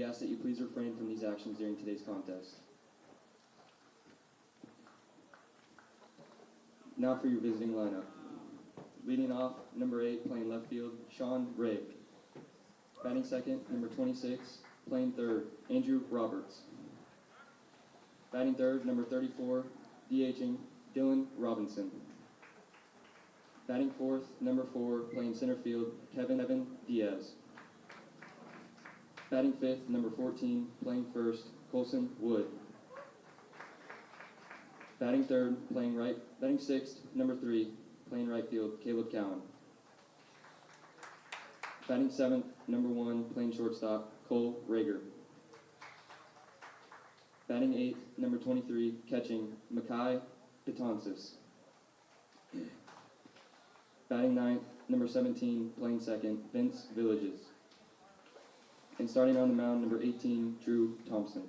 ask that you please refrain from these actions during today's contest. Now for your visiting lineup. Leading off, number 8, playing left field, Sean Ray. Batting second, number 26, playing third, Andrew Roberts. Batting third, number 34, DHing, Dylan Robinson. Batting fourth, number 4, playing center field, Kevin Diaz. Batting fifth, number 14, playing first, Colson Wood. Batting third, batting sixth, number 3, playing right field, Caleb Cowan. Batting seventh, number 1, playing shortstop, Cole Rager. Batting eighth, number 23, catching, Makai Betances. Batting ninth, number 17, playing second, Vince Villages. And starting on the mound, number 18, Drew Thompson.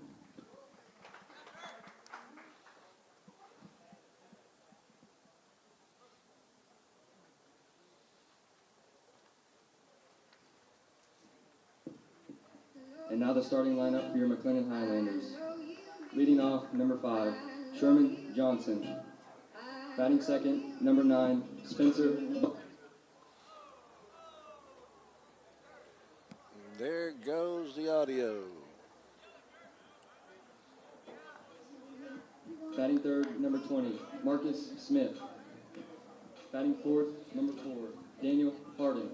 And now the starting lineup for your McLennan Highlanders. Leading off, number 5, Sherman Johnson. Batting second, number 9, Spencer. There goes the audio. Batting third, number 20, Marcus Smith. Batting fourth, number 4, Daniel Harding.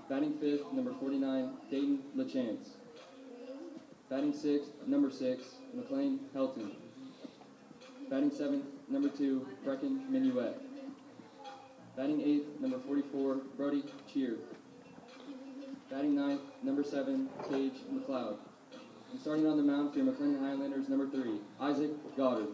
Batting fifth, number 49, Dayton LaChance. Batting sixth, number 6, McLean Helton. Batting seventh, number 2, Brecken Minuet. Batting eighth, number 44, Brody Cheer. Batting ninth, number 7, Cage McLeod. And starting on the mound for your McLennan Highlanders, number 3, Isaac Goddard.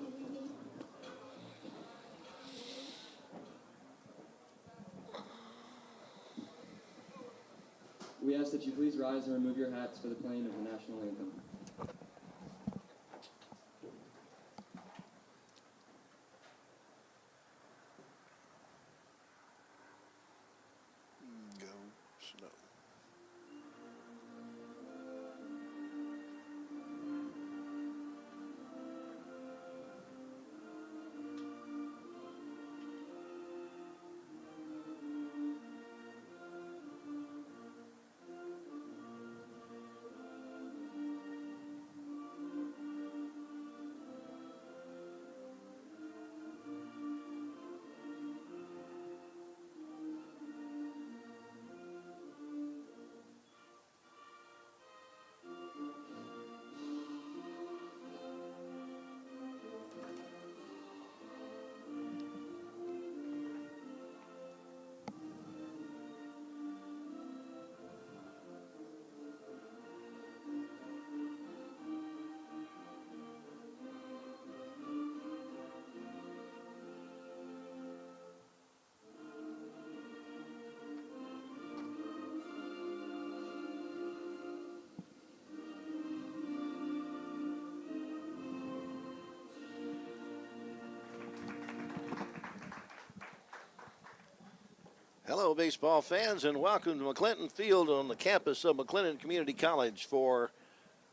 We ask that you please rise and remove your hats for the playing of the national anthem. Go slow. Hello, baseball fans, and welcome to McClinton Field on the campus of McLennan Community College for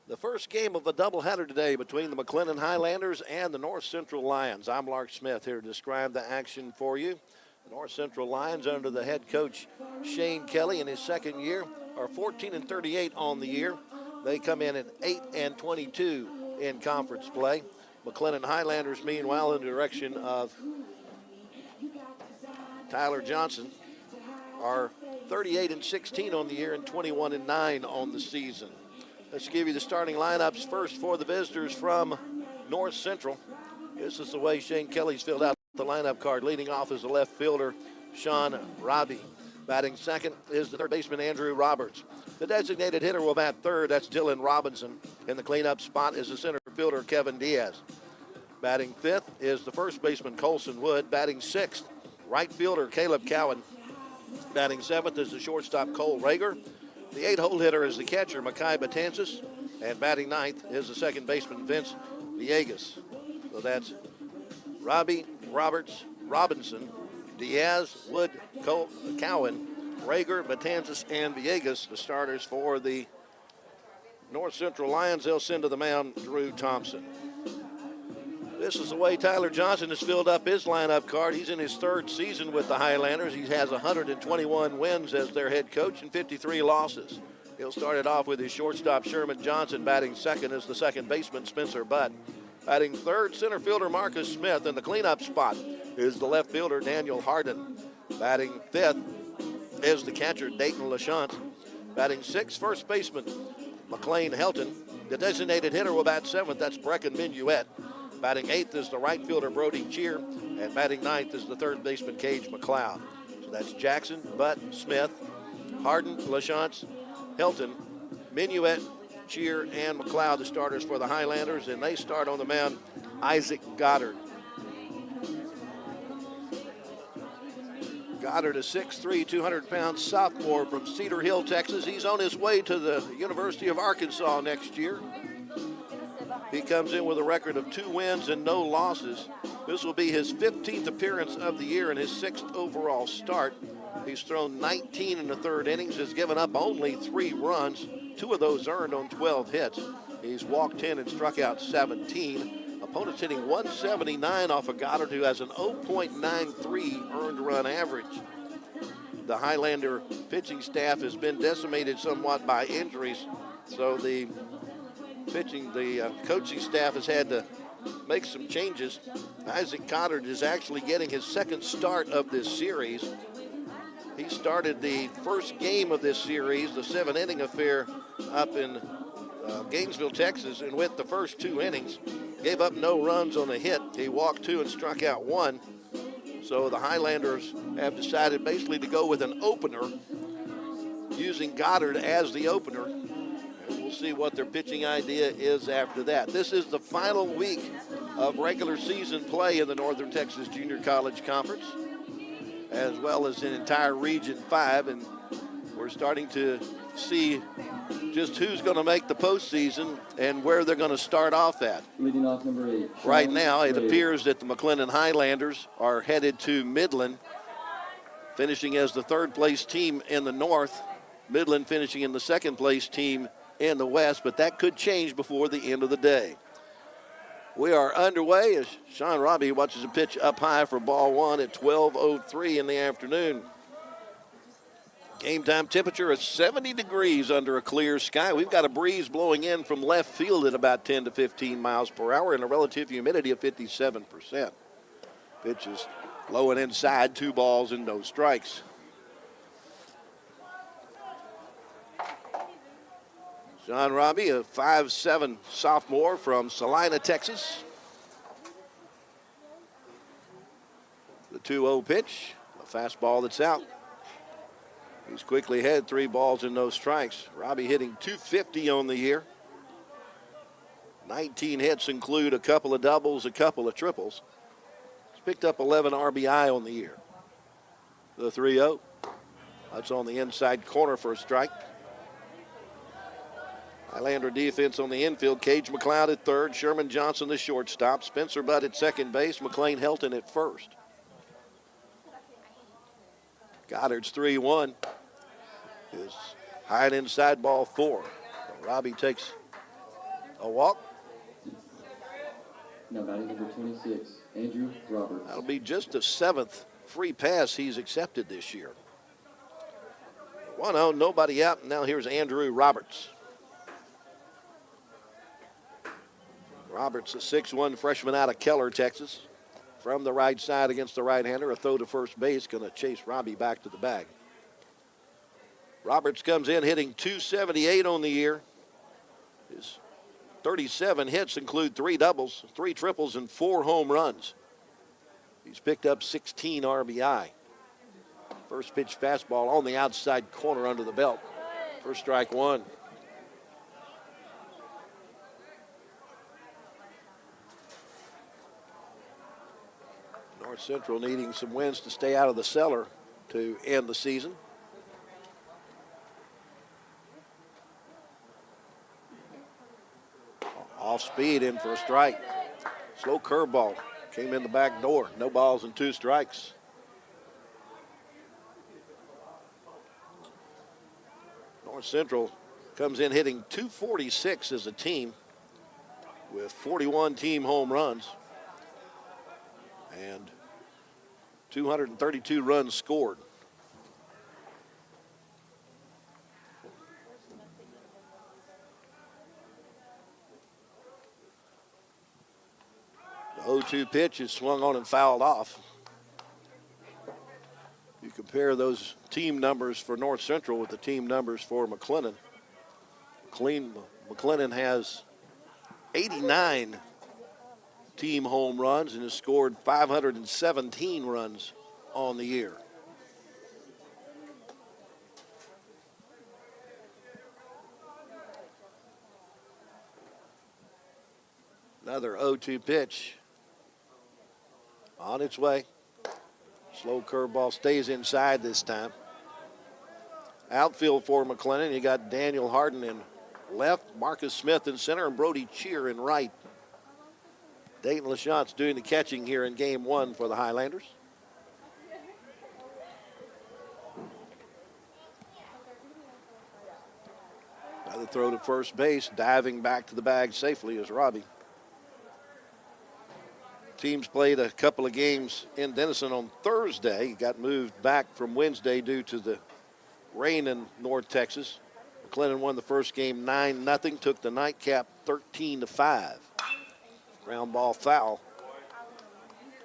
the first game of a doubleheader today between the McLennan Highlanders and the North Central Lions. I'm Lark Smith here to describe the action for you. The North Central Lions, under the head coach Shane Kelly in his second year, are 14-38 on the year. They come in at 8-22 in conference play. McLennan Highlanders, meanwhile, in the direction of Tyler Johnson, are 38-16 on the year and 21-9 on the season. Let's give you the starting lineups first for the visitors from North Central. This is the way Shane Kelly's filled out the lineup card. Leading off is the left fielder, Sean Robbie. Batting second is the third baseman, Andrew Roberts. The designated hitter will bat third. That's Dylan Robinson. In the cleanup spot is the center fielder, Kevin Diaz. Batting fifth is the first baseman, Colson Wood. Batting sixth, right fielder, Caleb Cowan. Batting seventh is the shortstop, Cole Rager. The 8-hole hitter is the catcher, Makai Betances. And batting ninth is the second baseman, Vince Villegas. So that's Robbie, Roberts, Robinson, Diaz, Wood, Cowan, Rager, Betances, and Villegas, the starters for the North Central Lions, they'll send to the mound Drew Thompson. This is the way Tyler Johnson has filled up his lineup card. He's in his third season with the Highlanders. He has 121 wins as their head coach and 53 losses. He'll start it off with his shortstop, Sherman Johnson. Batting second is the second baseman, Spencer Butt. Batting third, center fielder Marcus Smith. And the cleanup spot is the left fielder, Daniel Harden. Batting fifth is the catcher, Dayton LaChance. Batting sixth, first baseman, McLean Helton. The designated hitter will bat seventh. That's Brecken Minuet. Batting eighth is the right fielder, Brody Cheer. And batting ninth is the third baseman, Cage McLeod. So that's Jackson, Butt, Smith, Harden, LaChance, Helton, Minuet, Cheer, and McLeod, the starters for the Highlanders. And they start on the mound, Isaac Goddard. Goddard, a 6'3", 200-pound sophomore from Cedar Hill, Texas. He's on his way to the University of Arkansas next year. He comes in with a record of 2 wins and no losses. This will be his 15th appearance of the year and his 6th overall start. He's thrown 19 in the third innings, has given up only 3 runs, 2 of those earned on 12 hits. He's walked 10 and struck out 17. Opponents hitting 179 off of Goddard, who has an 0.93 earned run average. The Highlander pitching staff has been decimated somewhat by injuries, so the coaching staff has had to make some changes. Isaac Goddard is actually getting his second start of this series. He started the first game of this series, the 7-inning affair up in Gainesville, Texas, and went the first 2 innings. Gave up no runs on a hit. He walked 2 and struck out 1. So the Highlanders have decided basically to go with an opener, using Goddard as the opener. And we'll see what their pitching idea is after that. This is the final week of regular season play in the Northern Texas Junior College Conference, as well as in entire Region 5, and we're starting to see just who's going to make the postseason and where they're going to start off at. Leading off number 8. Right now, it appears that the McLennan Highlanders are headed to Midland, finishing as the third-place team in the North. Midland finishing in the second-place team in the West, but that could change before the end of the day. We are underway as Sean Robbie watches a pitch up high for ball 1 at 12:03 in the afternoon. Game time temperature is 70 degrees under a clear sky. We've got a breeze blowing in from left field at about 10 to 15 miles per hour and a relative humidity of 57%. Pitch is low and inside, 2 balls and no strikes. John Robbie, a 5'7" sophomore from Salina, Texas. The 2-0 pitch, a fastball that's out. He's quickly had 3 balls and no strikes. Robbie hitting .250 on the year. 19 hits include a couple of doubles, a couple of triples. He's picked up 11 RBI on the year. The 3-0. That's on the inside corner for a strike. Highlander defense on the infield. Cage McLeod at third. Sherman Johnson, the shortstop. Spencer Butt at second base. McLean Helton at first. Goddard's 3-1 is high and inside ball 4. Robbie takes a walk. Now batting number 26, Andrew Roberts. That'll be just the 7th free pass he's accepted this year. 1-0, nobody out. Now here's Andrew Roberts. Roberts, a 6'1" freshman out of Keller, Texas. From the right side against the right-hander, a throw to first base, going to chase Robbie back to the bag. Roberts comes in hitting .278 on the year. His 37 hits include 3 doubles, 3 triples, and 4 home runs. He's picked up 16 RBI. First pitch fastball on the outside corner under the belt. First strike 1. North Central needing some wins to stay out of the cellar to end the season. Off speed in for a strike. Slow curveball. Came in the back door. No balls and 2 strikes. North Central comes in hitting .246 as a team with 41 team home runs and 232 runs scored. The 0-2 pitch is swung on and fouled off. You compare those team numbers for North Central with the team numbers for McLennan. McLennan has 89 team home runs and has scored 517 runs on the year. Another 0-2 pitch on its way. Slow curveball stays inside this time. Outfield for McLennan, you got Daniel Harden in left, Marcus Smith in center, and Brody Cheer in right. Dayton LaChance doing the catching here in game one for the Highlanders. Another throw to first base, diving back to the bag safely is Robbie. Teams played a couple of games in Denison on Thursday. Got moved back from Wednesday due to the rain in North Texas. McLennan won the first game 9-0, took the nightcap 13-5. Ground ball foul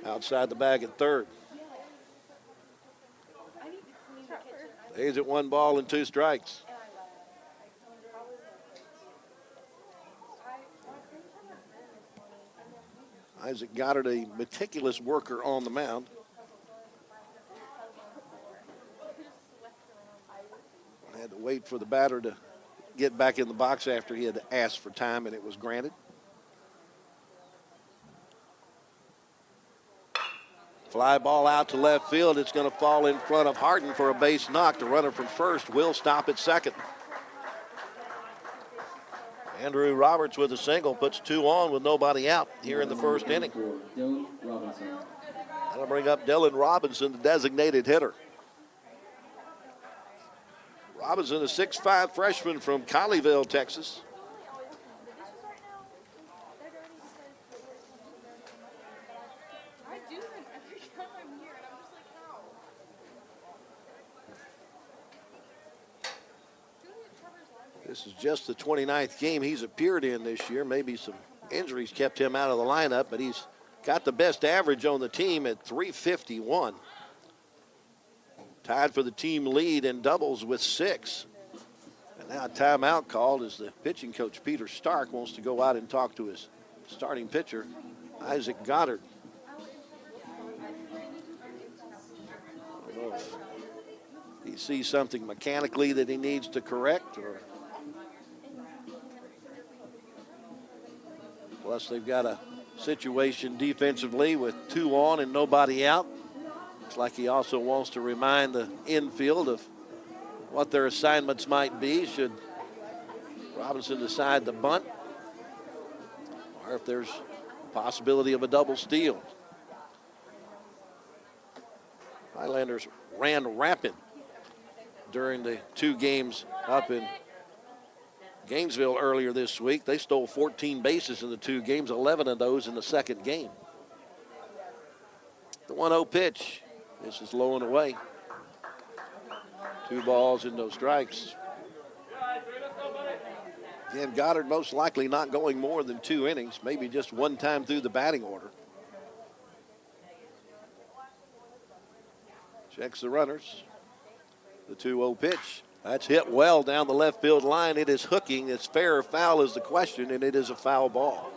outside the bag at third. Stays at 1 ball and 2 strikes. Isaac Goddard, a meticulous worker on the mound. Had to wait for the batter to get back in the box after he had asked for time, and it was granted. Fly ball out to left field. It's going to fall in front of Harden for a base knock. The runner from first will stop at second. Andrew Roberts with a single puts 2 on with nobody out here in the first inning. That'll bring up Dylan Robinson, the designated hitter. Robinson, a 6'5" freshman from Colleyville, Texas. This is just the 29th game he's appeared in this year. Maybe some injuries kept him out of the lineup, but he's got the best average on the team at .351. Tied for the team lead in doubles with 6. And now a timeout called as the pitching coach, Peter Stark, wants to go out and talk to his starting pitcher, Isaac Goddard. I don't know if he sees something mechanically that he needs to correct, or plus they've got a situation defensively with 2 on and nobody out. Looks like he also wants to remind the infield of what their assignments might be should Robinson decide to bunt, or if there's a possibility of a double steal. Highlanders ran rapid during the 2 games up in Gainesville earlier this week. They stole 14 bases in the 2 games, 11 of those in the second game. The 1-0 pitch. This is low and away. 2 balls and no strikes. Again, Goddard most likely not going more than 2 innings, maybe just 1 time through the batting order. Checks the runners. The 2-0 pitch. That's hit well down the left field line. It is hooking. It's fair or foul is the question, and it is a foul ball.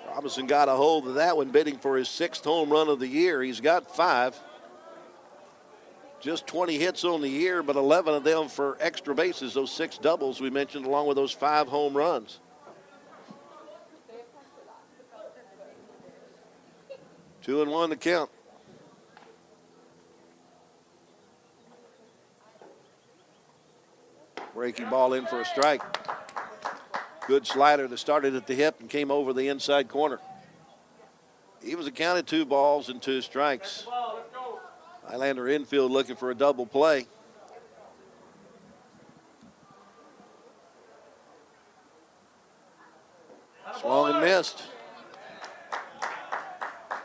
Robinson got a hold of that one, bidding for his 6th home run of the year. He's got 5. Just 20 hits on the year, but 11 of them for extra bases, those 6 doubles we mentioned, along with those 5 home runs. Two and one to count. Breaking ball in for a strike. Good slider that started at the hip and came over the inside corner. He was accounted 2 balls and 2 strikes. Highlander infield looking for a double play. Swung and missed.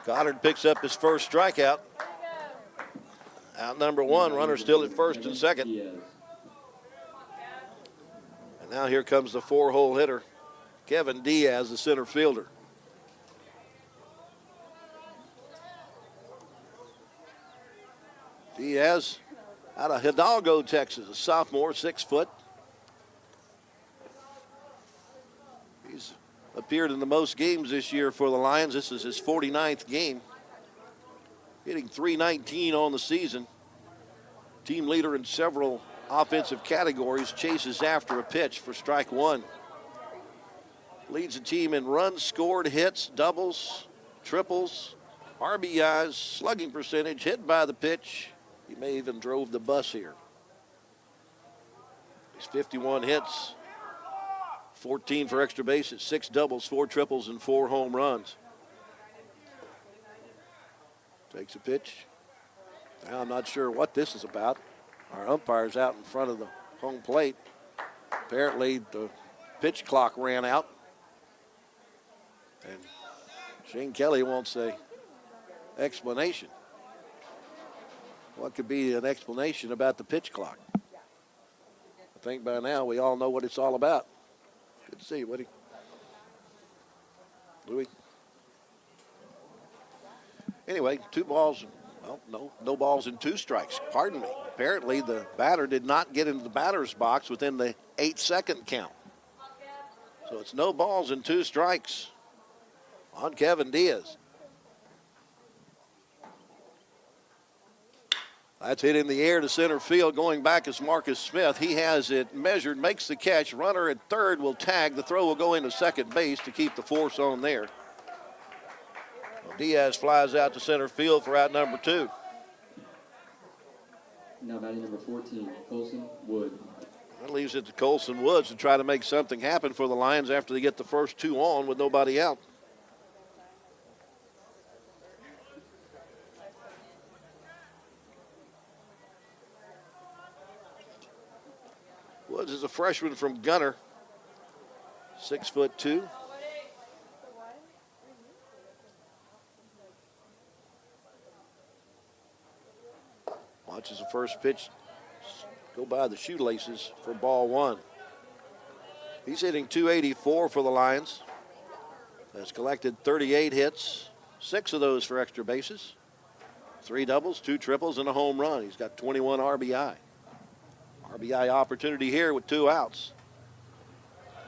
Goddard picks up his first strikeout. Out number one, runner still at first and second. And now here comes the four-hole hitter, Kevin Diaz, the center fielder. Diaz out of Hidalgo, Texas, a sophomore, 6 foot. He's appeared in the most games this year for the Lions. This is his 49th game. Hitting .319 on the season. Team leader in several offensive categories, chases after a pitch for strike one. Leads the team in runs scored, hits, doubles, triples, RBIs, slugging percentage, hit by the pitch. He may even drove the bus here. He's 51 hits, 14 for extra bases, 6 doubles, 4 triples, and 4 home runs. Takes a pitch. Now I'm not sure what this is about. Our umpire's out in front of the home plate. Apparently the pitch clock ran out. And Shane Kelly wants an explanation. What could be an explanation about the pitch clock? I think by now we all know what it's all about. Good to see you, Woody. Louis. Anyway, 2 balls. Well, no balls and 2 strikes. Pardon me. Apparently the batter did not get into the batter's box within the 8-second count. So it's no balls and 2 strikes on Kevin Diaz. That's hit in the air to center field. Going back is Marcus Smith. He has it measured, makes the catch. Runner at third will tag. The throw will go into second base to keep the force on there. Diaz flies out to center field for out number 2. Now batting number 14, Colson Wood. That leaves it to Colson Woods to try to make something happen for the Lions after they get the first 2 on with nobody out. Woods is a freshman from Gunner, 6'2". Watches the first pitch go by the shoelaces for ball 1. He's hitting .284 for the Lions. Has collected 38 hits, 6 of those for extra bases, 3 doubles, 2 triples, and a home run. He's got 21 RBI. RBI opportunity here with 2 outs.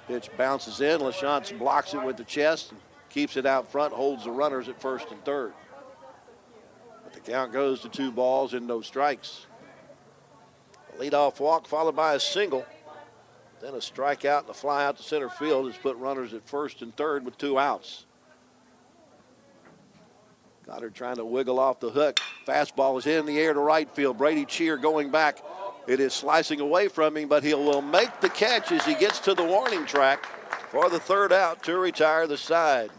Pitch bounces in. LaChance blocks it with the chest and keeps it out front, holds the runners at first and third. But the count goes to 2 balls and no strikes. A leadoff walk followed by a single. Then a strikeout and a fly out to center field has put runners at first and third with 2 outs. Goddard trying to wiggle off the hook. Fastball is in the air to right field. Brady Cheer going back. It is slicing away from him, but he will make the catch as he gets to the warning track for the 3rd out to retire the side.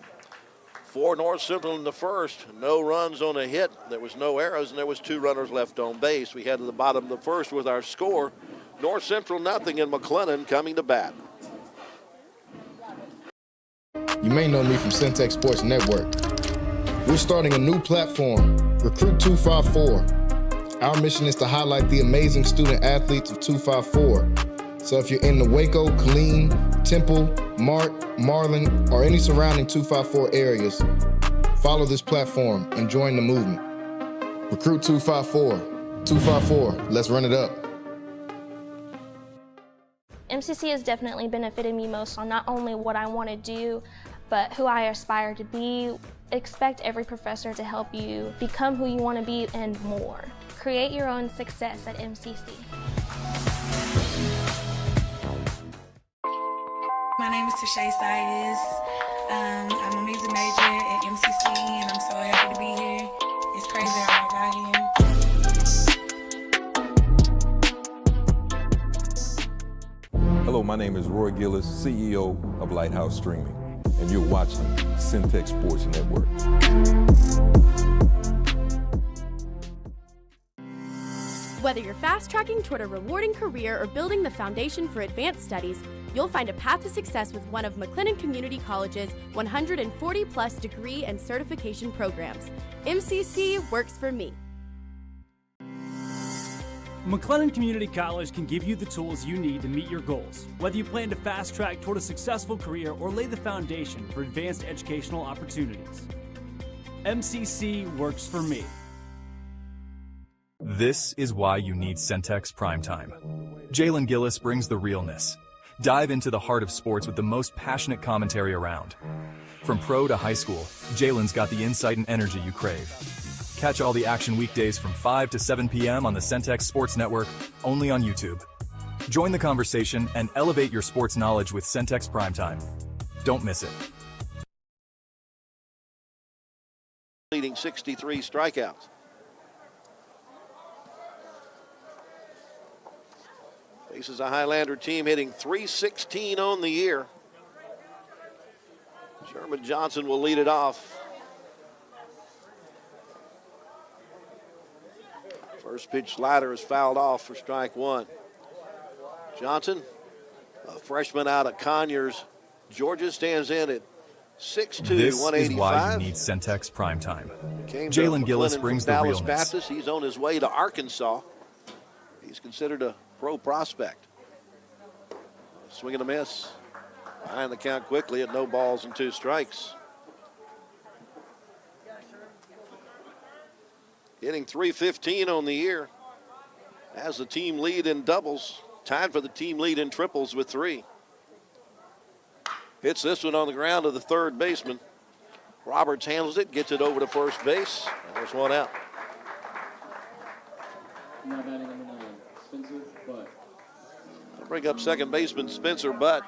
For North Central in the first, no runs on a hit. There was no errors, and there was 2 runners left on base. We head to the bottom of the first with our score. North Central nothing, and McLennan coming to bat. You may know me from Centex Sports Network. We're starting a new platform, Recruit 254. Our mission is to highlight the amazing student athletes of 254. So if you're in the Waco, Killeen, Temple, Mart, Marlin, or any surrounding 254 areas, follow this platform and join the movement. Recruit 254. 254, let's run it up. MCC has definitely benefited me most on not only what I want to do, but who I aspire to be. Expect every professor to help you become who you want to be and more. Create your own success at MCC. My name is Tashay Sayes. I'm a music major at MCC, and I'm so happy to be here. It's crazy how I got here. Hello, my name is Roy Gillis, CEO of Lighthouse Streaming, and you're watching Centex Sports Network. Whether you're fast-tracking toward a rewarding career or building the foundation for advanced studies, you'll find a path to success with one of McLennan Community College's 140-plus degree and certification programs. MCC works for me. McLennan Community College can give you the tools you need to meet your goals, whether you plan to fast track toward a successful career or lay the foundation for advanced educational opportunities. MCC works for me. This is why you need Centex Primetime. Jalen Gillis brings the realness. Dive into the heart of sports with the most passionate commentary around. From pro to high school, Jalen's got the insight and energy you crave. Catch all the action weekdays from 5 to 7 p.m. on the Centex Sports Network, only on YouTube. Join the conversation and elevate your sports knowledge with Centex Primetime. Don't miss it. Leading 63 strikeouts. Faces a Highlander team hitting .316 on the year. Sherman Johnson will lead it off. First pitch slider is fouled off for strike one. Johnson, a freshman out of Conyers, Georgia, stands in at 6'2", This 185. is why you need Centex Primetime. Jalen Gillis brings the Dallas realness. Baptist. He's on his way to Arkansas. He's considered a pro prospect. Swing and a miss. Behind the count quickly at no balls and 2 strikes. Hitting .315 on the year. Has the team lead in doubles. Tied for the team lead in triples with 3. Hits this one on the ground to the third baseman. Roberts handles it, gets it over to first base, and there's one out. Now batting number 9, Spencer Butt. I'll bring up second baseman Spencer Butt.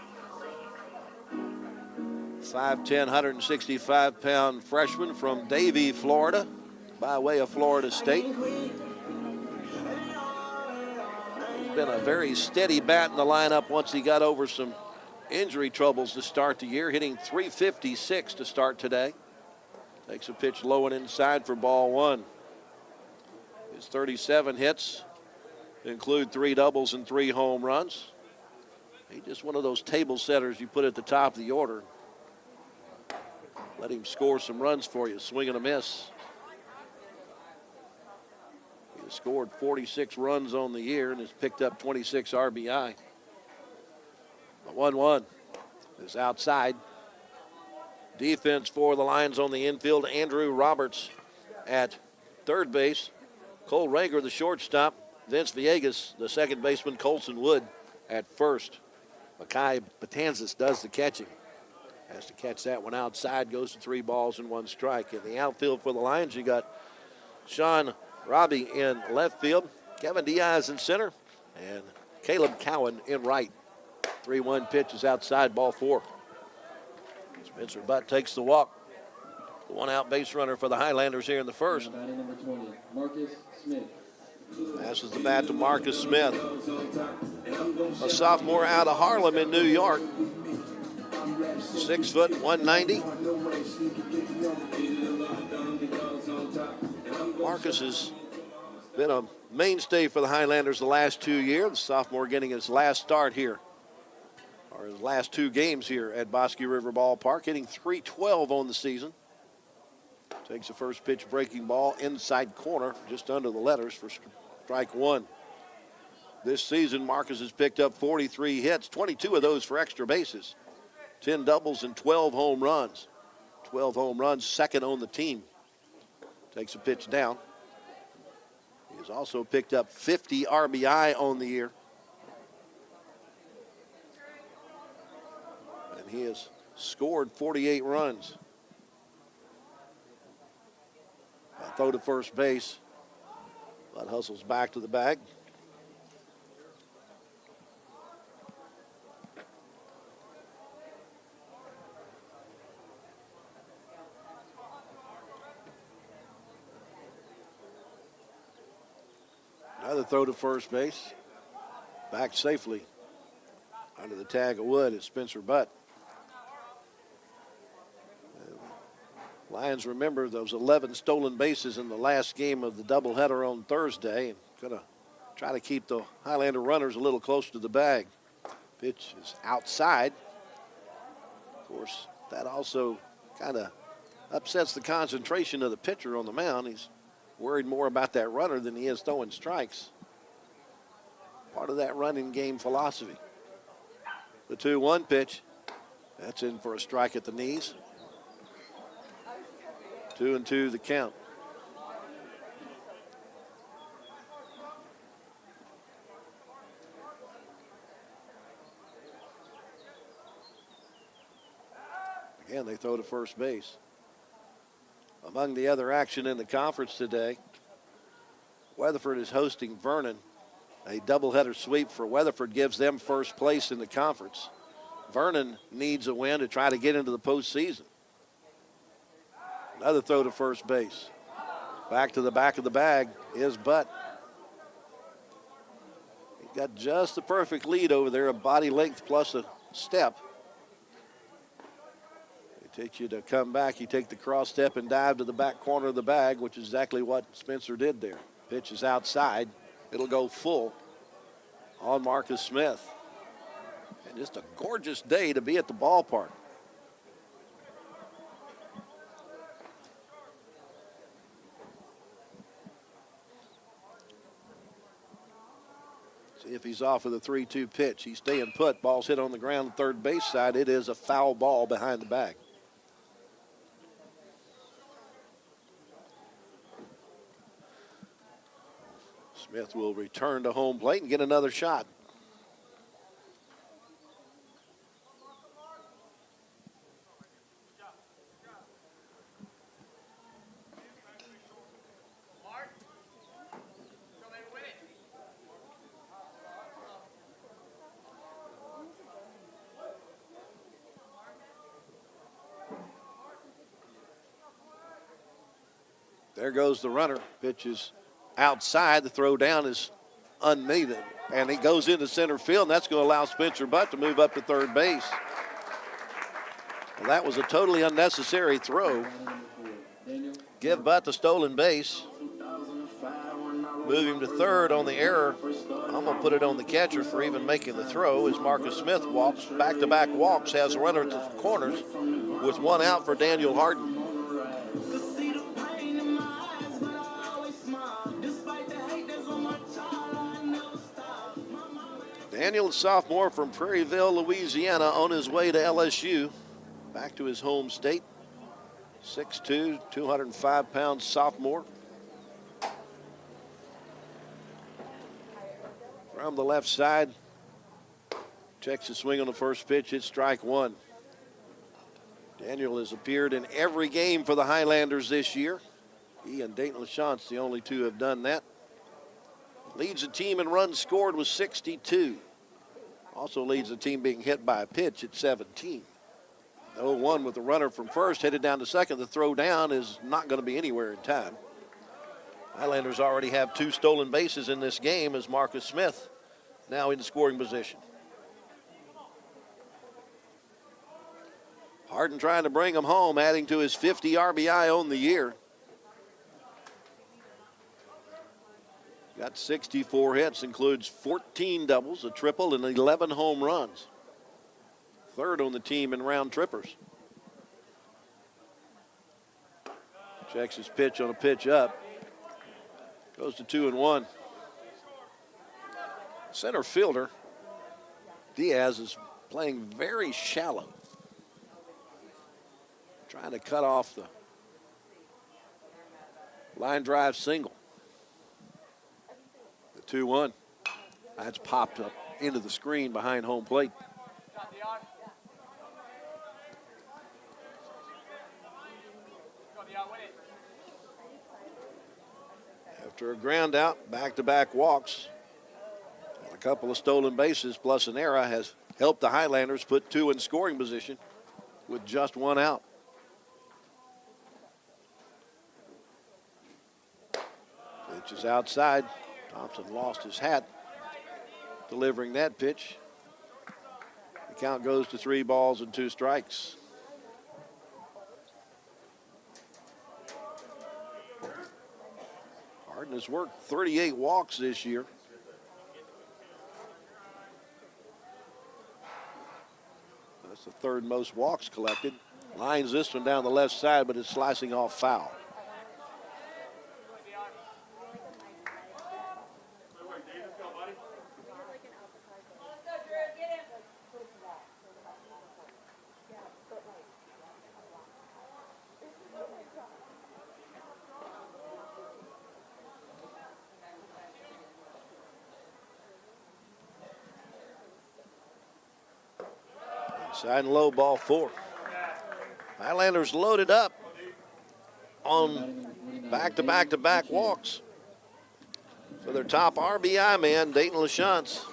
5'10", 165-pound freshman from Davie, Florida, by way of Florida State. He's been a very steady bat in the lineup once he got over some injury troubles to start the year, hitting .356 to start today. Takes a pitch low and inside for ball 1. His 37 hits include 3 doubles and 3 home runs. He's just one of those table setters you put at the top of the order. Let him score some runs for you. Swing and a miss. He has scored 46 runs on the year and has picked up 26 RBI. The 1-1 is outside. Defense for the Lions on the infield. Andrew Roberts at third base. Cole Rager, the shortstop. Vince Villegas, the second baseman. Colson Wood at first. Makai Batanzas does the catching. Has to catch that one outside. Goes to 3 balls and 1 strike. In the outfield for the Lions, you got Sean Robbie in left field. Kevin Diaz in center. And Caleb Cowan in right. 3-1 pitch is outside, ball 4. Spencer Butt takes the walk. The 1-out base runner for the Highlanders here in the first. Now batting number 20, Marcus Smith. Passes the bat to Marcus Smith, a sophomore out of Harlem in New York. 6 foot, 190. Marcus has been a mainstay for the Highlanders the last 2 years. The sophomore getting his last start here, or his last 2 games here at Bosque River Ballpark, hitting .312 on the season. Takes the first pitch breaking ball inside corner, just under the letters for strike 1. This season, Marcus has picked up 43 hits, 22 of those for extra bases, 10 doubles and 12 home runs. 12 home runs, second on the team. Takes a pitch down. He has also picked up 50 RBI on the year. And he has scored 48 runs. A throw to first base. But hustles back to the bag. Another throw to first base. Back safely. Under the tag of Wood is Spencer Butt. Lions remember those 11 stolen bases in the last game of the doubleheader on Thursday, and could have try to keep the Highlander runners a little closer to the bag. Pitch is outside. Of course, that also kind of upsets the concentration of the pitcher on the mound. He's worried more about that runner than he is throwing strikes. Part of that running game philosophy. The 2-1 pitch. That's in for a strike at the knees. 2-2 the count. Again, they throw to first base. Among the other action in the conference today, Weatherford is hosting Vernon. A doubleheader sweep for Weatherford gives them first place in the conference. Vernon needs a win to try to get into the postseason. Another throw to first base. Back to the back of the bag is Butt. He got just the perfect lead over there, a body length plus a step. It takes you to come back. You take the cross step and dive to the back corner of the bag, which is exactly what Spencer did there. Pitch is outside. It'll go full on Marcus Smith. And just a gorgeous day to be at the ballpark. See if he's off with a 3-2 pitch. He's staying put. Ball's hit on the ground, third base side. It is a foul ball behind the bag. Smith will return to home plate and get another shot. There goes the runner. Pitch is outside. The throw down is unneeded. And he goes into center field, and that's going to allow Spencer Butt to move up to third base. Well, that was a totally unnecessary throw. Give Butt the stolen base. Move him to third on the error. I'm going to put it on the catcher for even making the throw as Marcus Smith walks. Back-to-back walks, has a runner at the corners with one out for Daniel Harden. Daniel, a sophomore from Prairieville, Louisiana, on his way to LSU, back to his home state. 6'2", 205-pound sophomore. From the left side, checks the swing on the first pitch. It's strike one. Daniel has appeared in every game for the Highlanders this year. He and Dayton LaChance, the only two, have done that. Leads the team in runs scored with 62. Also leads the team being hit by a pitch at 17. 0-1 with the runner from first, headed down to second. The throw down is not going to be anywhere in time. Highlanders already have 2 stolen bases in this game as Marcus Smith now in scoring position. Harden trying to bring him home, adding to his 50 RBI on the year. Got 64 hits, includes 14 doubles, a triple, and 11 home runs. Third on the team in round trippers. Checks his pitch on a pitch up. Goes to 2-1. Center fielder Diaz is playing very shallow. Trying to cut off the line drive single. 2-1. That's popped up into the screen behind home plate. After a ground out, back-to-back walks, and a couple of stolen bases plus an error has helped the Highlanders put 2 in scoring position with just 1 out. Pitch is outside. Thompson lost his hat delivering that pitch. The count goes to 3 balls and 2 strikes. Harden has worked 38 walks this year. It's the third most walks collected. Lines this one down the left side, but it's slicing off foul. Inside and low, ball 4. Highlanders loaded up on back-to-back-to-back walks for their top RBI man, Dayton LaChance.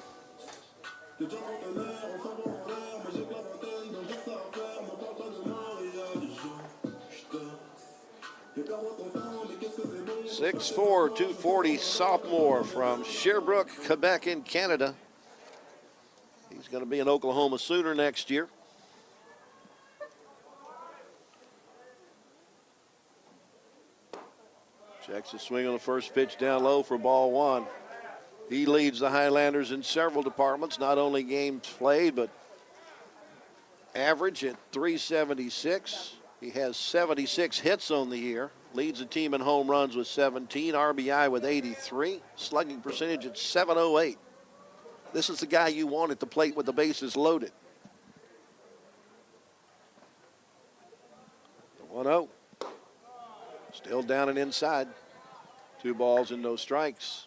.6'4", 240 sophomore from Sherbrooke, Quebec in Canada. He's going to be an Oklahoma Sooner next year. Checks a swing on the first pitch down low for ball 1. He leads the Highlanders in several departments, not only games played, but average at .376. He has 76 hits on the year. Leads the team in home runs with 17, RBI with 83, slugging percentage at .708. This is the guy you want at the plate with the bases loaded. 1-0. Still down and inside. 2 balls and no strikes.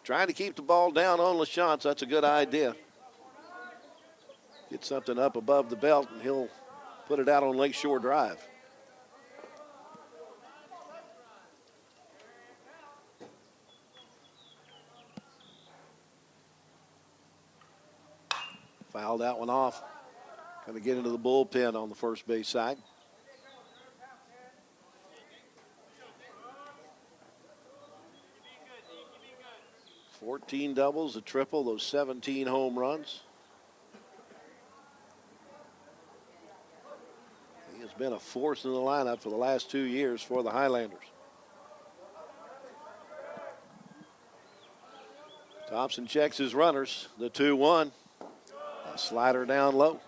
Trying to keep the ball down on LaChance. That's a good idea. Get something up above the belt and he'll put it out on Lakeshore Drive. Fouled that one off. Going to get into the bullpen on the first base side. $14 doubles, a triple, those 17 home runs. He has been a force in the lineup for the last 2 years for the Highlanders. Thompson checks his runners, the 2-1. A slider down low.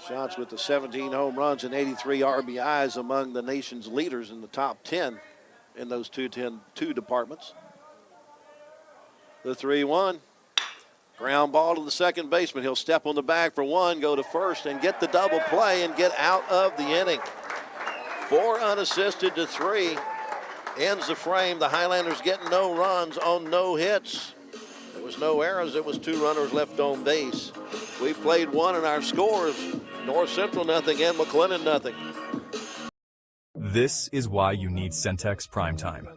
Shots with the 17 home runs and 83 RBIs among the nation's leaders in the top 10 in those two departments. The 3-1. Ground ball to the second baseman. He'll step on the bag for 1, go to first, and get the double play and get out of the inning. 4 unassisted to 3. Ends the frame. The Highlanders getting no runs on no hits. There was no errors. It was 2 runners left on base. We played 1 in our scores. North Central nothing and McLennan nothing. This is why you need Centex Primetime.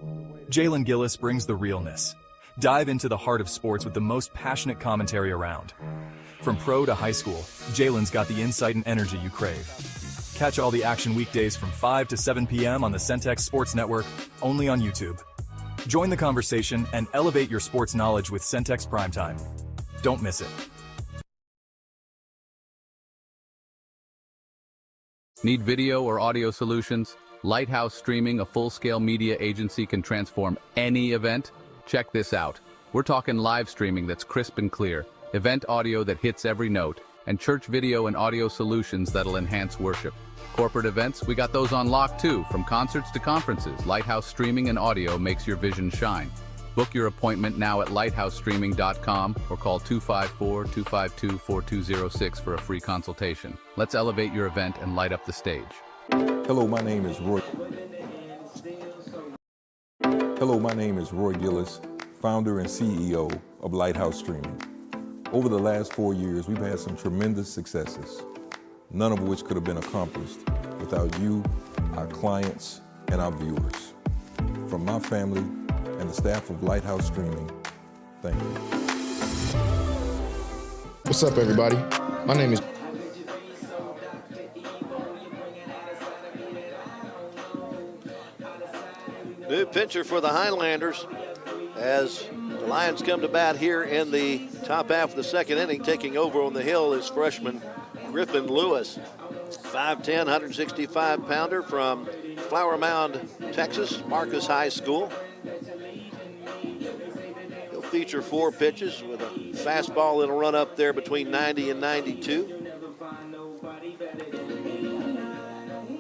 Jalen Gillis brings the realness. Dive into the heart of sports with the most passionate commentary around. From pro to high school, Jalen's got the insight and energy you crave. Catch all the action weekdays from 5 to 7 p.m. on the Centex Sports Network, only on YouTube. Join the conversation and elevate your sports knowledge with Centex Primetime. Don't miss it. Need video or audio solutions? Lighthouse Streaming, a full-scale media agency, can transform any event. Check this out. We're talking live streaming that's crisp and clear, event audio that hits every note, and church video and audio solutions that'll enhance worship. Corporate events, we got those on lock too. From concerts to conferences, Lighthouse Streaming and Audio makes your vision shine. Book your appointment now at lighthousestreaming.com or call 254-252-4206 for a free consultation. Let's elevate your event and light up the stage. Hello, my name is Roy. Hello, my name is Roy Gillis, founder and CEO of Lighthouse Streaming. Over the last 4 years, we've had some tremendous successes, none of which could have been accomplished without you, our clients, and our viewers. From my family and the staff of Lighthouse Streaming, thank you. What's up, everybody? My name is... New pitcher for the Highlanders as the Lions come to bat here in the top half of the second inning. Taking over on the hill is freshman Griffin Lewis. 5'10", 165-pounder from Flower Mound, Texas, Marcus High School. He'll feature 4 pitches with a fastball that'll run up there between 90 and 92.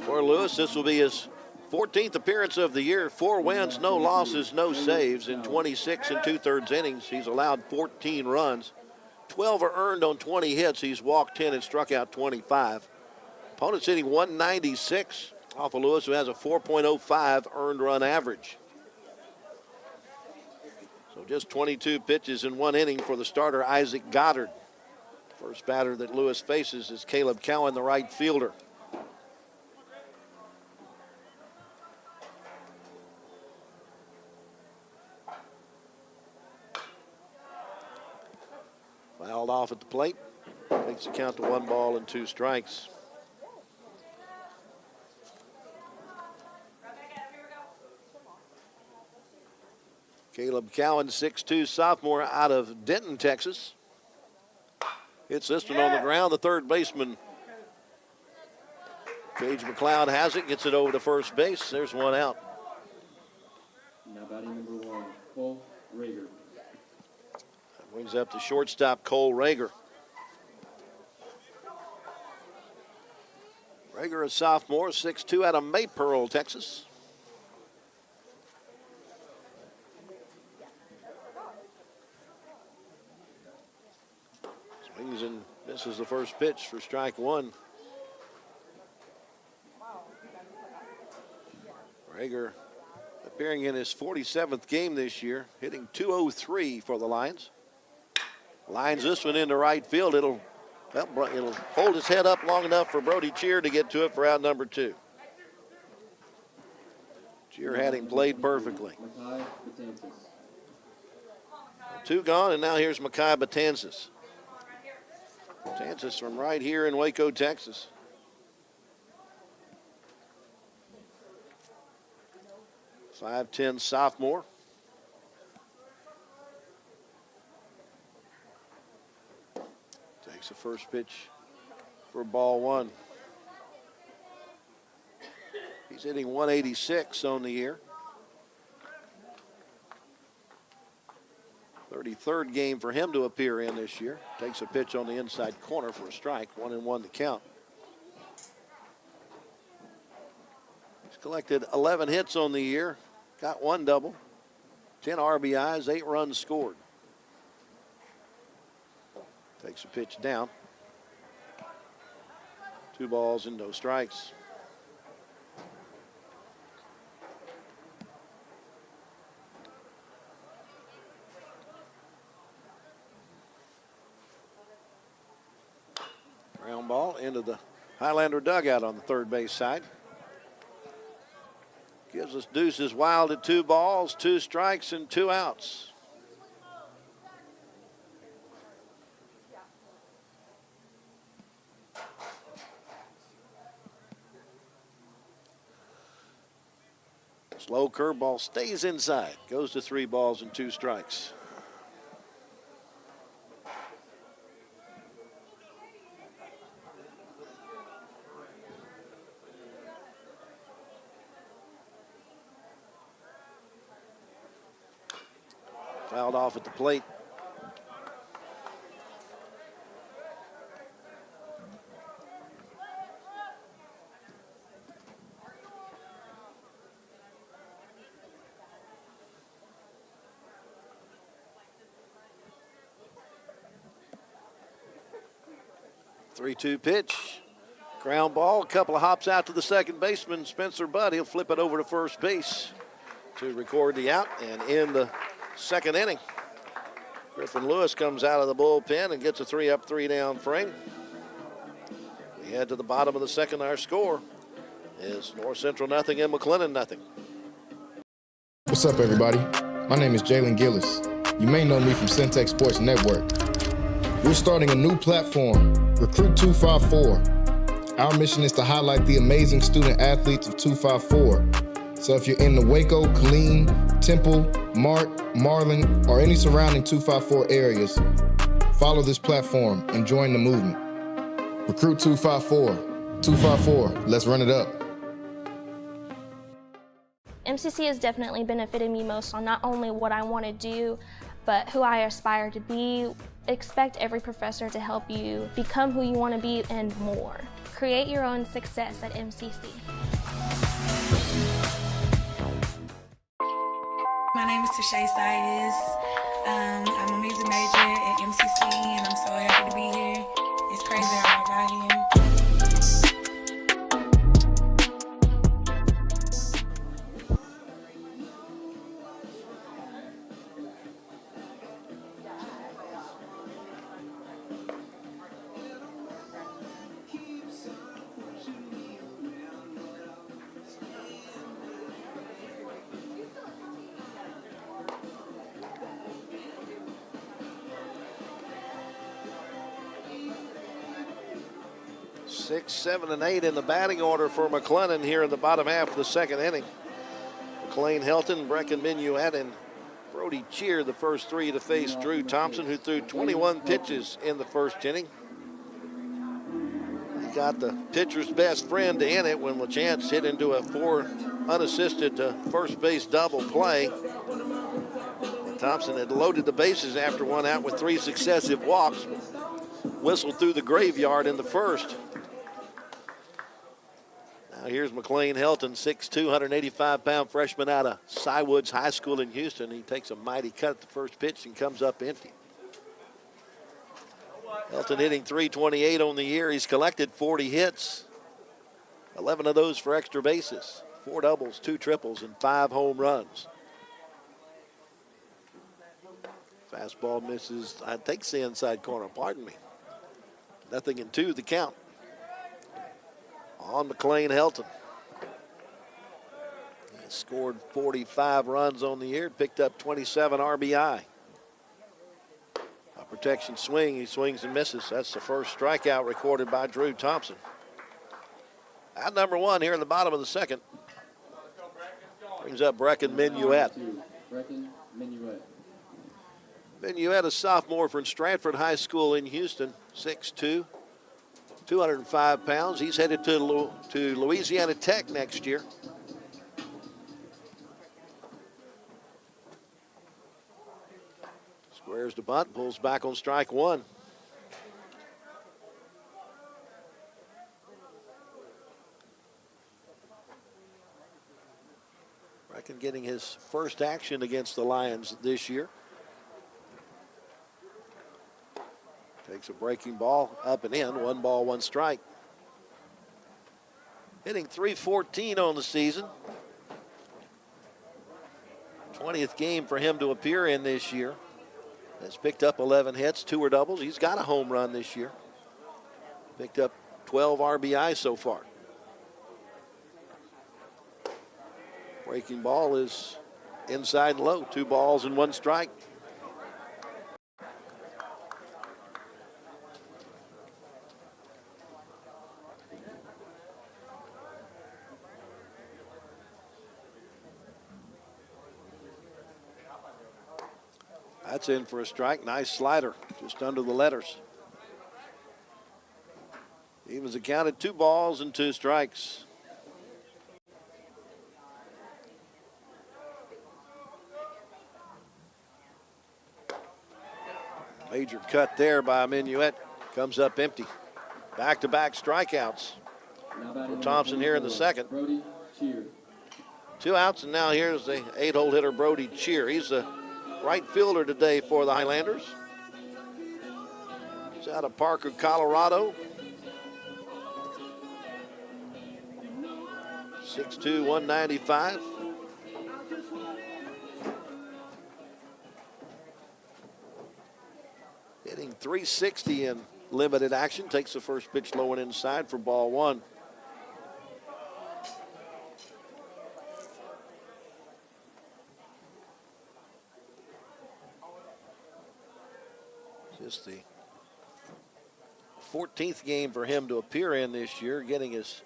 For Lewis, this will be his 14th appearance of the year. 4 wins, no losses, no saves. In 26 and 2/3 innings, he's allowed 14 runs. 12 are earned on 20 hits. He's walked 10 and struck out 25. Opponent's hitting 196 off of Lewis, who has a 4.05 earned run average. So just 22 pitches in 1 inning for the starter, Isaac Goddard. First batter that Lewis faces is Caleb Cowan, the right fielder. Fouled off at the plate. Takes the count to 1 ball and 2 strikes. Caleb Cowan, 6'2", sophomore out of Denton, Texas. Hits this one on the ground. The third baseman, Gage McLeod, has it. Gets it over to first base. There's 1 out. Now batting number 1, Cole Rager. Brings up the shortstop, Cole Rager. Rager, a sophomore, 6'2", out of Maypearl, Texas. Swings and misses the first pitch for strike 1. Rager appearing in his 47th game this year, hitting .203 for the Lions. Lines this one into right field. It'll hold his head up long enough for Brody Cheer to get to it for out number 2. Cheer had him played perfectly. 2 gone, and now here's Makai Betances. Betances from right here in Waco, Texas. .5'10" sophomore. Takes the first pitch for ball 1. He's hitting 186 on the year. 33rd game for him to appear in this year. Takes a pitch on the inside corner for a strike. 1-1 to count. He's collected 11 hits on the year. Got 1 double. 10 RBIs, 8 runs scored. Takes a pitch down. 2 balls and no strikes. Ground ball into the Highlander dugout on the third base side. Gives us Deuces Wild at 2 balls, 2 strikes, and 2 outs. Slow curveball stays inside. Goes to 3 balls and 2 strikes. Fouled off at the plate. Three-two pitch. Ground ball. A couple of hops out to the second baseman, Spencer Budd. He'll flip it over to first base to record the out and end the second inning. Griffin Lewis comes out of the bullpen and gets a 3-up, 3-down frame. We head to the bottom of the second. Our score is North Central nothing and McLennan nothing. What's up, everybody? My name is Jalen Gillis. You may know me from Centex Sports Network. We're starting a new platform, Recruit 254. Our mission is to highlight the amazing student athletes of 254. So if you're in the Waco, Killeen, Temple, Mart, Marlin, or any surrounding 254 areas, follow this platform and join the movement. Recruit 254. 254, let's run it up. MCC has definitely benefited me most on not only what I want to do, but who I aspire to be. Expect every professor to help you become who you want to be and more. Create your own success at MCC. My name is Tashay Sayes. I'm a music major at MCC, and I'm so happy to be here. It's crazy how I got here. 6, 7, and 8 in the batting order for McLennan here in the bottom half of the second inning. McLean Helton, Brecken Minuet, and Brody Cheer, the first three to face Drew Thompson, who threw 21 pitches in the first inning. He got the pitcher's best friend to end it when LaChance hit into a 4 unassisted first base double play. Thompson had loaded the bases after one out with 3 successive walks, whistled through the graveyard in the first. Now here's McLean Helton, 6'2", 185-pound freshman out of Cy Woods High School in Houston. He takes a mighty cut at the first pitch and comes up empty. Helton hitting .328 on the year. He's collected 40 hits, 11 of those for extra bases, 4 doubles, 2 triples, and 5 home runs. Fastball misses, I think, the inside corner, pardon me. 0-2 the count on McLean Helton. He scored 45 runs on the year, picked up 27 RBI. A protection swing, he swings and misses. That's the first strikeout recorded by Drew Thompson. At number 1 here in the bottom of the second. Brings up Brecken Minuet. Brecken Minuet. Minuet, a sophomore from Stratford High School in Houston, 6'2", 205 pounds. He's headed to Louisiana Tech next year. Squares to bunt, pulls back on strike 1. Brecken getting his first action against the Lions this year. Takes a breaking ball up and in, 1 ball, 1 strike. Hitting .314 on the season. 20th game for him to appear in this year. Has picked up 11 hits, 2 are doubles. He's got a home run this year. Picked up 12 RBI so far. Breaking ball is inside and low, 2 balls and 1 strike. That's in for a strike. Nice slider, just under the letters. Evens accounted 2 balls and 2 strikes. Major cut there by Minuet. Comes up empty. Back-to-back strikeouts for Thompson here in the second. Brody Cheer. 2 outs, and now here's the 8-hole hitter Brody Cheer. He's the right fielder today for the Highlanders. He's out of Parker, Colorado. 6'2", 195. Hitting .360 in limited action. Takes the first pitch low and inside for ball 1. Just the 14th game for him to appear in this year, getting his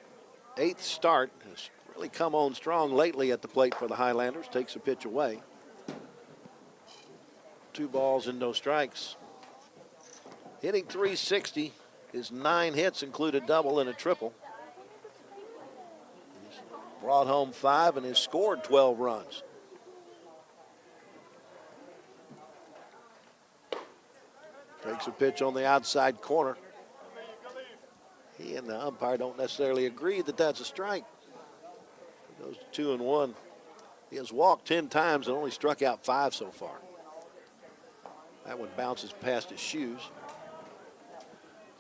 8th start. Has really come on strong lately at the plate for the Highlanders. Takes a pitch away. 2 balls and no strikes. Hitting .360. His 9 hits include a double and a triple. He's brought home 5 and has scored 12 runs. Takes a pitch on the outside corner. He and the umpire don't necessarily agree that that's a strike. He goes to 2-1. He has walked 10 times and only struck out 5 so far. That one bounces past his shoes.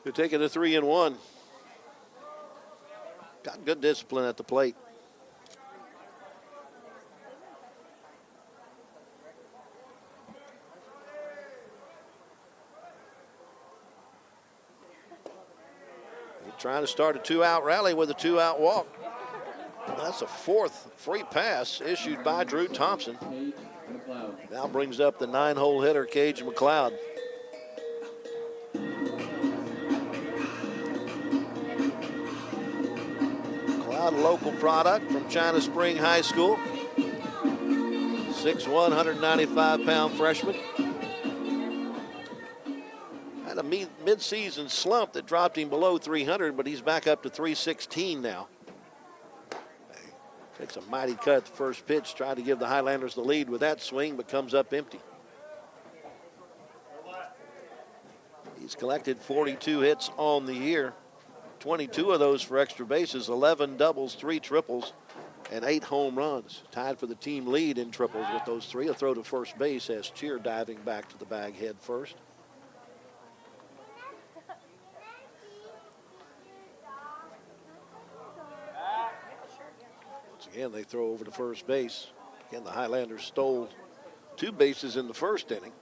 He'll take it to 3-1. Got good discipline at the plate. Trying to start a 2-out rally with a 2-out walk. That's a 4th free pass issued by Drew Thompson. Now brings up the 9-hole hitter, Cage McLeod. McLeod, a local product from China Spring High School. 6'1", 195-pound freshman. Had a mid-season slump that dropped him below 300, but he's back up to 316 now. Takes a mighty cut at the first pitch, trying to give the Highlanders the lead with that swing, but comes up empty. He's collected 42 hits on the year, 22 of those for extra bases, 11 doubles, 3 triples, and 8 home runs. Tied for the team lead in triples with those 3. A throw to first base as Cheer diving back to the bag head first. Again, they throw over to first base. Again, the Highlanders stole 2 bases in the first inning.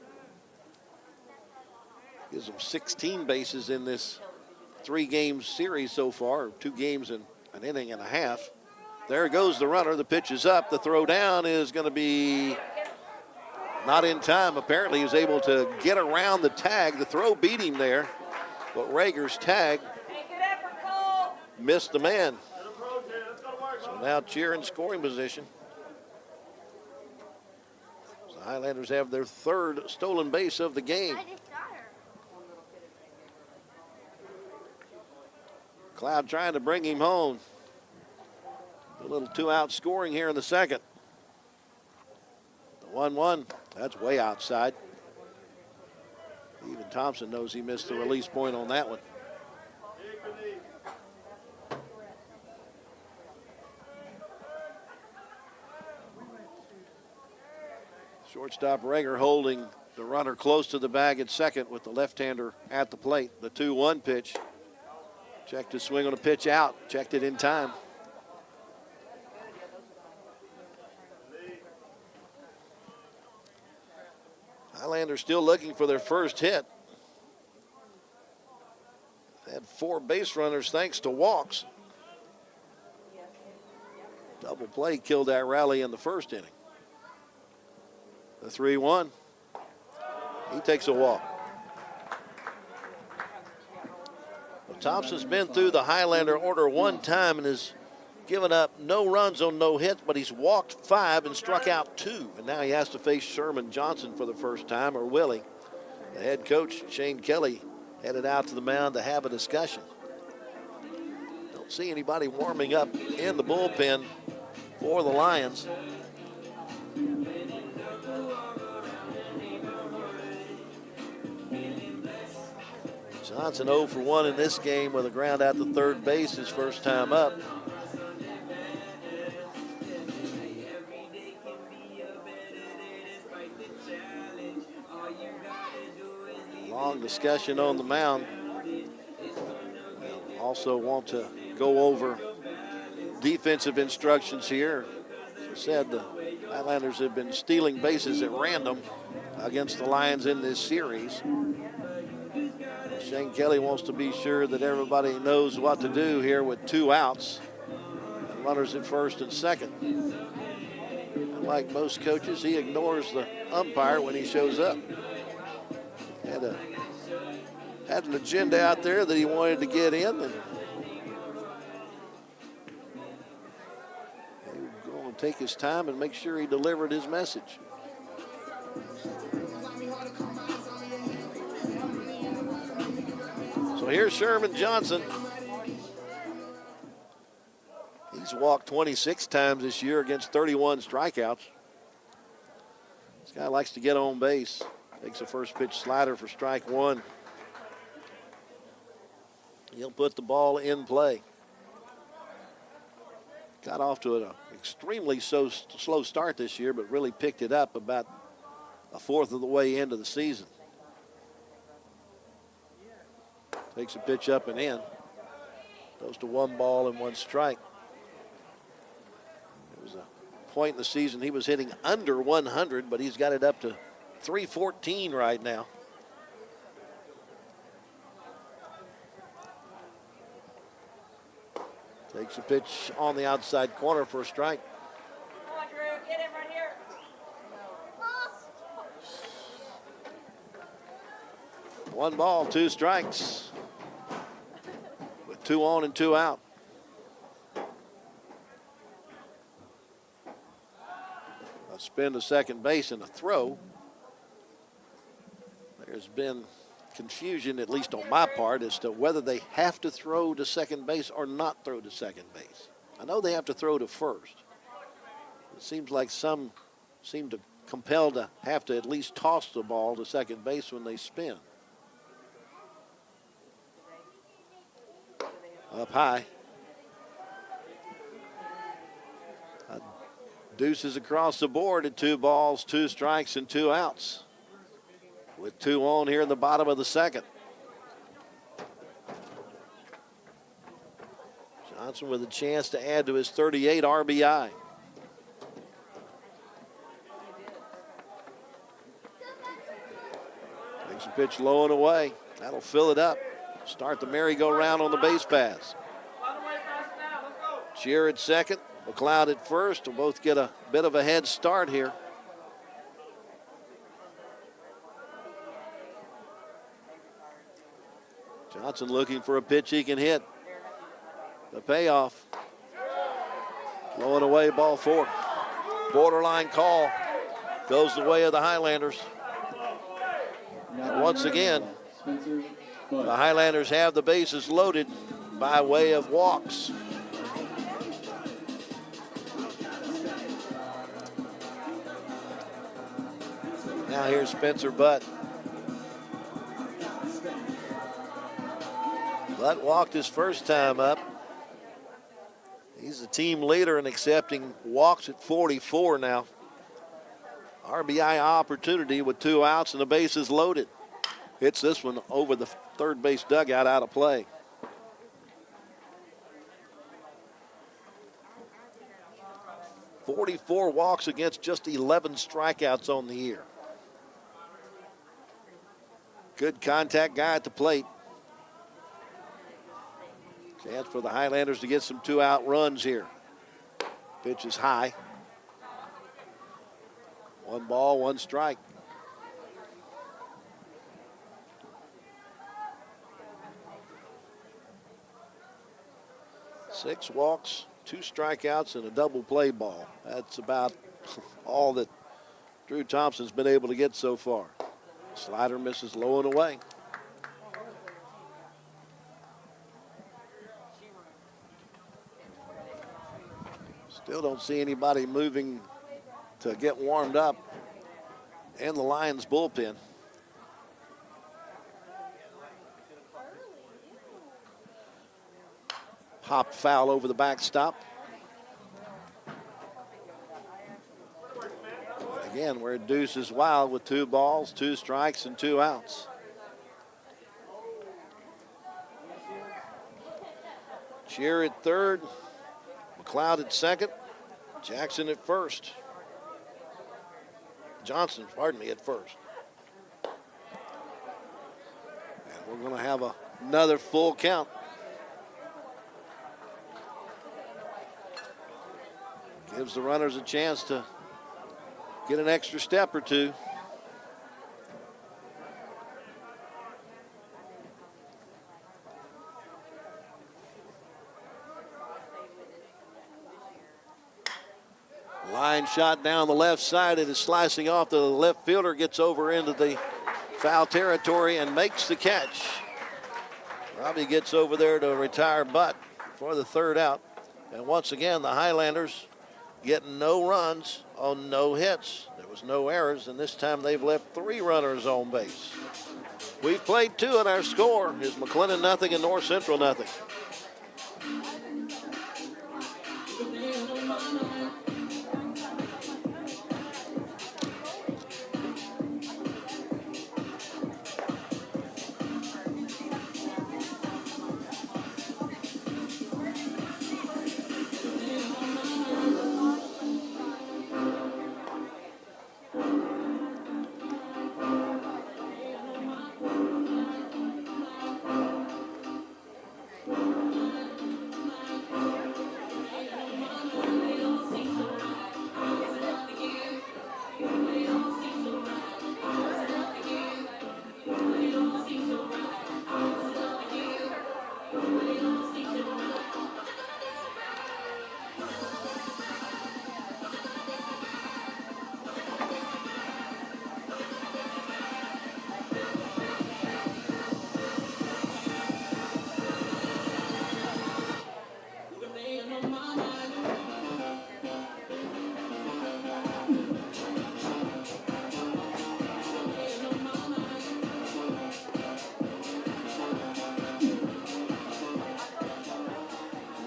Gives them 16 bases in this 3-game series so far, 2 games and an inning and a half. There goes the runner. The pitch is up. The throw down is going to be not in time. Apparently, he was able to get around the tag. The throw beat him there, but Rager's tag missed the man. So now Cheer in scoring position. The Highlanders have their 3rd stolen base of the game. Cloud trying to bring him home. A little 2-out scoring here in the second. The 1-1, that's way outside. Even Thompson knows he missed the release point on that one. Shortstop Rager holding the runner close to the bag at second with the left-hander at the plate. The 2-1 pitch. Checked his swing on a pitch out. Checked it in time. Highlanders still looking for their first hit. Had 4 base runners thanks to walks. Double play killed that rally in the first inning. The 3-1. He takes a walk. Well, Thompson's been through the Highlander order 1 time and has given up no runs on no hits, but he's walked 5 and struck out 2. And now he has to face Sherman Johnson for the first time, or will he? The head coach, Shane Kelly, headed out to the mound to have a discussion. Don't see anybody warming up in the bullpen for the Lions. Johnson 0 for 1 in this game with a ground out to third base his first time up. Long discussion on the mound. Also want to go over defensive instructions here. As I said, the Highlanders have been stealing bases at random against the Lions in this series. Shane Kelly wants to be sure that everybody knows what to do here with 2 outs and runners at first and second. And like most coaches, he ignores the umpire when he shows up. Had an agenda out there that he wanted to get in, and he was going to take his time and make sure he delivered his message. So here's Sherman Johnson. He's He's walked 26 times this year against 31 strikeouts. This guy likes to get on base. Takes a first pitch slider for strike one. He'll put the ball in play. Got off to an extremely slow start this year, but really picked it up about a fourth of the way into the season. Takes a pitch up and in. Goes to 1 ball and 1 strike. There was a point in the season he was hitting under 100, but he's got it up to 314 right now. Takes a pitch on the outside corner for a strike. Come on, Drew, get him right here. 1 ball, 2 strikes. With 2 on and 2 out. A spin to second base and a throw. There's been confusion, at least on my part, as to whether they have to throw to second base or not throw to second base. I know they have to throw to first. It seems like some seem to compelled to have to at least toss the ball to second base when they spin. Up high. Deuces across the board at 2 balls, 2 strikes, and 2 outs. With 2 on here in the bottom of the second. Johnson with a chance to add to his 38 RBI. Takes a pitch low and away. That'll fill it up. Start the merry-go-round on the base pass. Cheer at second, McLeod at first. Will both get a bit of a head start here. Johnson looking for a pitch he can hit. The payoff. Low and away, ball 4. Borderline call. Goes the way of the Highlanders. And once again, the Highlanders have the bases loaded by way of walks. Now here's Spencer Butt. Butt walked his first time up. He's the team leader in accepting walks at 44 now. RBI opportunity with 2 outs and the bases loaded. Hits this one over the third base dugout out of play. "44 walks against just 11 strikeouts on the year. Good contact guy at the plate. Chance for the Highlanders to get some 2-out runs here. Pitch is high. 1 ball, 1 strike. Six walks, 2 strikeouts, and a double play ball. That's about all that Drew Thompson's been able to get so far. Slider misses low and away. Still don't see anybody moving to get warmed up in the Lions bullpen. Pop foul over the backstop. Again, we're deuces wild with 2 balls, 2 strikes, and 2 outs. Cheer at third, McLeod at second, Jackson at first. Johnson, pardon me, at first. And we're going to have another full count. Gives the runners a chance to get an extra step or 2. Line shot down the left side. It is slicing off. The left fielder gets over into the foul territory and makes the catch. Robbie gets over there to retire Butt for the 3rd out. And once again, the Highlanders getting no runs on no hits. There was no errors, and this time they've left 3 runners on base. We've played 2, and our score is McLennan nothing and North Central nothing.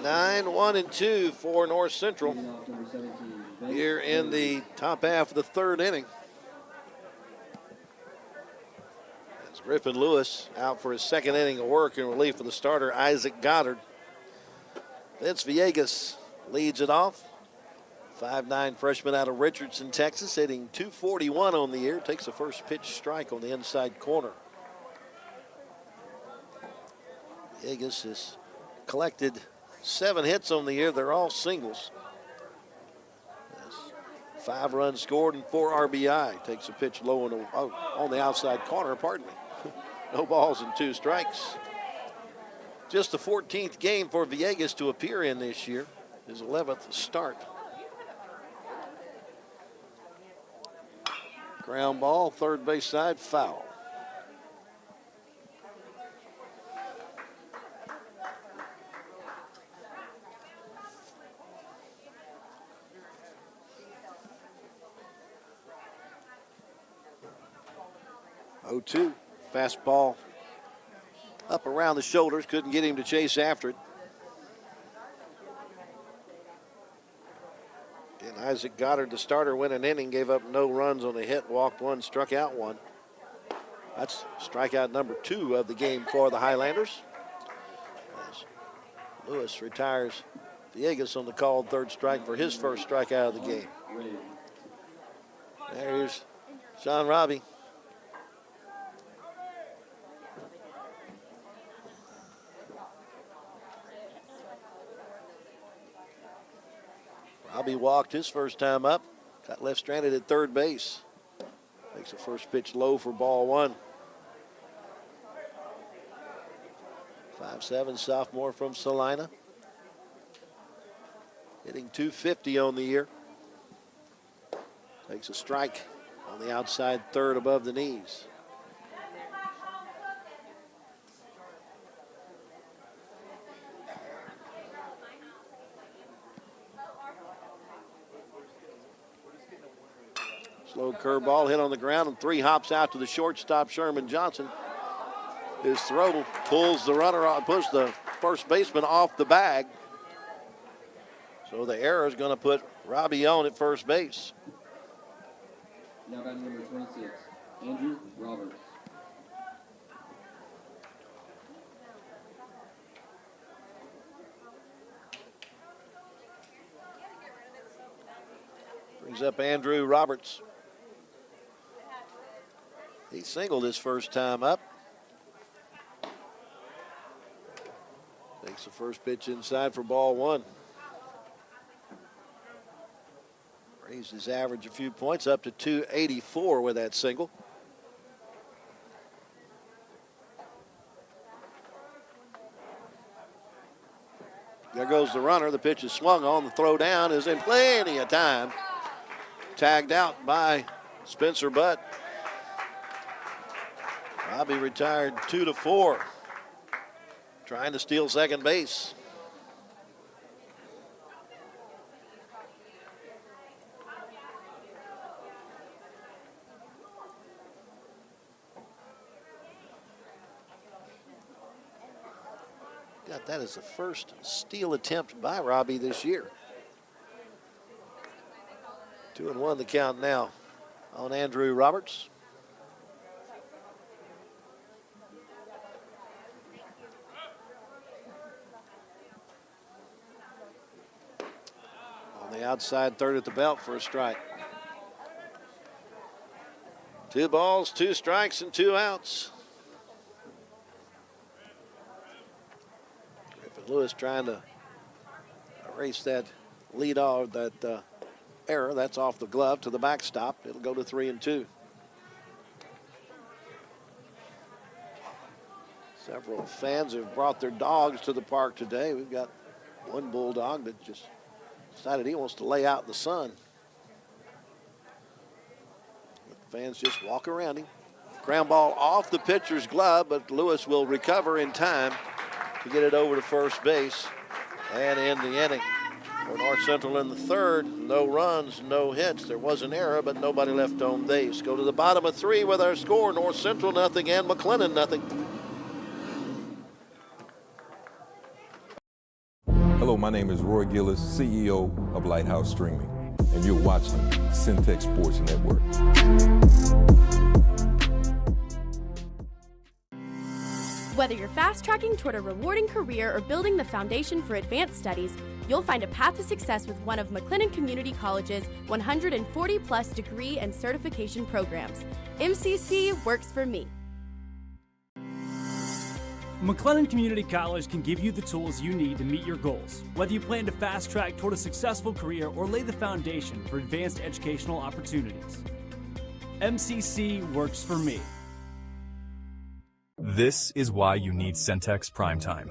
Nine, 1, and 2 for North Central here in the top half of the 3rd inning. As Griffin Lewis out for his 2nd inning of work in relief of the starter, Isaac Goddard. Vince Villegas leads it off. 5'9" freshman out of Richardson, Texas, hitting .241 on the year. Takes the first pitch strike on the inside corner. Villegas has collected 7 hits on the year. They're all singles. 5 runs scored and 4 RBI. Takes a pitch low on the outside corner, pardon me. No balls and 2 strikes. Just the 14th game for Villegas to appear in this year. His 11th start. Ground ball, third base side, foul. Oh, 2. Fastball up around the shoulders. Couldn't get him to chase after it. And Isaac Goddard, the starter, went an inning, gave up no runs on a hit, walked 1, struck out 1. That's strikeout number 2 of the game for the Highlanders. As Lewis retires Villegas on the called 3rd strike for his first strikeout of the game. There's Sean Robbie. Robbie walked his first time up. Got left stranded at 3rd base. Takes the first pitch low for ball 1. 5'7" sophomore from Salina. Hitting .250 on the year. Takes a strike on the outside 3rd above the knees. Slow curveball hit on the ground and 3 hops out to the shortstop, Sherman Johnson. His throw pulls the runner off, pushes the first baseman off the bag. So the error is going to put Robbie on at first base. Now batting number 26, Andrew Roberts. Brings up Andrew Roberts. He singled his first time up. Takes the first pitch inside for ball 1. Raised his average a few points up to .284 with that single. There goes the runner. The pitch is swung on. The throw down is in plenty of time. Tagged out by Spencer Butt. Robbie retired 2-4. Trying to steal second base. Got that as the first steal attempt by Robbie this year. 2-1 the count now on Andrew Roberts. On the outside, third at the belt for a strike. 2 balls, 2 strikes, and 2 outs. Griffin Lewis trying to erase that lead off, that error. That's off the glove to the backstop. It'll go to 3-2. Several fans have brought their dogs to the park today. We've got one bulldog that just decided he wants to lay out in the sun. The fans just walk around him. Ground ball off the pitcher's glove, but Lewis will recover in time to get it over to first base and end the inning. For North Central in the third, no runs, no hits. There was an error, but nobody left on base. Go to the bottom of 3 with our score. North Central nothing and McLennan nothing. Hello, my name is Roy Gillis, CEO of Lighthouse Streaming, and you're watching Centex Sports Network. Whether you're fast-tracking toward a rewarding career or building the foundation for advanced studies, you'll find a path to success with one of McLennan Community College's 140-plus degree and certification programs. MCC works for me. McLennan Community College can give you the tools you need to meet your goals, whether you plan to fast track toward a successful career or lay the foundation for advanced educational opportunities. MCC works for me. This is why you need Centex Primetime.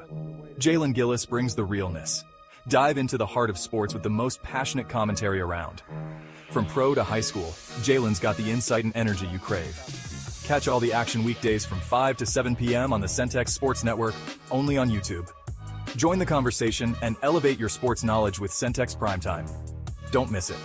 Jalen Gillis brings the realness. Dive into the heart of sports with the most passionate commentary around. From pro to high school, Jalen's got the insight and energy you crave. Catch all the action weekdays from 5 to 7 p.m. on the Centex Sports Network, only on YouTube. Join the conversation and elevate your sports knowledge with Centex Primetime. Don't miss it.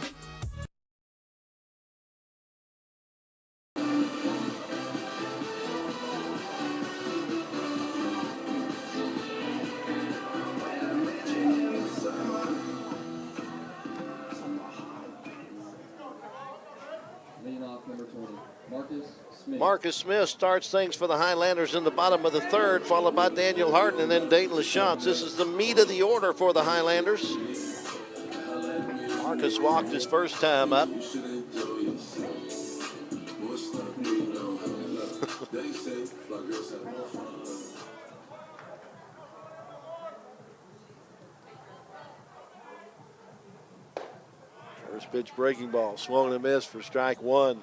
Leading off number 20, Marcus Smith. Marcus Smith starts things for the Highlanders in the bottom of the third, followed by Daniel Harden and then Dayton LaChance. This is the meat of the order for the Highlanders. Marcus walked his first time up. First pitch breaking ball, swung and a miss for strike 1.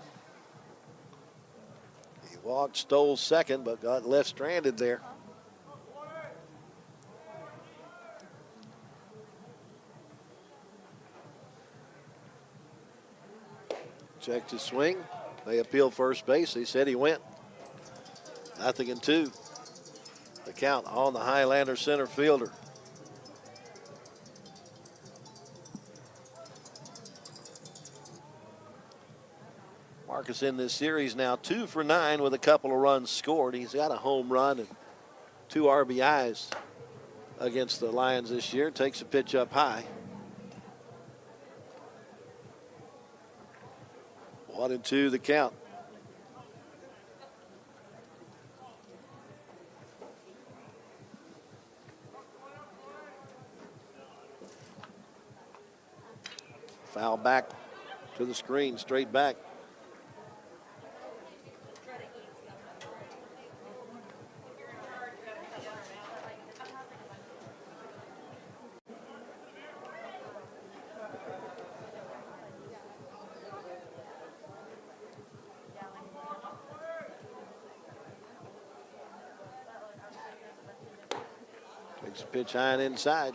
He walked, stole second, but got left stranded there. Checked his swing. They appealed first base. They said he went. 0-2. The count on the Highlander center fielder. Marcus in this series now 2 for 9 with a couple of runs scored. He's got a home run and 2 RBIs against the Lions this year. Takes a pitch up high. 1-2 the count. Foul back to the screen, straight back. Takes a pitch high and inside.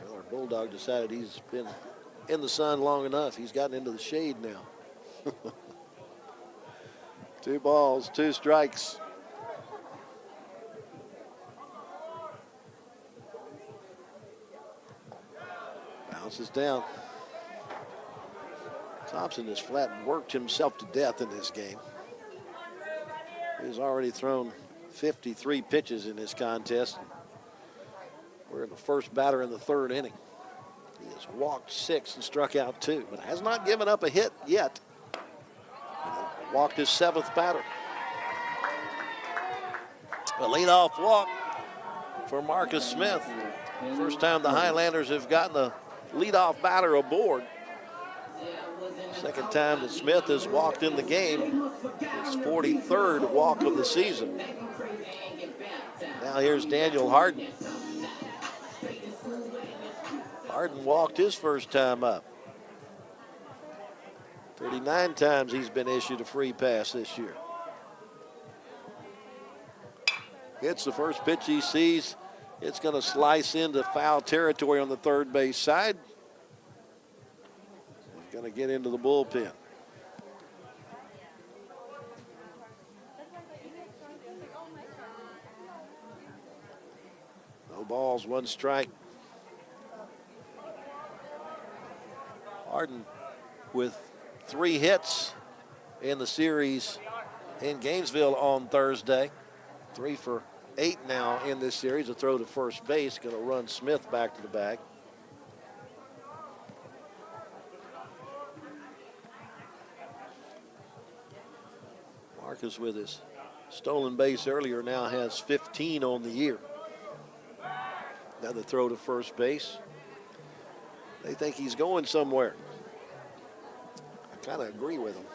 Well, our Bulldog decided he's been in the sun long enough. He's gotten into the shade now. 2 balls, 2 strikes. Bounces down. Thompson has flat worked himself to death in this game. He's already thrown 53 pitches in this contest. We're the first batter in the third inning. He has walked 6 and struck out 2, but has not given up a hit yet. Walked his 7th batter. A leadoff walk for Marcus Smith. First time the Highlanders have gotten a leadoff batter aboard. Second time that Smith has walked in the game. His 43rd walk of the season. Now here's Daniel Harden. Harden walked his first time up. 39 times he's been issued a free pass this year. Hits the first pitch he sees. It's going to slice into foul territory on the third base side. He's going to get into the bullpen. No balls, 1 strike. Harden with 3 hits in the series in Gainesville on Thursday. 3 for 8 now in this series. A throw to first base, going to run Smith back to the bag. Marcus with his stolen base earlier now has 15 on the year. Another throw to first base. They think he's going somewhere. I kind of agree with him.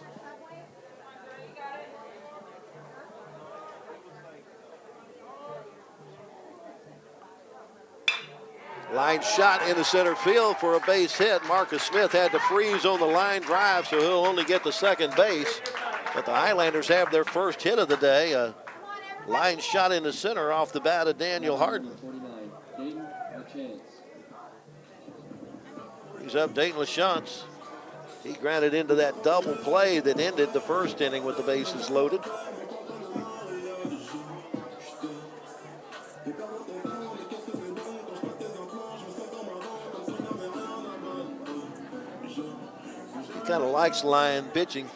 Line shot into center field for a base hit. Marcus Smith had to freeze on the line drive, so he'll only get to second base. But the Highlanders have their first hit of the day. A line shot into center off the bat of Daniel Harden. 49, Dayton LaChance. Brings up Dayton LaChance. He grounded into that double play that ended the first inning with the bases loaded. He kind of likes line pitching.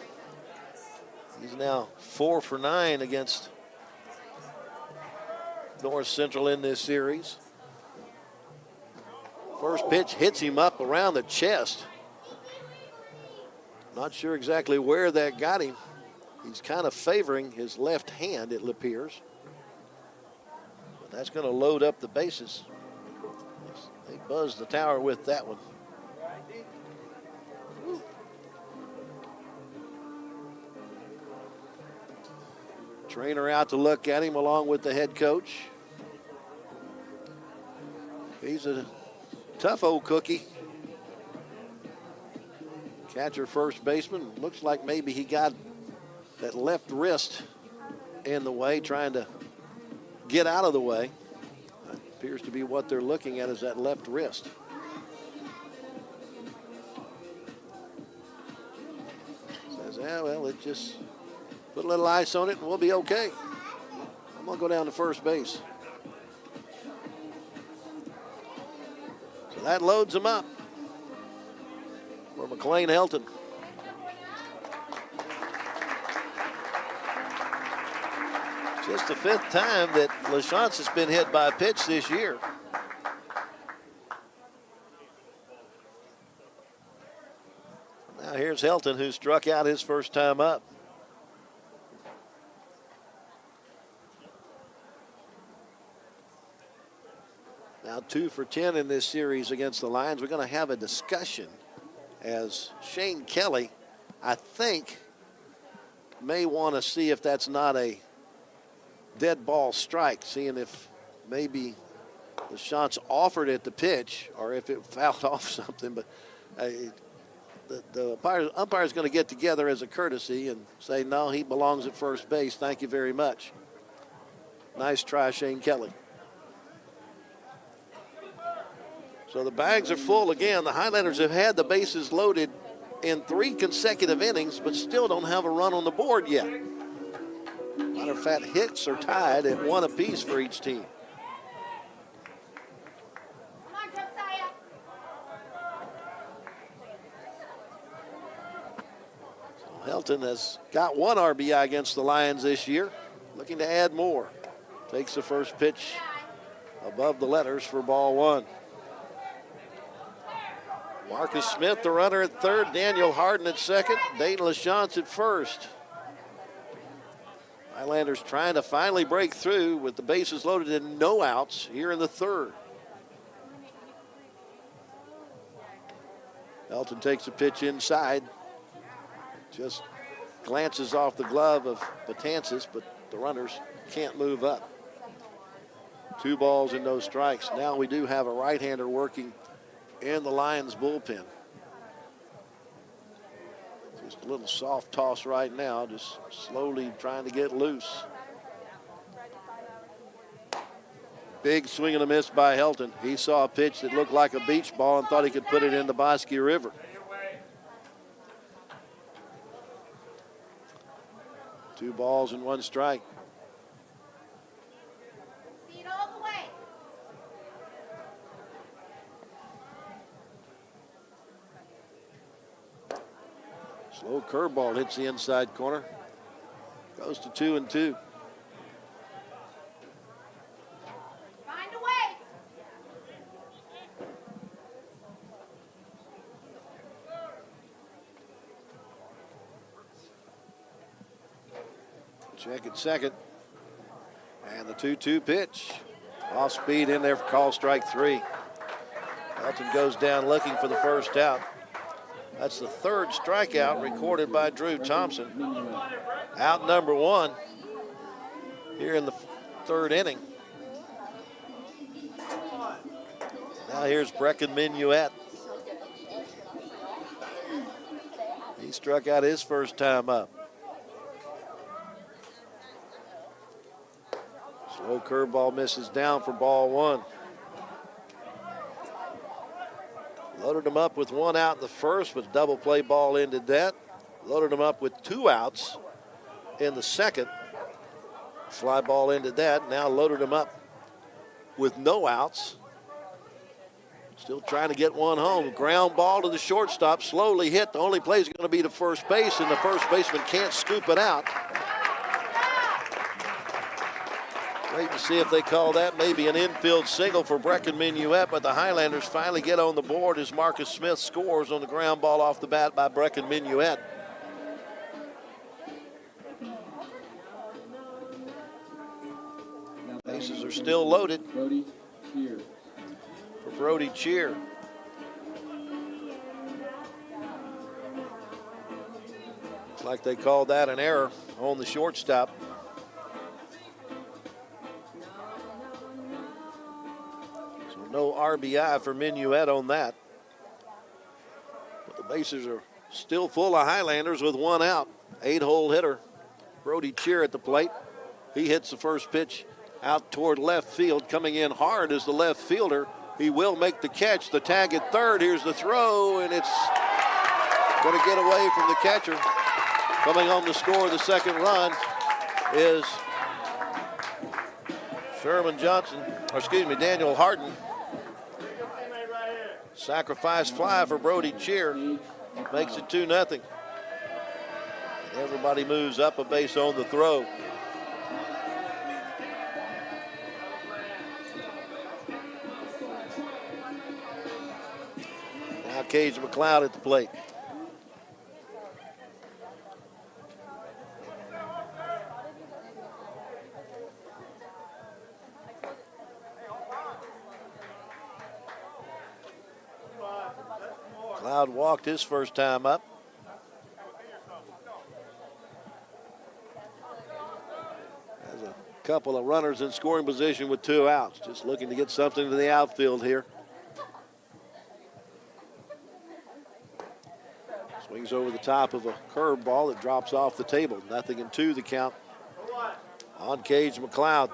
He's now 4 for 9 against North Central in this series. First pitch hits him up around the chest. Not sure exactly where that got him. He's kind of favoring his left hand, it appears. But that's going to load up the bases. They buzzed the tower with that one. Trainer out to look at him along with the head coach. He's a tough old cookie. Catcher, first baseman. Looks like maybe he got that left wrist in the way, trying to get out of the way. That appears to be what they're looking at, is that left wrist. Says, yeah, well, it just put a little ice on it and we'll be okay. I'm going to go down to first base. So that loads him up for McLean Helton. Just the 5th time that LaChance has been hit by a pitch this year. Now here's Helton, who struck out his first time up. Now 2 for 10 in this series against the Lions. We're going to have a discussion as Shane Kelly, I think, may want to see if that's not a dead ball strike, seeing if maybe LaChance offered it the pitch or if it fouled off something. But the umpire is going to get together as a courtesy and say, no, he belongs at first base. Thank you very much. Nice try, Shane Kelly. So the bags are full again. The Highlanders have had the bases loaded in 3 consecutive innings, but still don't have a run on the board yet. Matter of fact, hits are tied at 1 apiece for each team. So Helton has got 1 RBI against the Lions this year. looking to add more. Takes the first pitch above the letters for ball one. Marcus Smith, the runner at third. Daniel Harden at second. Dayton LaChance at first. Highlanders trying to finally break through with the bases loaded and no outs here in the third. Elton takes a pitch inside. Just glances off the glove of Betances, but the runners can't move up. 2 balls and no strikes. Now we do have a right-hander working in the Lions bullpen. Just a little soft toss right now, just slowly trying to get loose. Big swing and a miss by Helton. He saw a pitch that looked like a beach ball and thought he could put it in the Bosque River. 2 balls and 1 strike. Slow curveball hits the inside corner. Goes to 2-2. Find a way. Check at second. And the 2-2 pitch. Off speed in there for call strike 3. Elton goes down looking for the first out. That's the 3rd strikeout recorded by Drew Thompson. Out number 1 here in the 3rd inning. Now here's Brecken Minuet. He struck out his first time up. Slow curveball misses down for ball 1. Loaded him up with 1 out in the first, but double play ball ended that. Loaded him up with 2 outs in the second. Fly ball ended that. Now loaded him up with no outs. Still trying to get 1 home. Ground ball to the shortstop, slowly hit. The only play is going to be to first base, and the first baseman can't scoop it out. Wait to see if they call that maybe an infield single for Brecken Minuet, but the Highlanders finally get on the board as Marcus Smith scores on the ground ball off the bat by Brecken Minuet. Bases are still loaded Brody Cheer. for Brody Cheer. Looks like they called that an error on the shortstop. No RBI for Minuet on that. But the bases are still full of Highlanders with 1 out. 8-hole hitter, Brody Cheer at the plate. He hits the first pitch out toward left field. Coming in hard as the left fielder. He will make the catch. The tag at third. Here's the throw, and it's going to get away from the catcher. Coming home to score the second run is Daniel Harden. Sacrifice fly for Brody Cheer. Makes it 2-0. Everybody moves up a base on the throw. Now Cage McLeod at the plate. McLeod walked his first time up. Has a couple of runners in scoring position with 2 outs. Just looking to get something to the outfield here. Swings over the top of a curveball that drops off the table. 0-2 the count on Cage McLeod.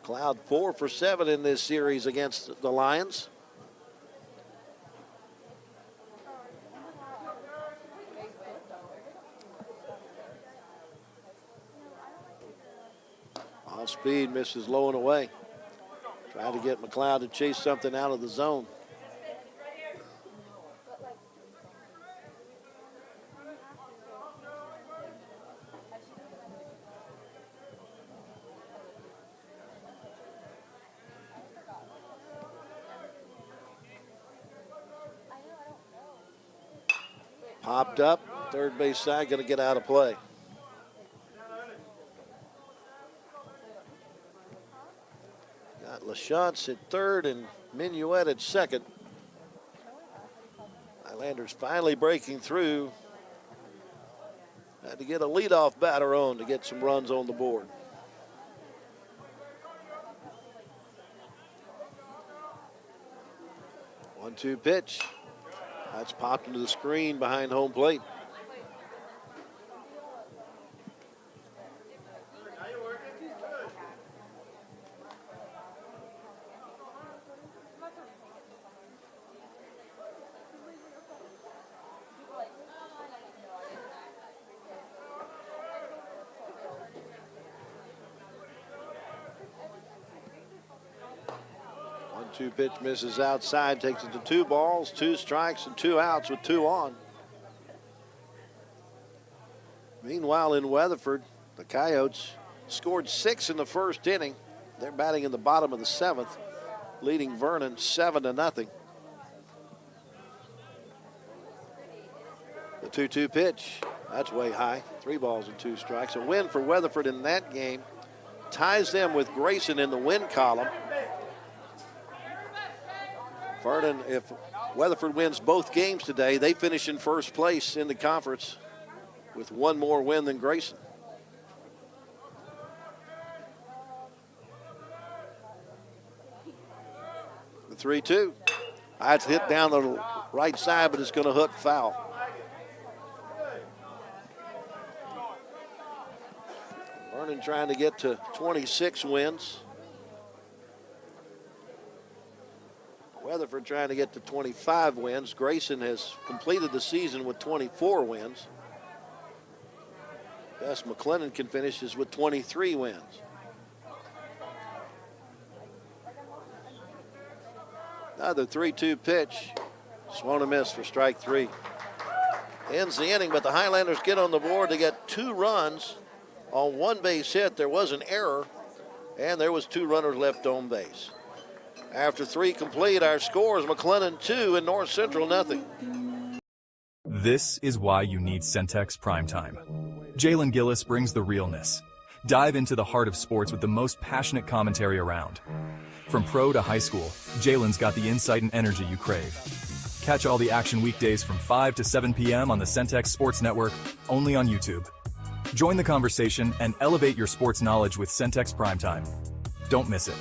McLeod 4 for 7 in this series against the Lions. Off speed, misses low and away. Trying to get McLeod to chase something out of the zone. Popped up, third base side, going to get out of play. Got LaChance at third and Minuet at second. Highlanders finally breaking through. Had to get a leadoff batter on to get some runs on the board. 1-2 pitch. That's popped into the screen behind home plate. Two pitch misses outside, takes it to 2 balls, 2 strikes, and 2 outs with 2 on. Meanwhile, in Weatherford, the Coyotes scored 6 in the first inning. They're batting in the bottom of the 7th, leading Vernon 7-0. The 2-2 pitch, that's way high. 3 balls and 2 strikes. A win for Weatherford in that game ties them with Grayson in the win column. Vernon, if Weatherford wins both games today, they finish in first place in the conference with 1 more win than Grayson. The 3-2. That's hit down the right side, but it's going to hook foul. Vernon trying to get to 26 wins. Weatherford trying to get to 25 wins. Grayson has completed the season with 24 wins. Best McLennan can finish is with 23 wins. Another 3-2 pitch. Swung and miss for strike 3. Ends the inning, but the Highlanders get on the board to get 2 runs on 1 base hit. There was an error, and there was 2 runners left on base. After 3 complete, our score is McLennan 2 and North Central 0. This is why you need Centex Primetime. Jalen Gillis brings the realness. Dive into the heart of sports with the most passionate commentary around. From pro to high school, Jalen's got the insight and energy you crave. Catch all the action weekdays from 5 to 7 p.m. on the Centex Sports Network, only on YouTube. Join the conversation and elevate your sports knowledge with Centex Primetime. Don't miss it.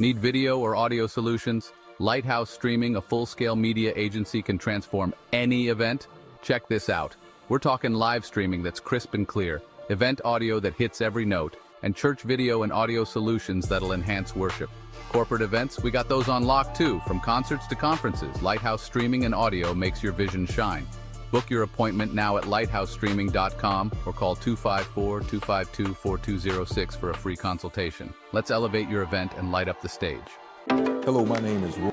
Need video or audio solutions? Lighthouse Streaming, a full-scale media agency, can transform any event. Check this out. We're talking live streaming that's crisp and clear, event audio that hits every note, and church video and audio solutions that'll enhance worship. Corporate events, we got those on lock too. From concerts to conferences, Lighthouse Streaming and audio makes your vision shine. Book your appointment now at lighthousestreaming.com or call 254-252-4206 for a free consultation. Let's elevate your event and light up the stage. Hello, my name is Roy.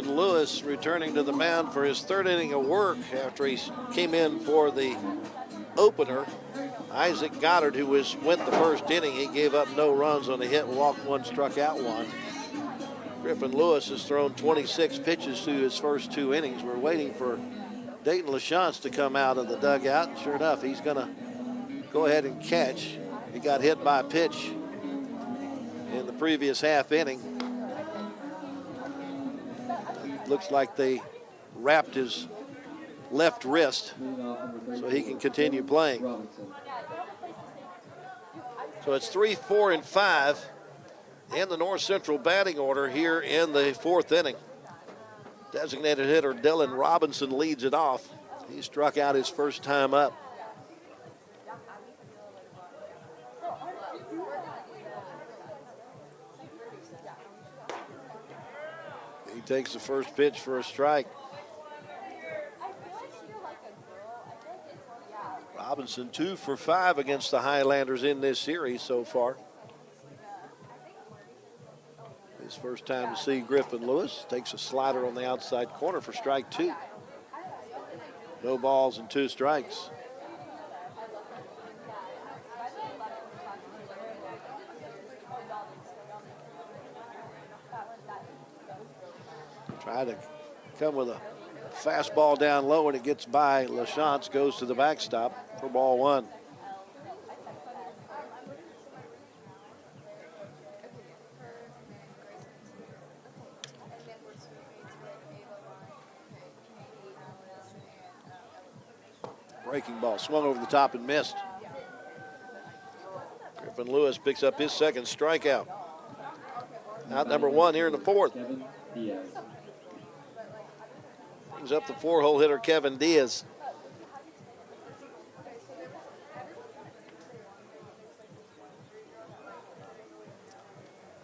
Lewis returning to the mound for his 3rd inning of work after he came in for the opener. Isaac Goddard, who went the 1st inning, he gave up no runs on a hit, walked 1, struck out 1. Griffin Lewis has thrown 26 pitches through his first 2 innings. We're waiting for Dayton LaChance to come out of the dugout, and sure enough, he's going to go ahead and catch. He got hit by a pitch in the previous half inning. Looks like they wrapped his left wrist so he can continue playing. So it's 3, 4, and 5 in the North Central batting order here in the 4th inning. Designated hitter Dylan Robinson leads it off. He struck out his first time up. He takes the first pitch for a strike. Robinson 2 for 5 against the Highlanders in this series so far. His first time to see Griffin Lewis. Takes a slider on the outside corner for strike 2. No balls and 2 strikes. Try to come with a fastball down low, and it gets by LaChance, goes to the backstop for ball 1. Breaking ball swung over the top and missed. Griffin Lewis picks up his second strikeout. Out number 1 here in the 4th. Kevin Diaz. Brings up the 4-hole hitter, Kevin Diaz.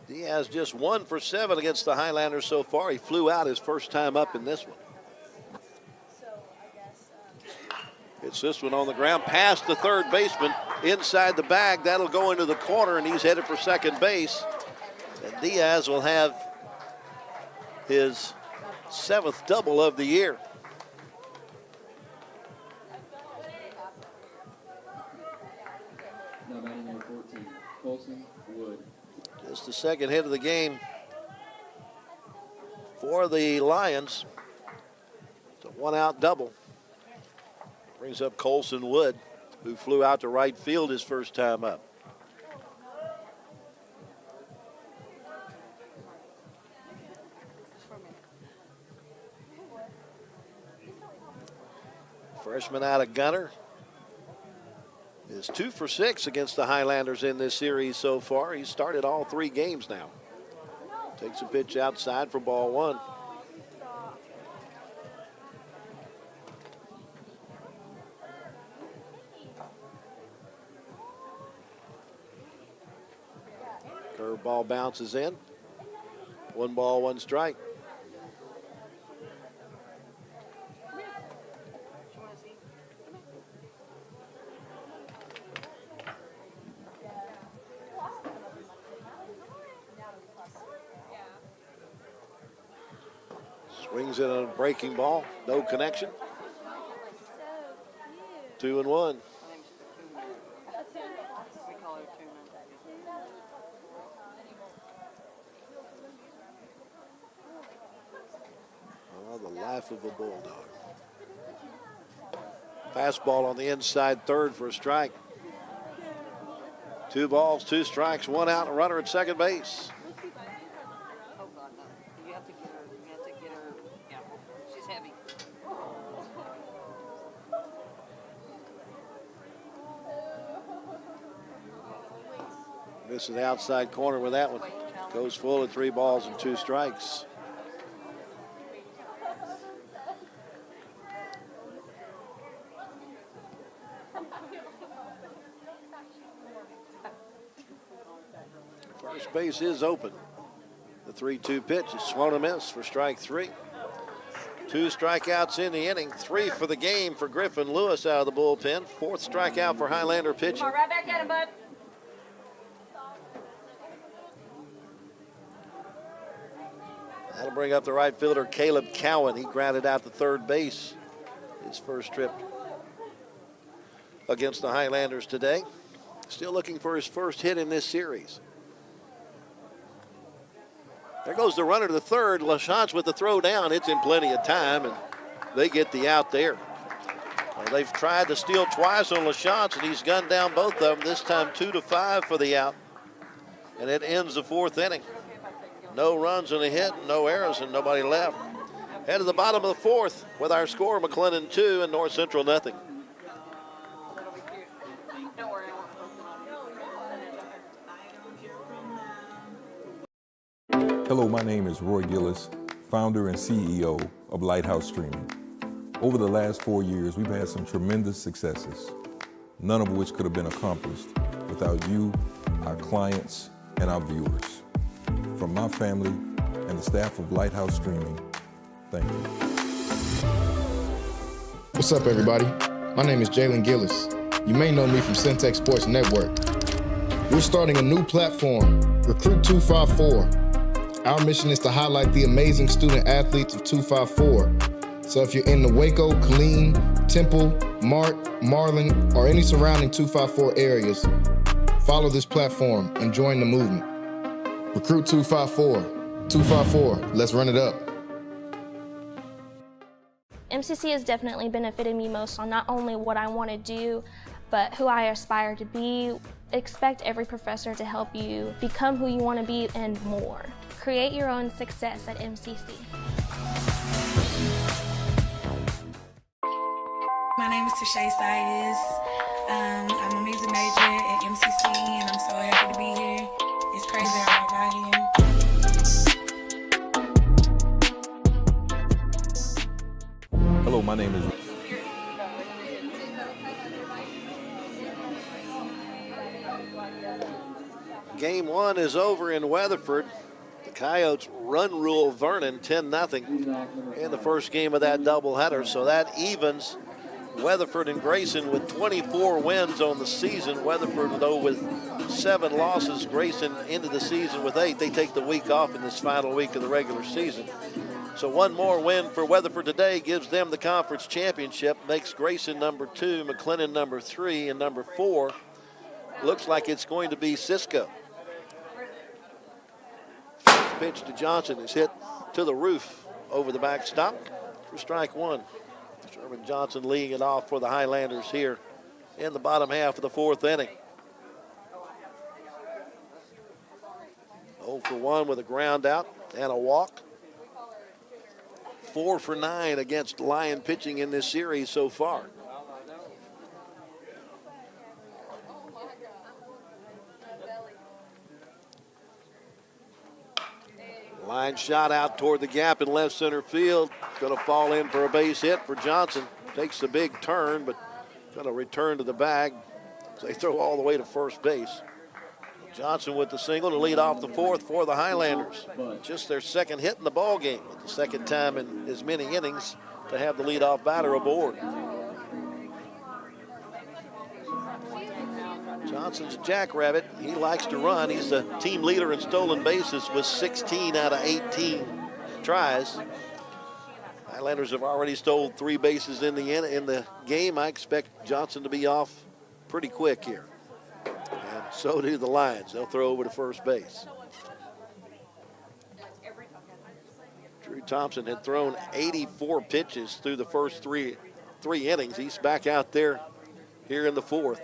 Diaz just 1 for 7 against the Highlanders so far. He flew out his first time up in this one. It's this one on the ground past the third baseman inside the bag. That'll go into the corner, and he's headed for second base. And Diaz will have his 7th double of the year. Now batting number 14, Colson Wood. Just the second hit of the game for the Lions. It's a 1-out double. Brings up Colson Wood, who flew out to right field his first time up. Freshman out of Gunner is 2 for 6 against the Highlanders in this series so far. He's started all 3 games now. Takes a pitch outside for ball 1. Curveball bounces in. 1 ball, 1 strike. Swings in on a breaking ball. No connection. 2-1. Oh, the life of a bulldog. Fastball on the inside third for a strike. 2 balls, 2 strikes, 1 out, and a runner at second base. Misses the outside corner with that one. Goes full at 3 balls and 2 strikes. First base is open. The 3-2 pitch is swung and miss for strike 3. 2 strikeouts in the inning, 3 for the game for Griffin Lewis out of the bullpen. 4th strikeout for Highlander pitching. Come on, right back at him, bud. That'll bring up the right fielder, Caleb Cowan. He grounded out to third base his first trip against the Highlanders today. Still looking for his first hit in this series. There goes the runner to the third. LaChance with the throw down. It's in plenty of time, and they get the out there. Well, they've tried to steal twice on LaChance, and he's gunned down both of them. This time 2-5 for the out. And it ends the 4th inning. No runs and a hit, no errors, and nobody left. Head to the bottom of the 4th with our score, McLennan 2 and North Central nothing. Hello, my name is Roy Gillis, founder and CEO of Lighthouse Streaming. Over the last 4 years, we've had some tremendous successes, none of which could have been accomplished without you, our clients, and our viewers. From my family and the staff of Lighthouse Streaming, thank you. What's up, everybody? My name is Jalen Gillis. You may know me from Centex Sports Network. We're starting a new platform, Recruit 254. Our mission is to highlight the amazing student athletes of 254. So if you're in the Waco, Killeen, Temple, Mart, Marlin, or any surrounding 254 areas, follow this platform and join the movement. Recruit 254. 254, let's run it up. MCC has definitely benefited me most on not only what I want to do, but who I aspire to be. Expect every professor to help you become who you want to be and more. Create your own success at MCC. My name is Tashay Sayas. I'm a music major at MCC, and I'm so happy to be here. It's crazy how I got here. Hello, my name is Game one is over in Weatherford. The Coyotes run rule Vernon 10-0 in the first game of that doubleheader. So that evens Weatherford and Grayson with 24 wins on the season. Weatherford, though, with 7 losses. Grayson into the season with 8. They take the week off in this final week of the regular season. So one more win for Weatherford today gives them the conference championship, makes Grayson number 2, McLennan number 3, and number 4 looks like it's going to be Cisco. First pitch to Johnson is hit to the roof over the backstop for strike 1. Sherman Johnson leading it off for the Highlanders here in the bottom half of the 4th inning. 0 for 1 with a ground out and a walk. 4 for 9 against Lion pitching in this series so far. Line shot out toward the gap in left center field. Going to fall in for a base hit for Johnson. Takes a big turn, but going to return to the bag. They throw all the way to first base. Johnson with the single to lead off the 4th for the Highlanders. Just their second hit in the ball game. The second time in as many innings to have the leadoff batter aboard. Johnson's a jackrabbit. He likes to run. He's the team leader in stolen bases with 16 out of 18 tries. Highlanders have already stole 3 bases in the game. I expect Johnson to be off pretty quick here. And so do the Lions. They'll throw over to first base. Drew Thompson had thrown 84 pitches through the first three innings. He's back out there here in the 4th.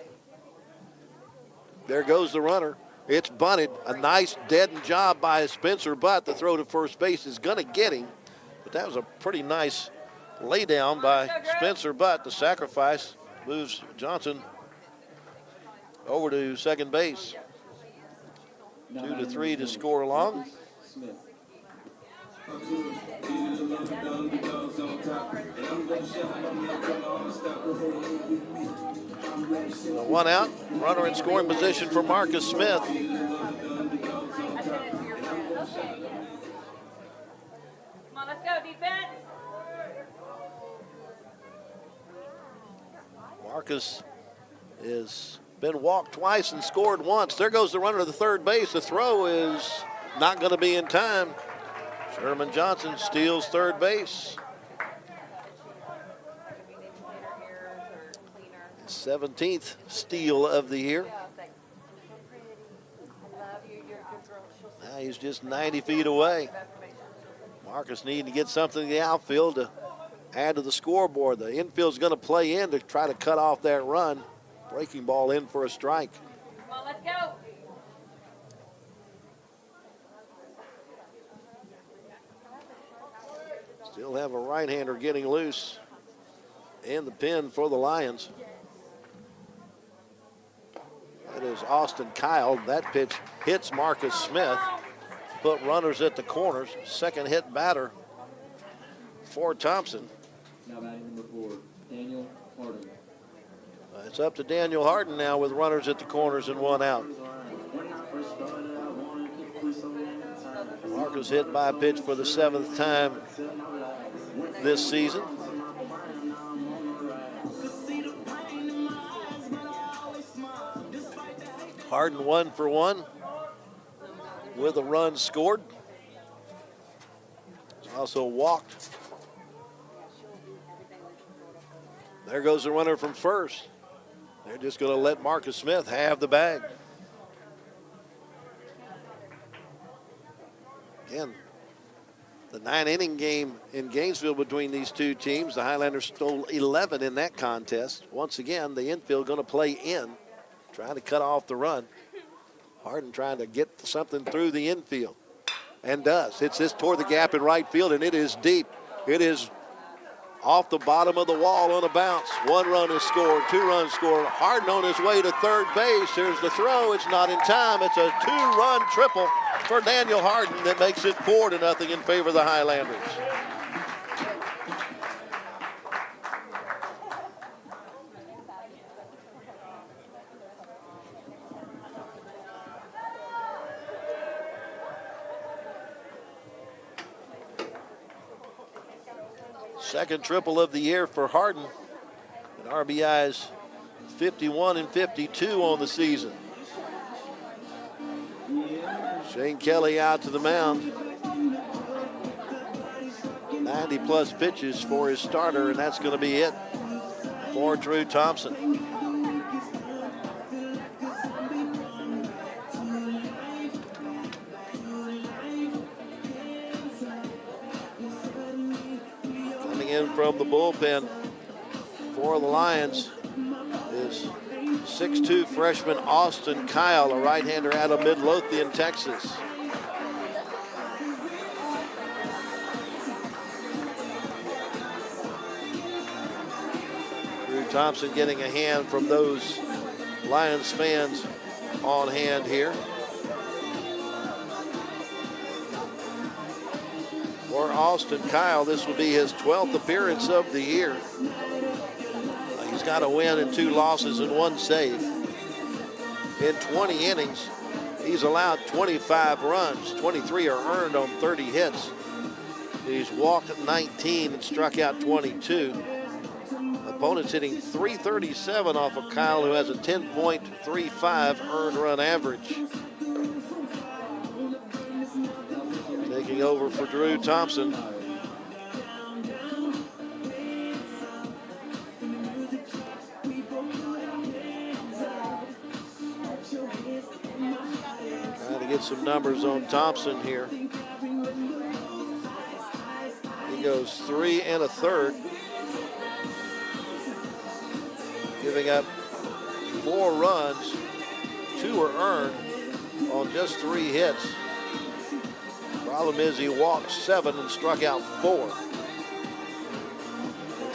There goes the runner. It's bunted. A nice deadened job by Spencer Butt. The throw to first base is going to get him. But that was a pretty nice lay down by Spencer Butt. The sacrifice moves Johnson over to second base. 2-3 to score along. One out, runner in scoring position for Marcus Smith. Come on, let's go, defense. Marcus has been walked twice and scored once. There goes the runner to the third base. The throw is not going to be in time. Sherman Johnson steals third base. 17th steal of the year. Now he's just 90 feet away. Marcus needing to get something in the outfield to add to the scoreboard. The infield's going to play in to try to cut off that run. Breaking ball in for a strike. Come on, let's go. Still have a right-hander getting loose in the pen for the Lions. That is Austin Kyle. That pitch hits Marcus Smith. Put runners at the corners. Second hit batter for Thompson. Now batting number 4, Daniel Harden. It's up to Daniel Harden now with runners at the corners and one out. Marcus hit by a pitch for the 7th time this season. Harden 1 for 1 with a run scored. He's also walked. There goes the runner from first. They're just going to let Marcus Smith have the bag. Again, the 9-inning game in Gainesville between these two teams. The Highlanders stole 11 in that contest. Once again, the infield going to play in, trying to cut off the run. Harden trying to get something through the infield, and does. Hits this toward the gap in right field, and it is deep. It is off the bottom of the wall on a bounce. 1 run is scored, 2 runs scored. Harden on his way to third base. Here's the throw. It's not in time. It's a 2-run triple for Daniel Harden that makes it 4-0 in favor of the Highlanders. Second triple of the year for Harden. And RBIs 51 and 52 on the season. Shane Kelly out to the mound. 90-plus pitches for his starter, and that's going to be it for Drew Thompson. In from the bullpen for the Lions is 6'2" freshman Austin Kyle, a right-hander out of Midlothian, Texas. Drew Thompson getting a hand from those Lions fans on hand here. For Austin Kyle, this will be his 12th appearance of the year. He's got a win and 2 losses and 1 save. In 20 innings, he's allowed 25 runs. 23 are earned on 30 hits. He's walked 19 and struck out 22. Opponents hitting .337 off of Kyle, who has a 10.35 earned run average. Taking over for Drew Thompson. Trying to get some numbers on Thompson here. He goes 3 1/3, giving up 4 runs. 2 are earned on just 3 hits. Problem is he walked 7 and struck out 4.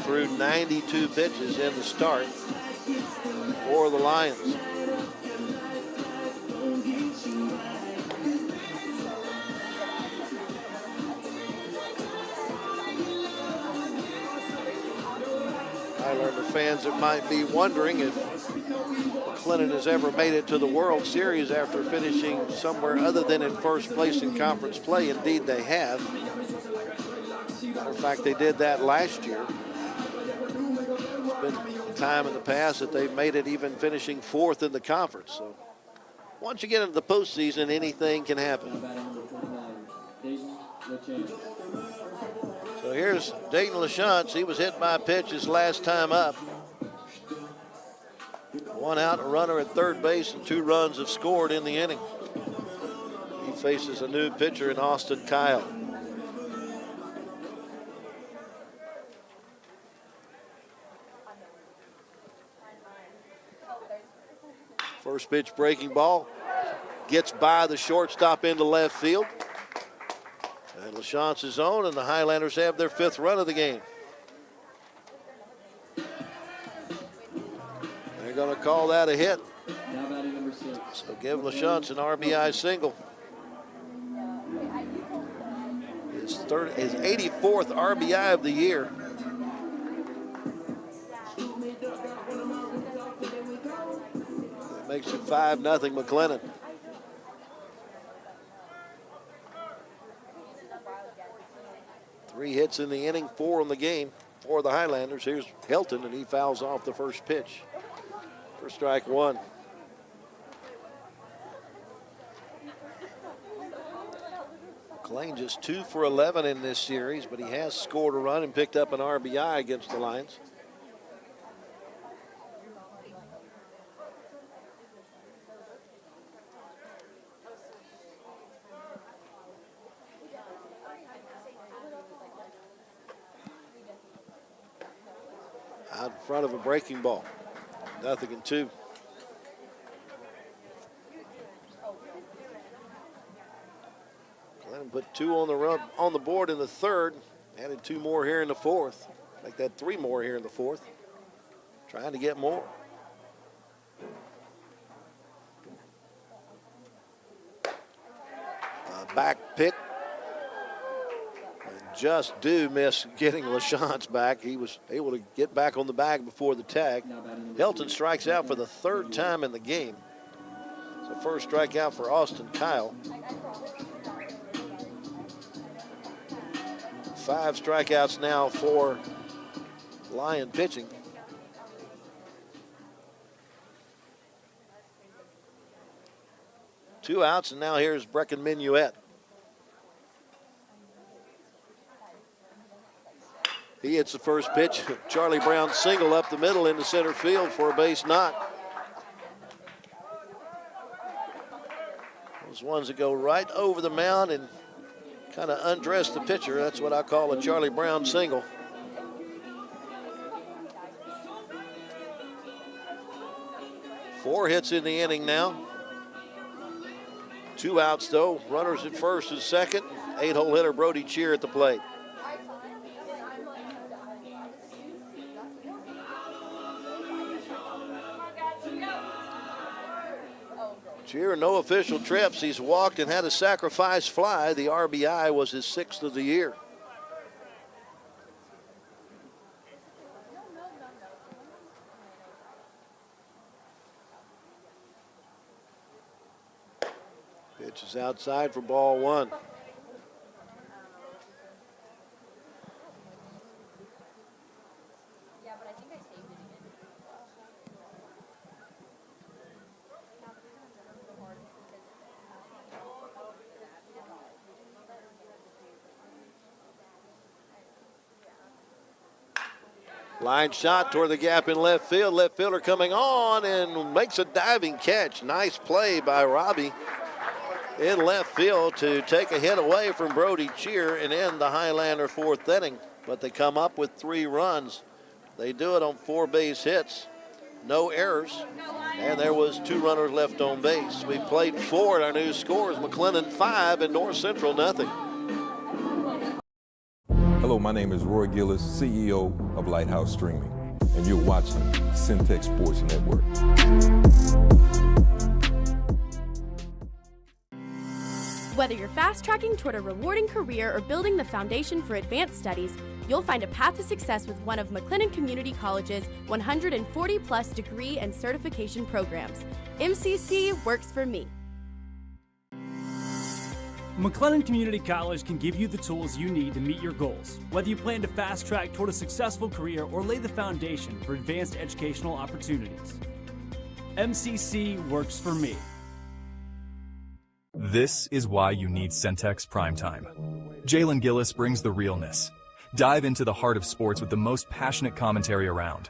Threw 92 pitches in the start for the Lions. Highlander fans that might be wondering if McLennan has ever made it to the World Series after finishing somewhere other than in first place in conference play. Indeed, they have. Matter of fact, they did that last year. It's been a time in the past that they've made it even finishing 4th in the conference. So once you get into the postseason, anything can happen. So here's Dayton LaChance. He was hit by a pitch his last time up. 1 out, a runner at third base, and 2 runs have scored in the inning. He faces a new pitcher in Austin Kyle. First pitch breaking ball. Gets by the shortstop into left field. And LaChance is on, and the Highlanders have their 5th run of the game. They're going to call that a hit. So give LaChance an RBI single. His 84th RBI of the year. That makes it 5-0 McLennan. 3 hits in the inning, 4 in the game for the Highlanders. Here's Helton, and he fouls off the first pitch for strike 1. McLean just 2 for 11 in this series, but he has scored a run and picked up an RBI against the Lions. Out in front of a breaking ball. 0-2. McLennan put 2 on the board in the third. Added 2 more here in the fourth. Make that 3 more here in the fourth. Trying to get more. Back pick. Just do miss getting LaShawne's back. He was able to get back on the bag before the tag. Helton strikes out for the 3rd time in the game. So first strikeout for Austin Kyle. 5 strikeouts now for Lion pitching. Two outs, and now here's Brecken Minuet. He hits the first pitch. Charlie Brown single up the middle into center field for a base knock. Those ones that go right over the mound and kind of undress the pitcher. That's what I call a Charlie Brown single. Four hits in the inning now. 2 outs though. Runners at first and second. 8-hole hitter Brody Cheer at the plate. Cheer, no official trips. He's walked and had a sacrifice fly. The RBI was his 6th of the year. Pitch is outside for ball 1. Line shot toward the gap in left field. Left fielder coming on and makes a diving catch. Nice play by Robbie in left field to take a hit away from Brody Cheer and end the Highlander 4th inning. But they come up with 3 runs. They do it on 4 base hits. No errors. And there was 2 runners left on base. We played 4 at our new scores. McLennan 5 and North Central nothing. Hello, my name is Roy Gillis, CEO of Lighthouse Streaming, and you're watching Centex Sports Network. Whether you're fast-tracking toward a rewarding career or building the foundation for advanced studies, you'll find a path to success with one of McLennan Community College's 140-plus degree and certification programs. MCC works for me. McLennan Community College can give you the tools you need to meet your goals, whether you plan to fast track toward a successful career or lay the foundation for advanced educational opportunities. MCC works for me. This is why you need Centex Primetime. Jalen Gillis brings the realness. Dive into the heart of sports with the most passionate commentary around.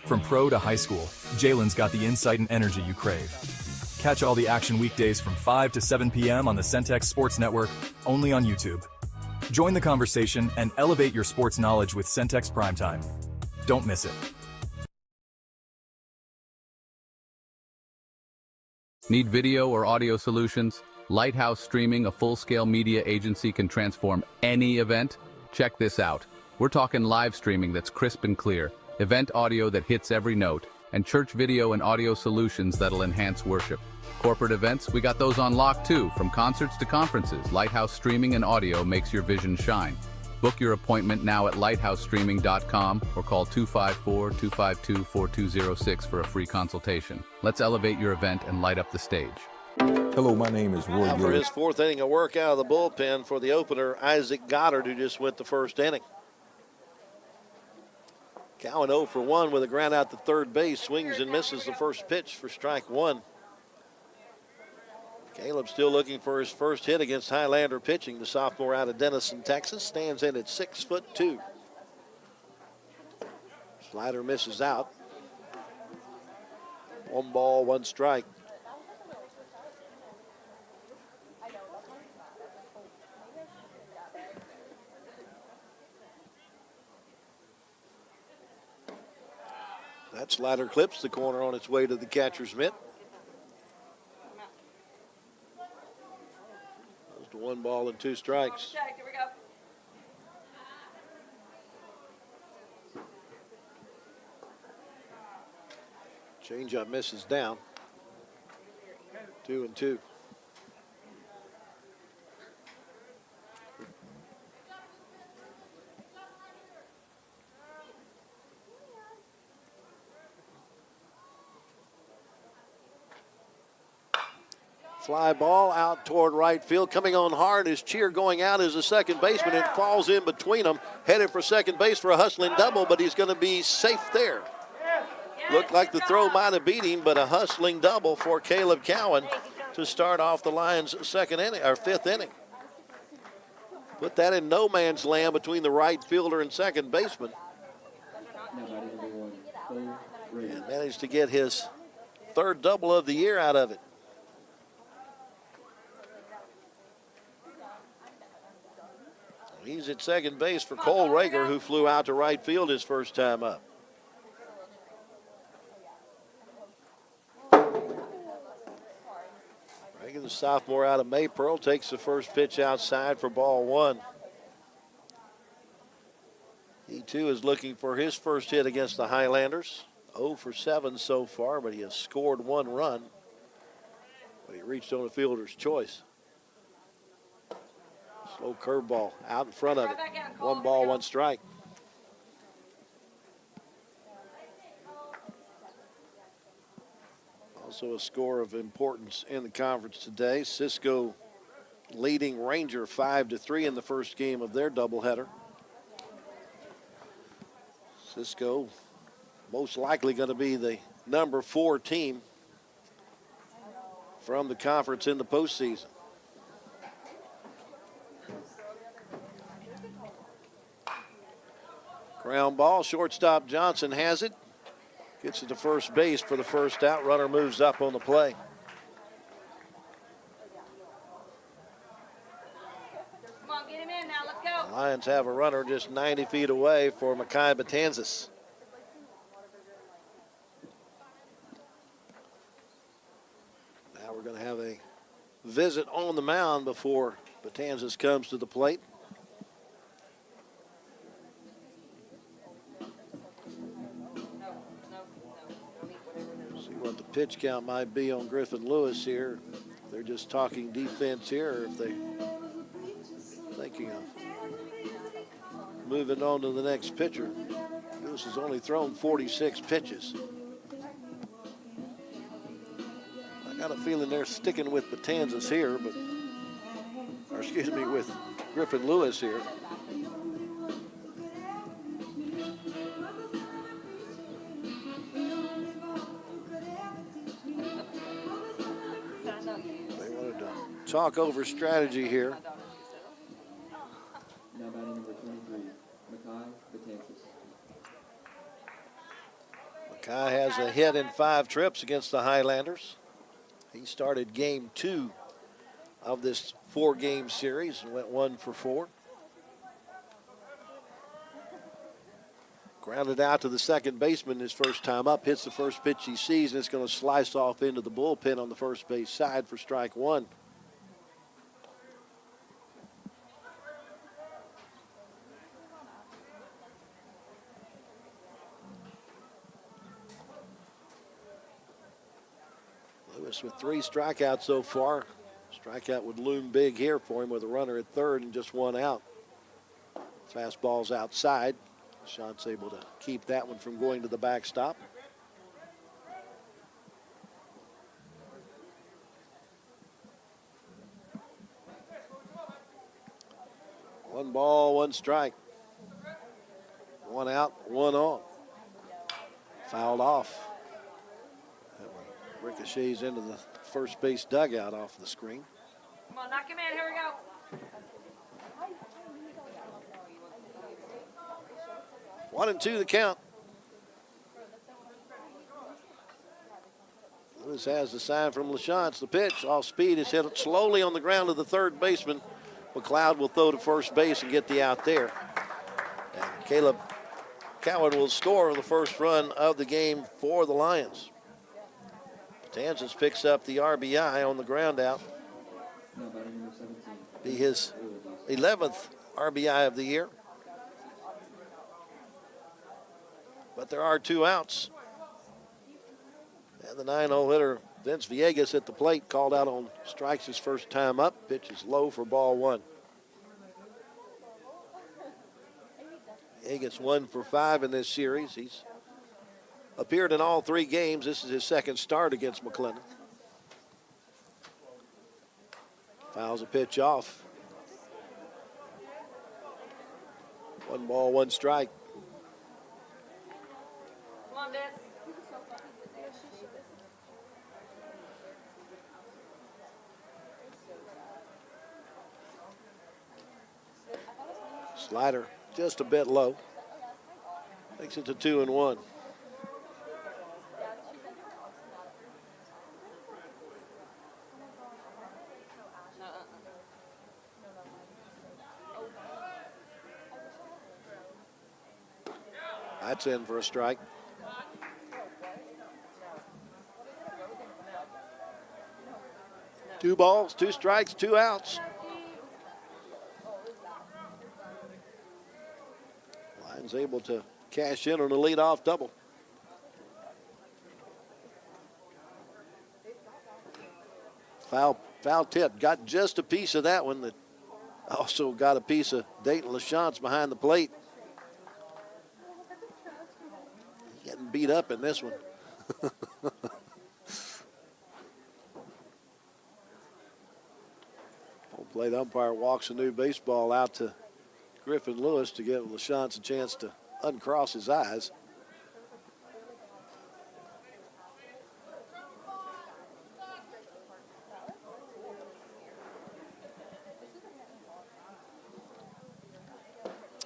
From pro to high school, Jalen's got the insight and energy you crave. Catch all the action weekdays from 5 to 7 p.m. on the Centex Sports Network, only on YouTube. Join the conversation and elevate your sports knowledge with Centex Primetime. Don't miss it. Need video or audio solutions? Lighthouse Streaming, a full-scale media agency, can transform any event. Check this out. We're talking live streaming that's crisp and clear, event audio that hits every note, and church video and audio solutions that'll enhance worship. Corporate events, we got those on lock too. From concerts to conferences, Lighthouse Streaming and Audio makes your vision shine. Book your appointment now at lighthousestreaming.com or call 254-252-4206 for a free consultation. Let's elevate your event and light up the stage. Hello, my name is Roy Now for Gillis. his fourth inning of work out of the bullpen for the opener, Isaac Goddard, who just went the first inning. Cowan 0 for 1 with a ground out to third base. Swings and misses the first pitch for strike one. Caleb still looking for his first hit against Highlander pitching. The sophomore out of Denison, Texas, stands in at 6'2". Slider misses out. 1 ball, 1 strike. That slider clips the corner on its way to the catcher's mitt. Goes to 1 ball and 2 strikes. Check, here we go. Changeup misses down. 2-2. Fly ball out toward right field. Coming on hard is Cheer going out as a second baseman. It falls in between them. Headed for second base for a hustling double, but he's going to be safe there. Looked like the throw might have beat him, but a hustling double for Caleb Cowan to start off the Lions' second inning or fifth inning. Put that in no man's land between the right fielder and second baseman. And managed to get his third double of the year out of it. He's at second base for Cole Rager, who flew out to right field his first time up. Rager, the sophomore out of Maypearl, takes the first pitch outside for ball 1. He too is looking for his first hit against the Highlanders. 0 for 7 so far, but he has scored 1 run. But he reached on a fielder's choice. Slow curveball out in front of it. 1 ball, 1 strike. Also a score of importance in the conference today. Cisco leading Ranger 5-3 in the first game of their doubleheader. Cisco most likely going to be the number 4 team from the conference in the postseason. Ground ball, shortstop Johnson has it. Gets it to first base for the first out. Runner moves up on the play. Come on, get him in now. Let's go. The Lions have a runner just 90 feet away for Mekhi Betanzas. Now we're going to have a visit on the mound before Betanzas comes to the plate. What the pitch count might be on Griffin Lewis here. They're just talking defense here, or if they're thinking of moving on to the next pitcher. Lewis has only thrown 46 pitches. I got a feeling they're sticking with Betanzas here, with Griffin Lewis here. Talk over strategy here. Now batting number 23, Mekhi Betanzas. Mekhi has a hit in 5 trips against the Highlanders. He started game 2 of this 4-game series and went 1 for 4. Grounded out to the second baseman his first time up. Hits the first pitch he sees, and it's going to slice off into the bullpen on the first base side for strike 1. Lewis with 3 strikeouts so far. Strikeout would loom big here for him with a runner at third and just 1 out. Fastball's outside. Shot's able to keep that one from going to the backstop. 1 ball, 1 strike. 1 out, 1 on. Fouled off. That one ricochets into the first base dugout off the screen. Come on, knock him in. Here we go. 1-2 the count. Lewis has the sign from LaChance. The pitch off speed is hit slowly on the ground to the third baseman. McLeod will throw to first base and get the out there. And Caleb Coward will score the first run of the game for the Lions. Tanzas picks up the RBI on the ground out. Be his 11th RBI of the year. But there are 2 outs. And the 9-0 hitter, Vince Villegas, at the plate, called out on strikes his first time up. Pitch is low for ball 1. Villegas 1 for 5 in this series. He's appeared in all 3 games. This is his second start against McLennan. Fouls a pitch off. 1 ball, 1 strike. Come on, Vince. Slider just a bit low. Takes it to 2-1. That's in for a strike. Two balls, 2 strikes, 2 outs. Lions able to cash in on a leadoff double. Foul tip. Got just a piece of that one. That also got a piece of Dayton LaChance behind the plate. Getting beat up in this one. Home plate umpire walks a new baseball out to Griffin Lewis to give LaChance a chance to uncross his eyes.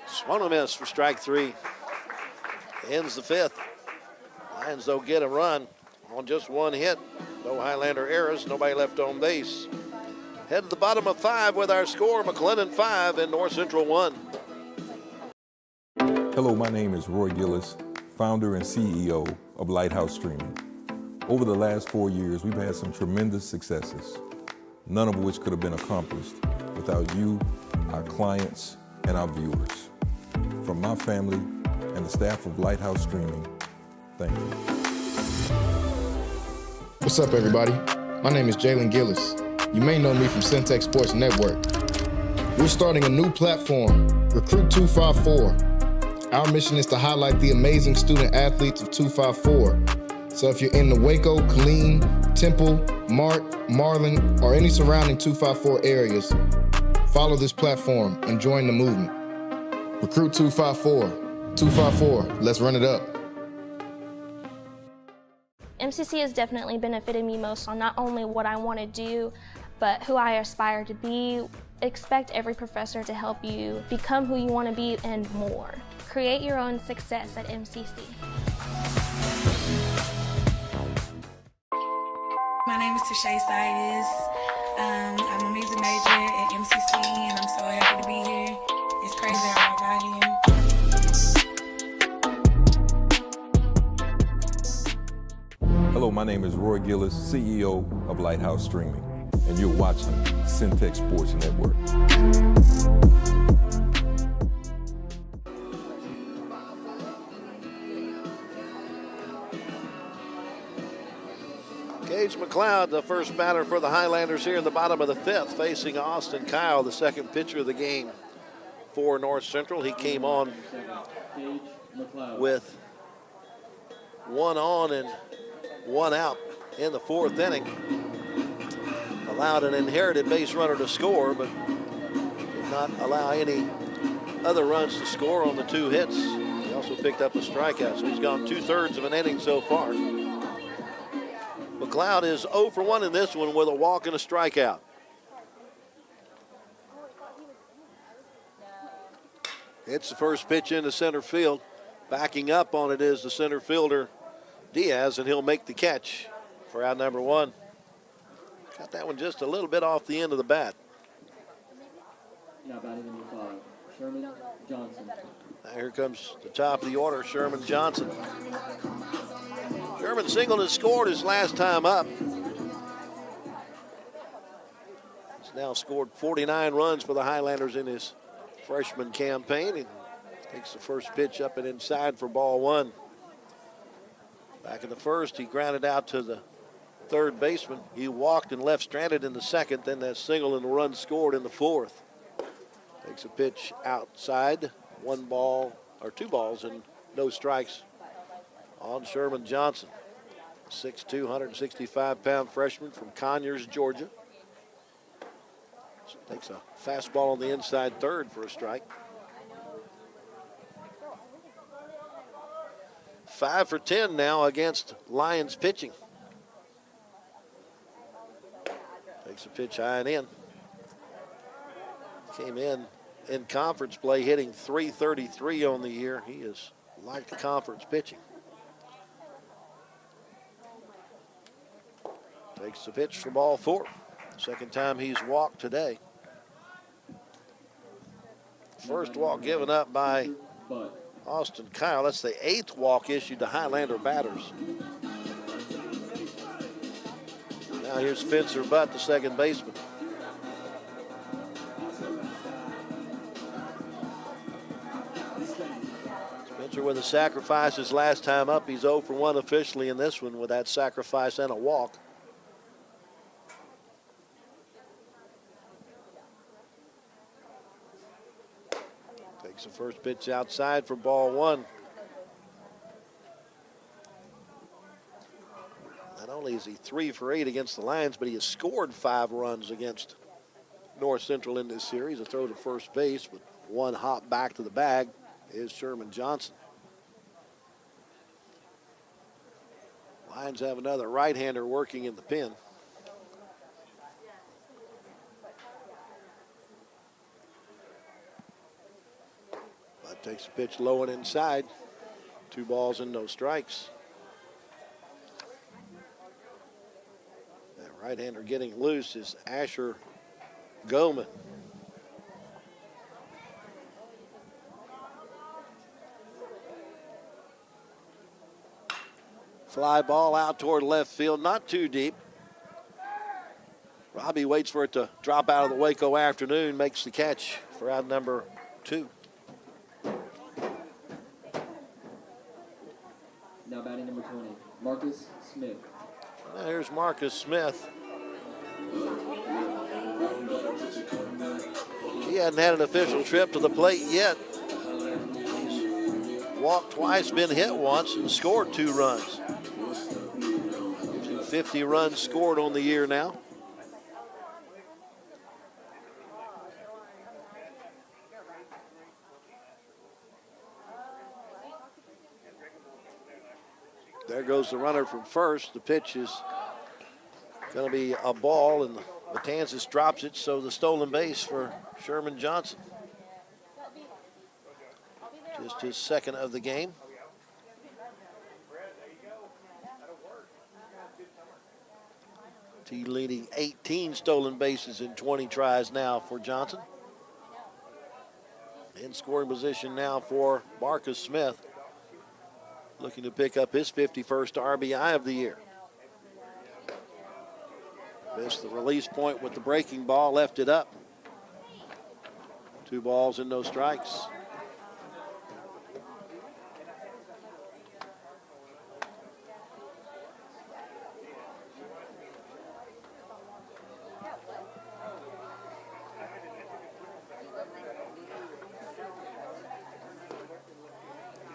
Swung and miss for strike 3. Ends the 5th. Lions, though, get a run on just 1 hit. No Highlander errors, nobody left on base. Head to the bottom of 5 with our score, McLennan 5 and North Central 1. Hello, my name is Roy Gillis, founder and CEO of Lighthouse Streaming. Over the last 4 years, we've had some tremendous successes, none of which could have been accomplished without you, our clients, and our viewers. From my family and the staff of Lighthouse Streaming, thank you. What's up, everybody? My name is Jalen Gillis. You may know me from Centex Sports Network. We're starting a new platform, Recruit 254. Our mission is to highlight the amazing student athletes of 254. So if you're in the Waco, Killeen, Temple, Mart, Marlin, or any surrounding 254 areas, follow this platform and join the movement. Recruit 254. 254, let's run it up. MCC has definitely benefited me most on not only what I want to do, but who I aspire to be. Expect every professor to help you become who you want to be and more. Create your own success at MCC. My name is Tashay Saitis. I'm a music major at MCC, and I'm so happy to be here. It's crazy how I got here. Hello, my name is Roy Gillis, CEO of Lighthouse Streaming, and you're watching Centex Sports Network. Gage McLeod, the first batter for the Highlanders here in the bottom of the 5th, facing Austin Kyle, the second pitcher of the game for North Central. He came on with 1 on and 1 out in the 4th inning. Allowed an inherited base runner to score, but not allow any other runs to score on the 2 hits. He also picked up a strikeout, so he's gone 2/3 of an inning so far. McLeod is 0 for 1 in this one with a walk and a strikeout. It's the first pitch into center field. Backing up on it is the center fielder, Diaz, and he'll make the catch for out number 1. Got that one just a little bit off the end of the bat. Now batting number 5, Sherman Johnson. Now here comes the top of the order, Sherman Johnson. Sherman singled and scored his last time up. He's now scored 49 runs for the Highlanders in his freshman campaign. He takes the first pitch up and inside for ball 1. Back in the first, he grounded out to the third baseman. He walked and left stranded in the second, then that single and the run scored in the fourth. Takes a pitch outside, 1 ball or 2 balls and no strikes on Sherman Johnson. 6'2", 165-pound freshman from Conyers, Georgia. Takes a fastball on the inside third for a strike. 5 for 10 now against Lions pitching. Takes a pitch high and in. Came in conference play hitting .333 on the year. He has liked the conference pitching. Takes the pitch for ball 4. Second time he's walked today. First walk given up by Austin Kyle. That's the 8th walk issued to Highlander batters. Now here's Spencer Butt, the second baseman. Spencer with a sacrifice his last time up. He's 0 for 1 officially in this one with that sacrifice and a walk. Takes the first pitch outside for ball 1. Not only is he 3 for 8 against the Lions, but he has scored 5 runs against North Central in this series. A throw to first base with 1 hop back to the bag is Sherman Johnson. Lions have another right-hander working in the pen. Bud takes a pitch low and inside. 2 balls and no strikes. That right-hander getting loose is Asher Goldman. Fly ball out toward left field, not too deep. Robbie waits for it to drop out of the Waco Afternoon, makes the catch for out number 2. Now batting number 20, Marcus Smith. Now here's Marcus Smith. He hadn't had an official trip to the plate yet. He's walked twice, been hit once, and scored 2 runs. 50 runs scored on the year now. There goes the runner from first. The pitch is going to be a ball, and Matanzas drops it, so the stolen base for Sherman Johnson. Just his second of the game. He leading 18 stolen bases in 20 tries now for Johnson. In scoring position now for Marcus Smith, looking to pick up his 51st RBI of the year. Missed the release point with the breaking ball, left it up. 2 balls and no strikes.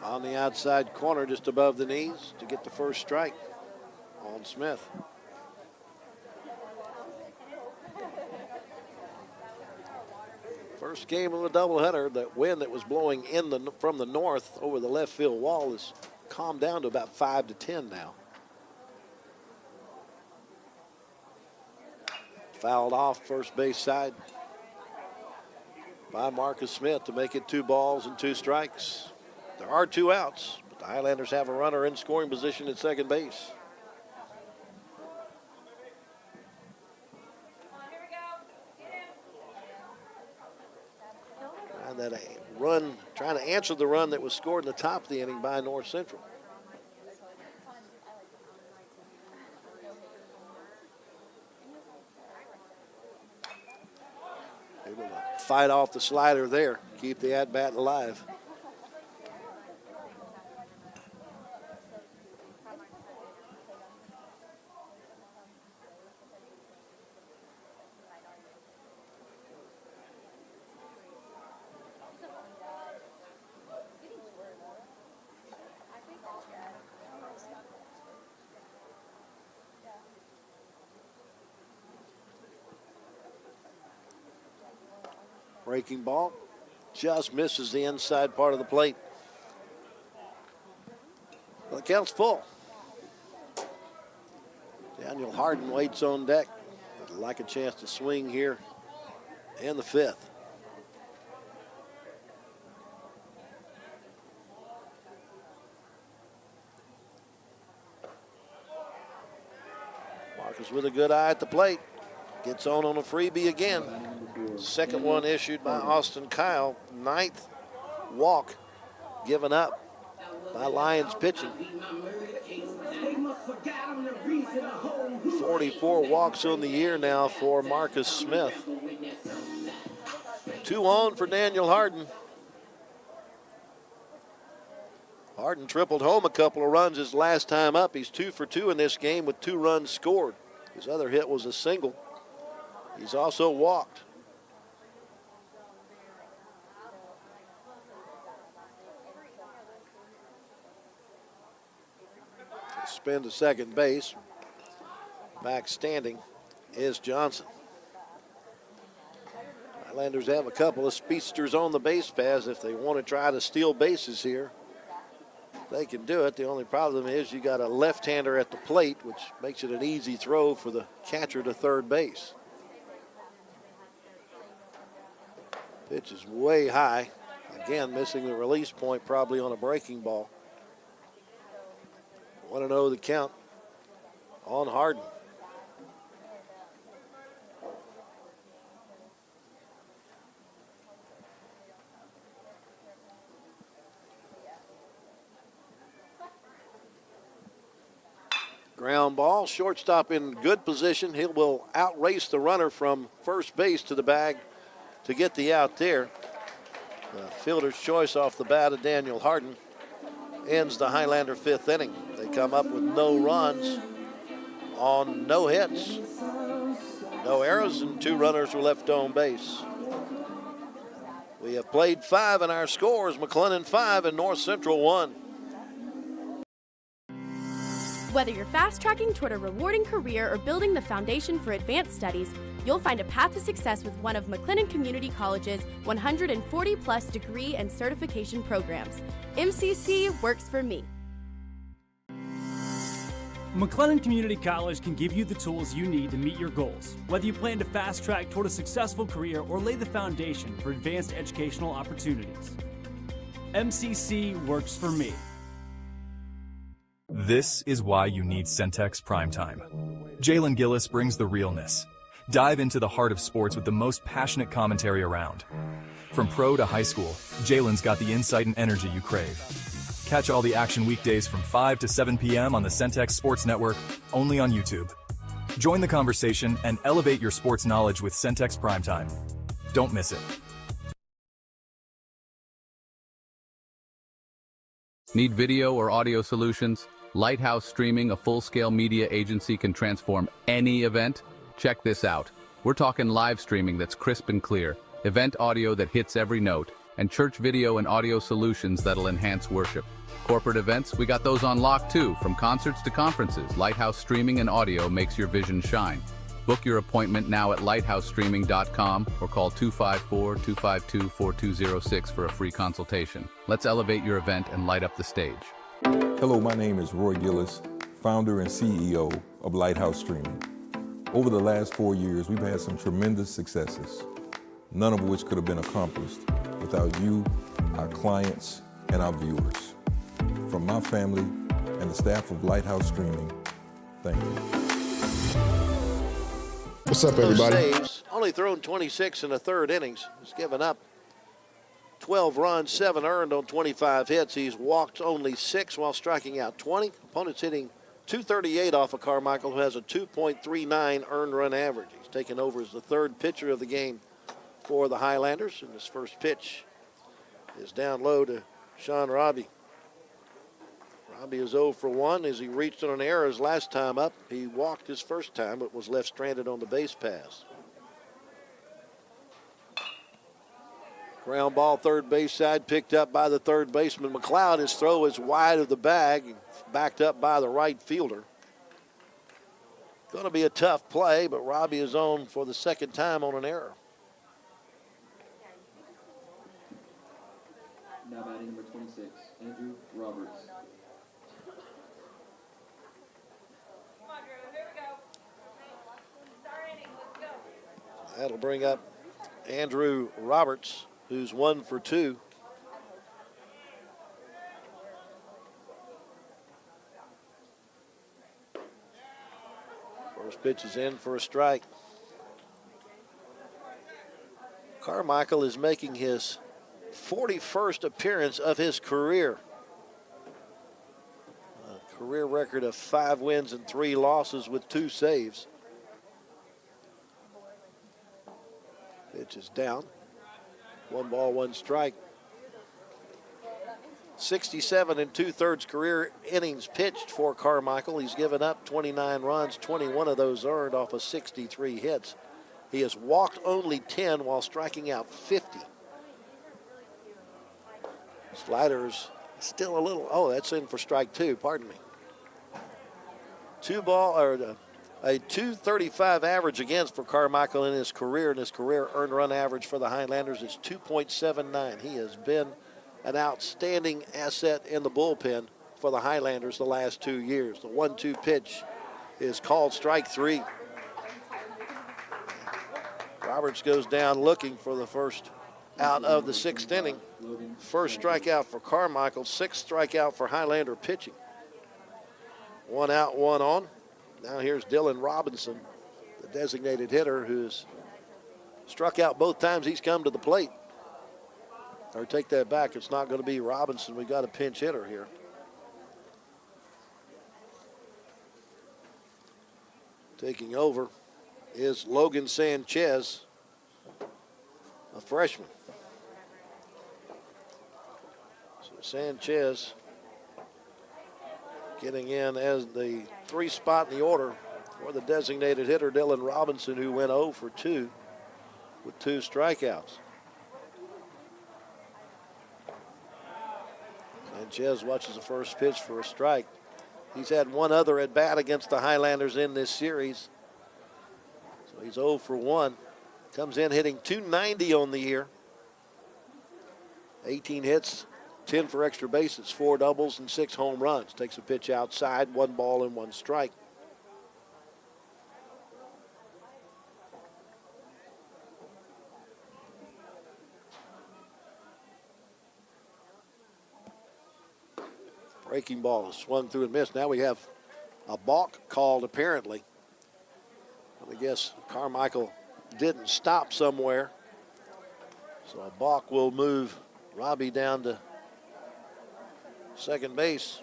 On the outside corner, just above the knees, to get the first strike on Smith. First game of a doubleheader. That wind that was blowing from the north over the left field wall has calmed down to about 5 to 10 now. Fouled off first base side by Marcus Smith to make it 2 balls and 2 strikes. There are 2 outs, but the Highlanders have a runner in scoring position at second base. Trying to answer the run that was scored in the top of the inning by North Central. Able to fight off the slider there, keep the at-bat alive. Breaking ball just misses the inside part of the plate. Well, the count's full. Daniel Harden waits on deck. Would like a chance to swing here in the 5th. Marcus with a good eye at the plate. Gets on a freebie again. Second one issued by Austin Kyle. 9th walk given up by Lions pitching. 44 walks on the year now for Marcus Smith. 2 on for Daniel Harden. Harden tripled home a couple of runs his last time up. He's 2 for 2 in this game with 2 runs scored. His other hit was a single. He's also walked. Spin to second base. Back standing is Johnson. Highlanders have a couple of speedsters on the base paths. If they want to try to steal bases here, they can do it. The only problem is you got a left-hander at the plate, which makes it an easy throw for the catcher to third base. Pitch is way high. Again, missing the release point probably on a breaking ball. 1-0 the count on Harden. Ground ball, shortstop in good position. He will outrace the runner from first base to the bag to get the out there. The fielder's choice off the bat of Daniel Harden ends the Highlander 5th inning. They come up with no runs on no hits, no errors, and 2 runners were left on base. We have played 5 in our scores. McLennan 5 and North Central 1. Whether you're fast-tracking toward a rewarding career or building the foundation for advanced studies, you'll find a path to success with one of McLennan Community College's 140-plus degree and certification programs. MCC works for me. McLennan Community College can give you the tools you need to meet your goals, whether you plan to fast-track toward a successful career or lay the foundation for advanced educational opportunities. MCC works for me. This is why you need Centex Primetime. Jalen Gillis brings the realness. Dive into the heart of sports with the most passionate commentary around. From pro to high school, Jalen's got the insight and energy you crave. Catch all the action weekdays from 5 to 7 p.m. on the Centex Sports Network, only on YouTube. Join the conversation and elevate your sports knowledge with Centex Primetime. Don't miss it. Need video or audio solutions? Lighthouse Streaming, a full-scale media agency, can transform any event. Check this out. We're talking live streaming that's crisp and clear, event audio that hits every note, and church video and audio solutions that'll enhance worship. Corporate events, we got those on lock too. From concerts to conferences, Lighthouse Streaming and audio makes your vision shine. Book your appointment now at lighthousestreaming.com or call 254-252-4206 for a free consultation. Let's elevate your event and light up the stage. Hello, my name is Roy Gillis, founder and CEO of Lighthouse Streaming. Over the last 4 years, we've had some tremendous successes, none of which could have been accomplished without you, our clients, and our viewers. From my family and the staff of Lighthouse Streaming, thank you. What's up, everybody? Those saves, only thrown 26 in the third innings. He's given up 12 runs, 7 earned on 25 hits. He's walked only 6 while striking out 20. Opponents hitting .238 off of Carmichael, who has a 2.39 earned run average. He's taken over as the third pitcher of the game for the Highlanders, and his first pitch is down low to Sean Robbie. Robbie is 0 for 1 as he reached on an error his last time up. He walked his first time but was left stranded on the base pass. Ground ball third base side, picked up by the third baseman. McLeod. His throw is wide of the bag, backed up by the right fielder. Going to be a tough play, but Robbie is on for the second time on an error. Now batting number 26, Andrew Roberts. Come on, Drew. Here we go. Start inning. Let's go. That'll bring up Andrew Roberts, who's 1 for 2. First pitch is in for a strike. Carmichael is making his 41st appearance of his career. A career record of 5 wins and 3 losses with 2 saves. Pitch is down. 1 ball, 1 strike. 67 and 2/3 career innings pitched for Carmichael. He's given up 29 runs, 21 of those earned off of 63 hits. He has walked only 10 while striking out 50. Sliders still a little, that's in for strike 2, pardon me. A 235 average against for Carmichael in his career, and his career earned run average for the Highlanders is 2.79. He has been an outstanding asset in the bullpen for the Highlanders the last 2 years. The 1-2 pitch is called strike 3. Roberts goes down looking for the first out of the 6th inning. First strikeout for Carmichael, 6th strikeout for Highlander pitching. 1 out, 1 on. Now here's Dylan Robinson, the designated hitter, who's struck out both times he's come to the plate. Or take that back, it's not going to be Robinson. We've got a pinch hitter here. Taking over is Logan Sanchez, a freshman. So Sanchez getting in as the 3 spot in the order for the designated hitter, Dylan Robinson, who went 0 for 2 with 2 strikeouts. Sanchez watches the first pitch for a strike. He's had 1 other at bat against the Highlanders in this series. So he's 0 for 1. Comes in hitting .290 on the year. 18 hits, 10 for extra bases, 4 doubles, and 6 home runs. Takes a pitch outside, 1 ball and 1 strike. Breaking ball is swung through and missed. Now we have a balk called apparently. I guess Carmichael didn't stop somewhere. So a balk will move Robbie down to second base.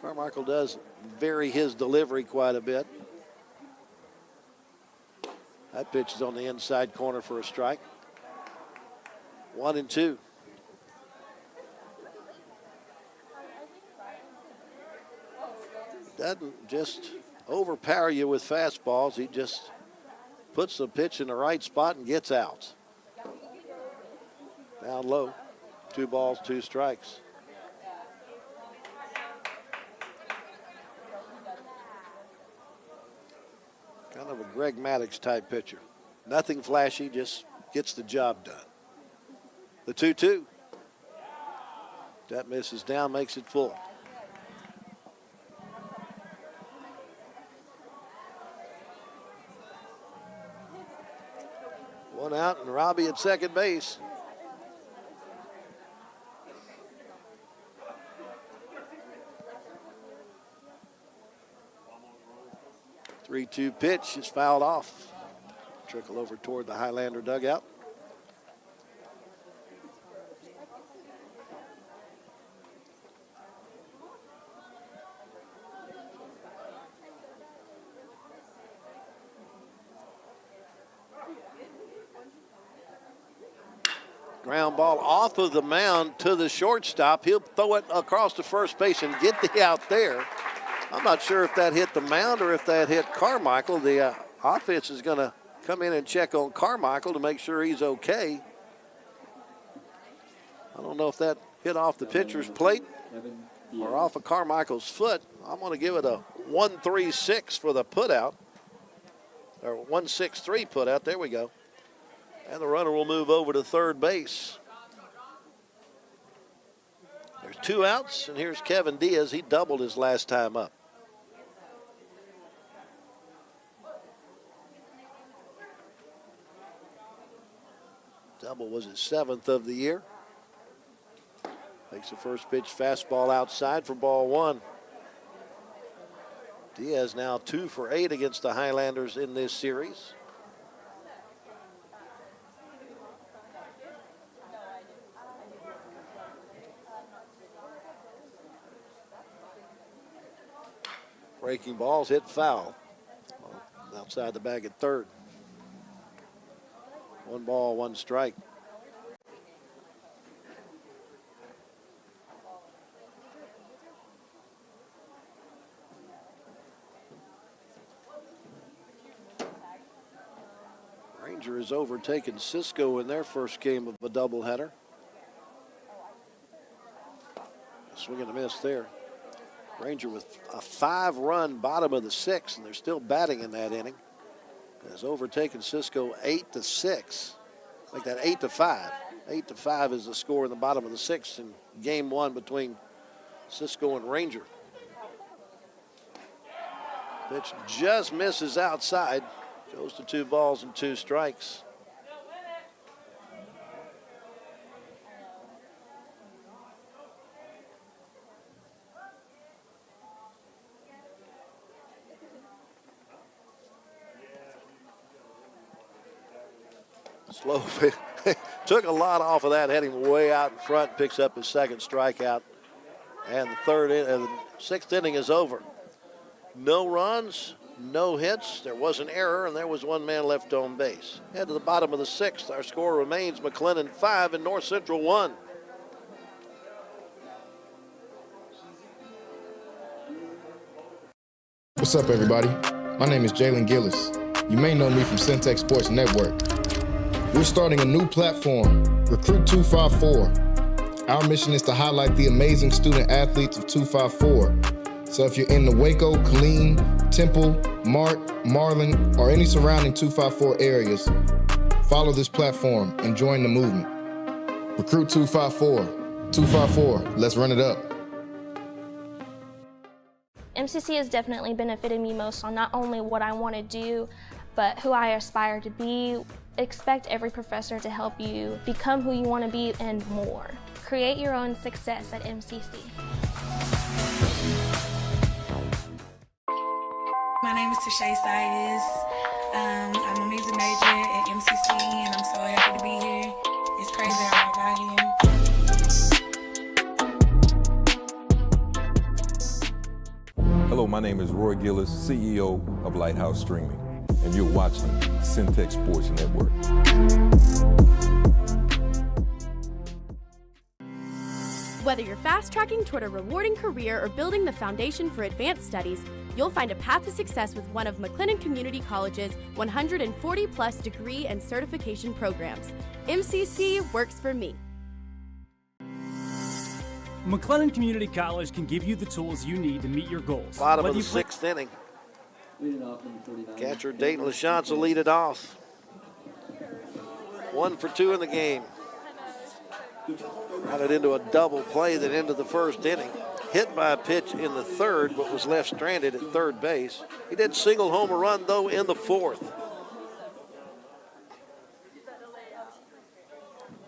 Carmichael does vary his delivery quite a bit. That pitch is on the inside corner for a strike. 1-2. Doesn't just overpower you with fastballs. He just puts the pitch in the right spot and gets out. Down low. 2 balls, 2 strikes. of a Greg Maddox type pitcher. Nothing flashy, just gets the job done. The 2-2. That misses down, makes it full. One out and Robbie at second base. The 3-2 pitch is fouled off. Trickle over toward the Highlander dugout. Ground ball off of the mound to the shortstop. He'll throw it across the first base and get the out there. I'm not sure if that hit the mound or if that hit Carmichael. The offense is going to come in and check on Carmichael to make sure he's okay. I don't know if that hit off the pitcher's plate or off of Carmichael's foot. I'm going to give it a 1-3-6 for the putout, or 1-6-3 putout. There we go. And the runner will move over to third base. There's 2 outs, and here's Kevin Diaz. He doubled his last time up. Double was his 7th of the year. Takes the first pitch fastball outside for ball 1. Diaz now 2 for 8 against the Highlanders in this series. Breaking balls hit foul. Outside the bag at third. 1 ball, 1 strike. Ranger has overtaken Cisco in their first game of a doubleheader. Swing and a miss there. Ranger with a 5-run bottom of the 6th, and they're still batting in that inning. Has overtaken Cisco 8-6. Make that 8-5. 8-5 is the score in the bottom of the 6th in game 1 between Cisco and Ranger. Pitch just misses outside. Goes to 2 balls and 2 strikes. Slow pitch. Took a lot off of that, heading way out in front, picks up his 2nd strikeout. And the 6th inning is over. No runs, no hits. There was an error, and there was 1 man left on base. Head to the bottom of the 6th. Our score remains McLennan 5 and North Central 1. What's up, everybody? My name is Jalen Gillis. You may know me from Centex Sports Network. We're starting a new platform, Recruit 254. Our mission is to highlight the amazing student athletes of 254. So if you're in the Waco, Killeen, Temple, Mart, Marlin, or any surrounding 254 areas, follow this platform and join the movement. Recruit 254. 254, let's run it up. MCC has definitely benefited me most on not only what I want to do, but who I aspire to be. Expect every professor to help you become who you want to be and more. Create your own success at MCC. My name is Tashay Sayes. I'm a music major at MCC, and I'm so happy to be here. It's crazy how I got here. Hello, my name is Roy Gillis, CEO of Lighthouse Streaming, and you're watching Centex Sports Network. Whether you're fast-tracking toward a rewarding career or building the foundation for advanced studies, you'll find a path to success with one of McLennan Community College's 140-plus degree and certification programs. MCC works for me. McLennan Community College can give you the tools you need to meet your goals. Bottom of the 6th inning. Leading off number 49. Catcher Dayton LaChance will lead it off. 1 for 2 in the game. Got it into a double play that ended the first inning. Hit by a pitch in the third, but was left stranded at third base. He did single home a run, though, in the fourth.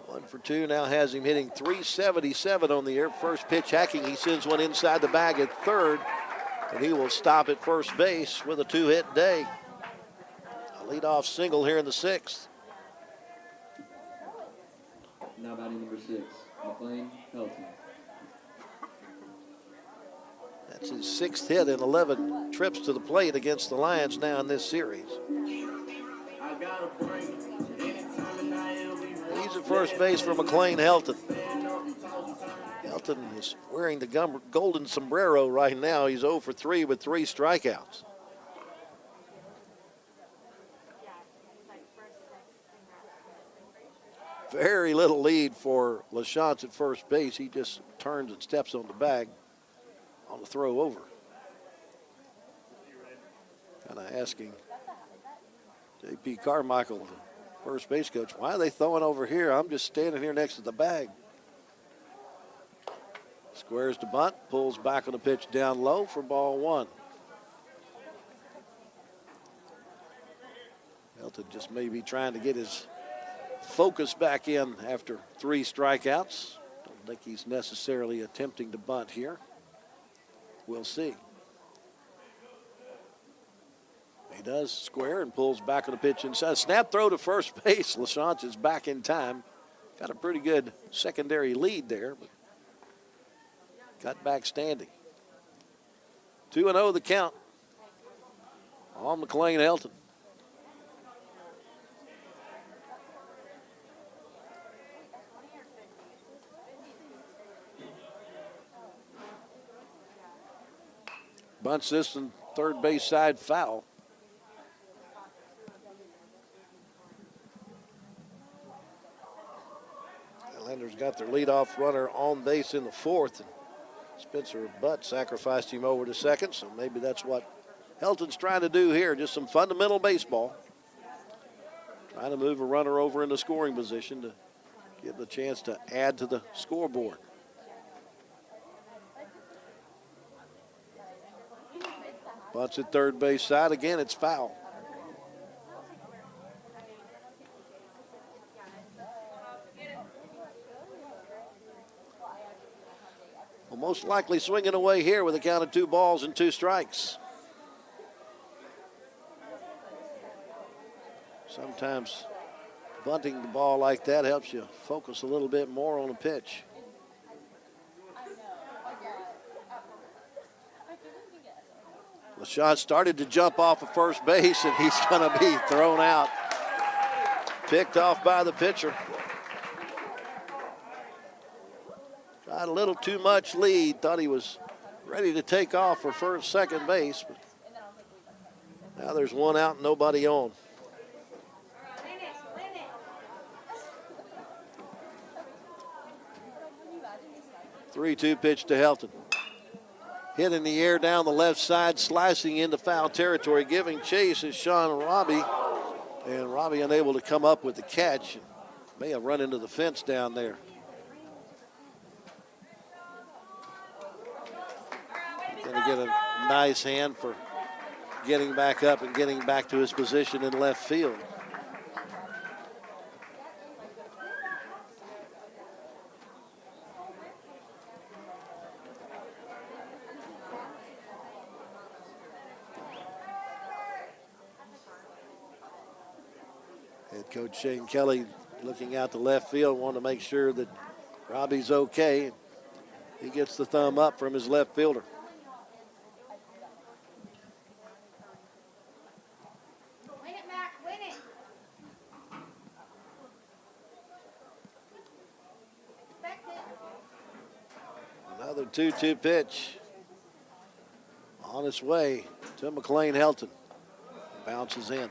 1 for 2 now has him hitting .377 on the year. First pitch hacking, he sends one inside the bag at third, and he will stop at first base with a 2-hit day. A leadoff single here in the sixth. Now batting number 6, McLennan, Helton. That's his 6th hit in 11 trips to the plate against the Lions now in this series. He's at first base for McLean Helton. Helton is wearing the golden sombrero right now. He's 0 for 3 with 3 strikeouts. Very little lead for LaChance at first base. He just turns and steps on the bag on the throw over. Kind of asking J.P. Carmichael, the first base coach, why are they throwing over here? I'm just standing here next to the bag. Squares to bunt, pulls back on the pitch down low for ball 1. Helton just maybe trying to get his focus back in after 3 strikeouts. Don't think he's necessarily attempting to bunt here. We'll see. He does square and pulls back on the pitch inside. Snap throw to first base. LaChance is back in time. Got a pretty good secondary lead there, but got back standing. 2-0 the count on McLean Helton. Bunt system, third base side foul. Islanders got their leadoff runner on base in the fourth. And Spencer Butt sacrificed him over to second, so maybe that's what Helton's trying to do here, just some fundamental baseball. Trying to move a runner over into scoring position to give the chance to add to the scoreboard. Butts at third base side. Again, it's foul. Well, most likely swinging away here with a count of 2 balls and 2 strikes. Sometimes bunting the ball like that helps you focus a little bit more on a pitch. LaChance started to jump off of first base, and he's going to be thrown out. Picked off by the pitcher. Got a little too much lead. Thought he was ready to take off for second base. But now there's 1 out and nobody on. Three-two pitch to Helton. Hit in the air down the left side, slicing into foul territory. Giving chase is Sean Robbie. And Robbie unable to come up with the catch. May have run into the fence down there. Going to get a nice hand for getting back up and getting back to his position in left field. Head coach Shane Kelly looking out to left field, wanting to make sure that Robbie's okay. He gets the thumb up from his left fielder. Win it, Mac, win it. Expect it. Another 2-2 pitch on its way to McLean Helton. Bounces in.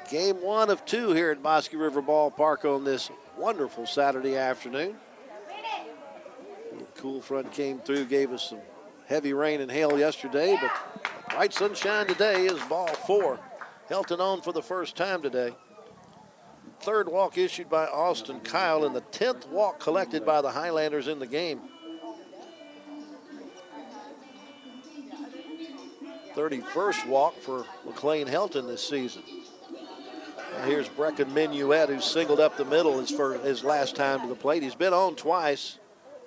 Game 1 of 2 here at Bosque River Ballpark on this wonderful Saturday afternoon. Cool front came through, gave us some heavy rain and hail yesterday, but bright sunshine today is ball 4. Helton on for the first time today. Third walk issued by Austin Kyle and the 10th walk collected by the Highlanders in the game. 31st walk for McLean Helton this season. Now here's Brecken Minuet, who singled up the middle for his last time to the plate. He's been on twice,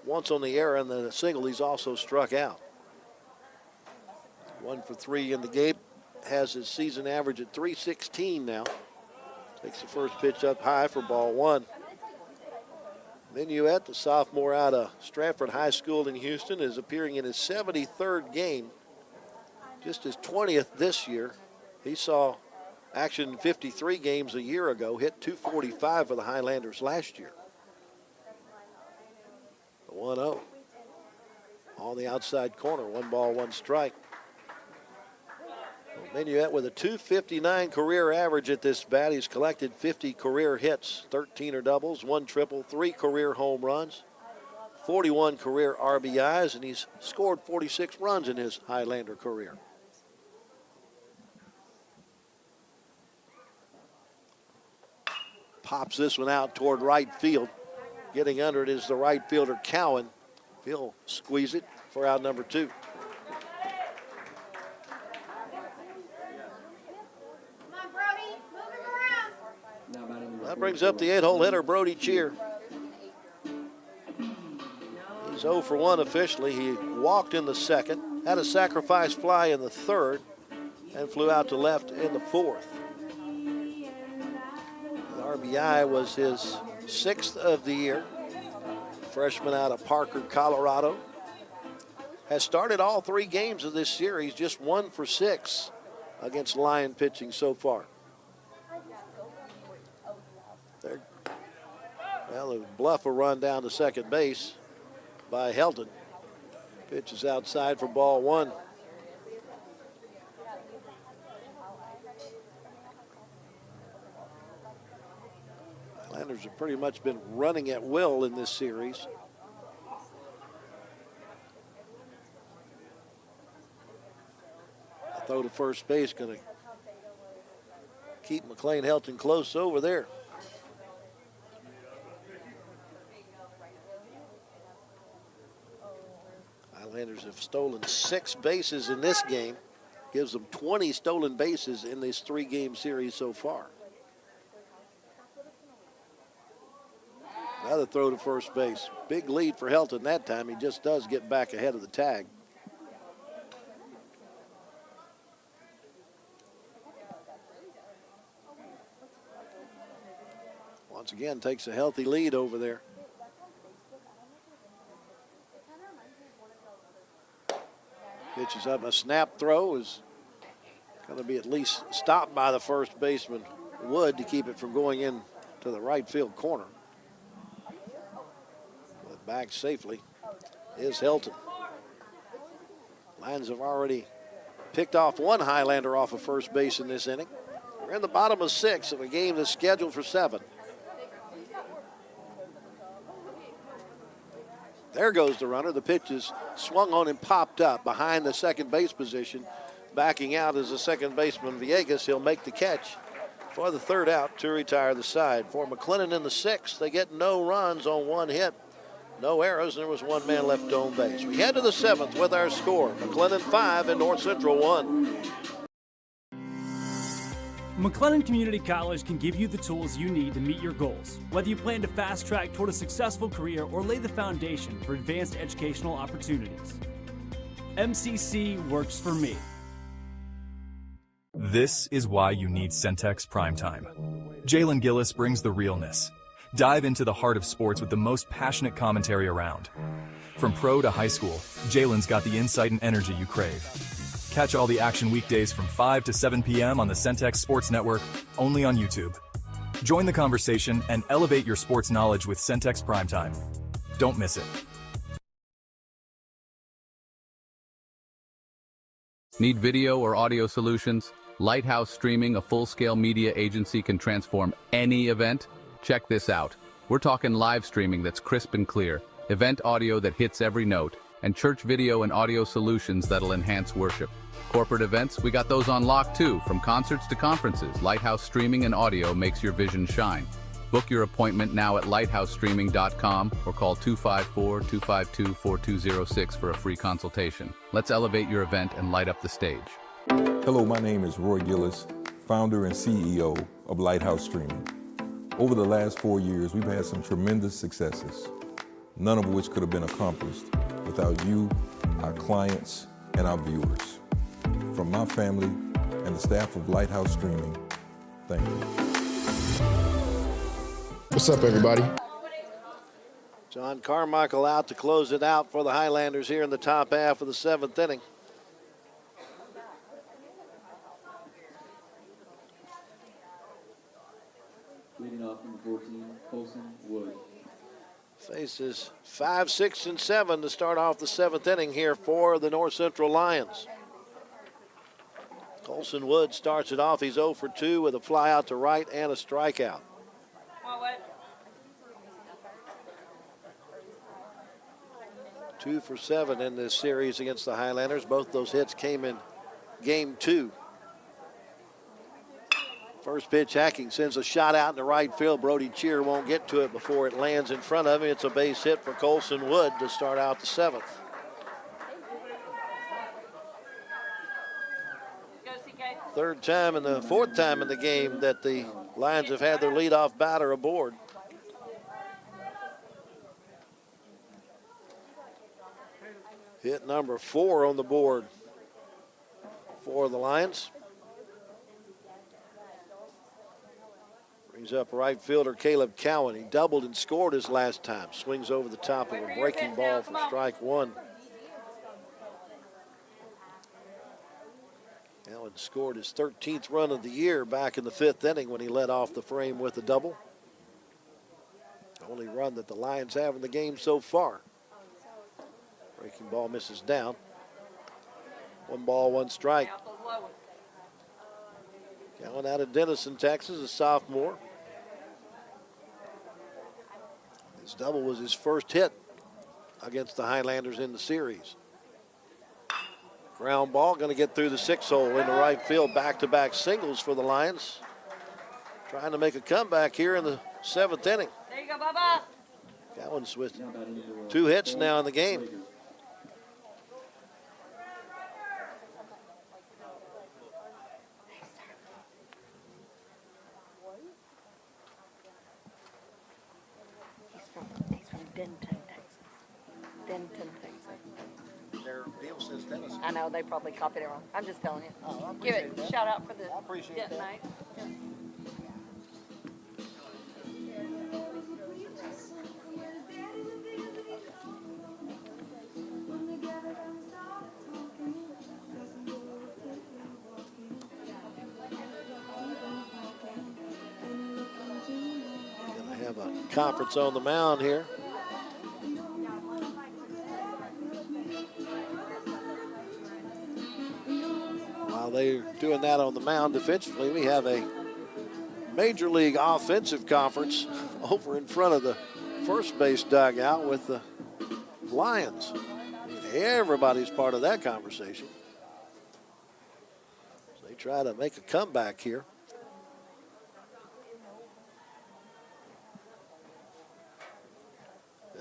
once on the error and then a single. He's also struck out. 1 for 3 in the game. Has his season average at .316 now. Takes the first pitch up high for ball 1. Minuet, the sophomore out of Stratford High School in Houston, is appearing in his 73rd game. Just his 20th this year. He saw action in 53 games a year ago, hit .245 for the Highlanders last year. The 1-0 on the outside corner, 1 ball, 1 strike. Minuet with a .259 career average at this bat. He's collected 50 career hits, 13 are doubles, 1 triple, 3 career home runs, 41 career RBIs, and he's scored 46 runs in his Highlander career. Pops this one out toward right field. Getting under it is the right fielder, Cowan. He'll squeeze it for out number 2. That brings up the 8-hole hitter, Brody Cheer. He's 0 for 1 officially. He walked in the second, had a sacrifice fly in the third, and flew out to left in the fourth. The RBI was his 6th of the year. Freshman out of Parker, Colorado. Has started all 3 games of this series, just 1 for 6 against Lion pitching so far. Well, a bluff a run down to second base by Helton. Pitch is outside for ball 1. Highlanders have pretty much been running at will in this series. A throw to first base, going to keep McLean Helton close over there. Highlanders have stolen 6 bases in this game. Gives them 20 stolen bases in this 3-game series so far. Another throw to first base. Big lead for Helton that time. He just does get back ahead of the tag. Once again, takes a healthy lead over there. Pitches up, a snap throw is going to be at least stopped by the first baseman, Wood, to keep it from going in to the right field corner. But back safely is Helton. Lions have already picked off 1 Highlander off of first base in this inning. We're in the bottom of 6 of a game that's scheduled for 7. There goes the runner. The pitch is swung on and popped up behind the second base position. Backing out is the second baseman, Villegas. He'll make the catch for the 3rd out to retire the side. For McLennan in the 6th, they get no runs on 1 hit. No errors, and there was 1 man left on base. We head to the 7th with our score. McLennan 5 and North Central 1. McLennan Community College can give you the tools you need to meet your goals, whether you plan to fast track toward a successful career or lay the foundation for advanced educational opportunities. MCC works for me. This is why you need Centex Primetime. Jalen Gillis brings the realness. Dive into the heart of sports with the most passionate commentary around. From pro to high school, Jalen's got the insight and energy you crave. Catch all the action weekdays from 5 to 7 p.m. on the Centex Sports Network, only on YouTube. Join the conversation and elevate your sports knowledge with Centex Primetime. Don't miss it. Need video or audio solutions? Lighthouse Streaming, a full-scale media agency, can transform any event. Check this out. We're talking live streaming that's crisp and clear, event audio that hits every note, and church video and audio solutions that'll enhance worship. Corporate events, we got those on lock too. From concerts to conferences, Lighthouse Streaming and Audio makes your vision shine. Book your appointment now at lighthousestreaming.com or call 254-252-4206 for a free consultation. Let's elevate your event and light up the stage. Hello, my name is Roy Gillis, founder and CEO of Lighthouse Streaming. Over the last 4 years, we've had some tremendous successes, none of which could have been accomplished without you, our clients, and our viewers. From my family and the staff of Lighthouse Streaming, thank you. What's up, everybody? John Carmichael out to close it out for the Highlanders here in the top half of the 7th inning. Leading off number 14, Colson Wood. Faces 5, 6, and 7 to start off the 7th inning here for the North Central Lions. Colson Wood starts it off. He's 0 for 2 with a fly out to right and a strikeout. 2 for 7 in this series against the Highlanders. Both those hits came in game 2. First pitch, Hacking sends a shot out in the right field. Brody Cheer won't get to it before it lands in front of him. It's a base hit for Colson Wood to start out the 7th. Third time and the 4th time in the game that the Lions have had their leadoff batter aboard. Hit number 4 on the board for the Lions. Brings up right fielder Caleb Cowan. He doubled and scored his last time. Swings over the top of a breaking ball for strike 1. Cowan scored his 13th run of the year back in the 5th inning when he led off the frame with a double. The only run that the Lions have in the game so far. Breaking ball misses down. 1 ball, 1 strike. Cowan out of Denison, Texas, a sophomore. His double was his first hit against the Highlanders in the series. Ground ball going to get through the 6-hole into right field. Back-to-back singles for the Lions. Trying to make a comeback here in the 7th inning. There you go, Bubba. Cowan's with 2 hits now in the game. He's from Denton, Texas. Denton, Texas. Their deal says Denison. I know, they probably copied it wrong. I'm just telling you. Oh, I Give appreciate it that. shout out for the I appreciate Denton that. Knights. Yeah. Gonna have a conference on the mound here. While they're doing that on the mound defensively, we have a Major League offensive conference over in front of the first base dugout with the Lions. I mean, everybody's part of that conversation. So they try to make a comeback here.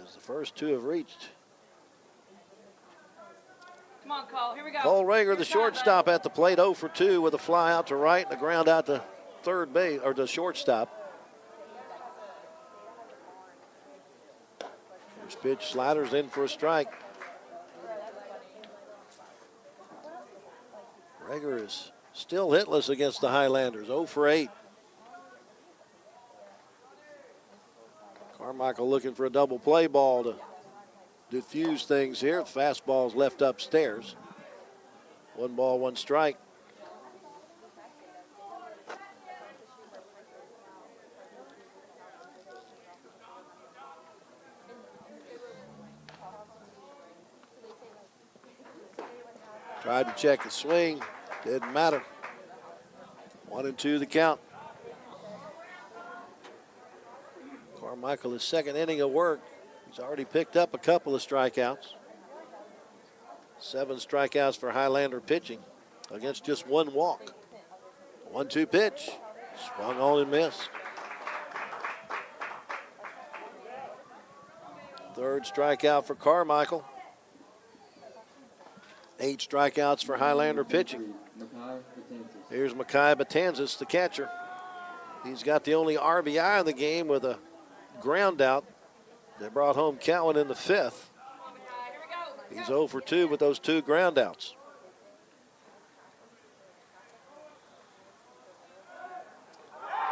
As the first 2 have reached. Come on, Cole. Here we go. Cole Rager, the Here's shortstop at the plate, 0 for 2 with a fly out to right and a ground out to third base, or to shortstop. First pitch, sliders in for a strike. Rager is still hitless against the Highlanders, 0 for 8. Carmichael looking for a double play ball to diffuse things here. The fastball's left upstairs. 1 ball, 1 strike. Tried to check his swing. Didn't matter. 1-2 the count. Carmichael, his second inning of work. He's already picked up a couple of strikeouts. 7 strikeouts for Highlander pitching against just 1 walk. 1-2 pitch. Swung on and missed. 3rd strikeout for Carmichael. 8 strikeouts for Highlander pitching. Here's Mekhi Betanzas, the catcher. He's got the only RBI in the game with a ground out that brought home Cowan in the 5th. He's 0 for 2 with those 2 ground outs.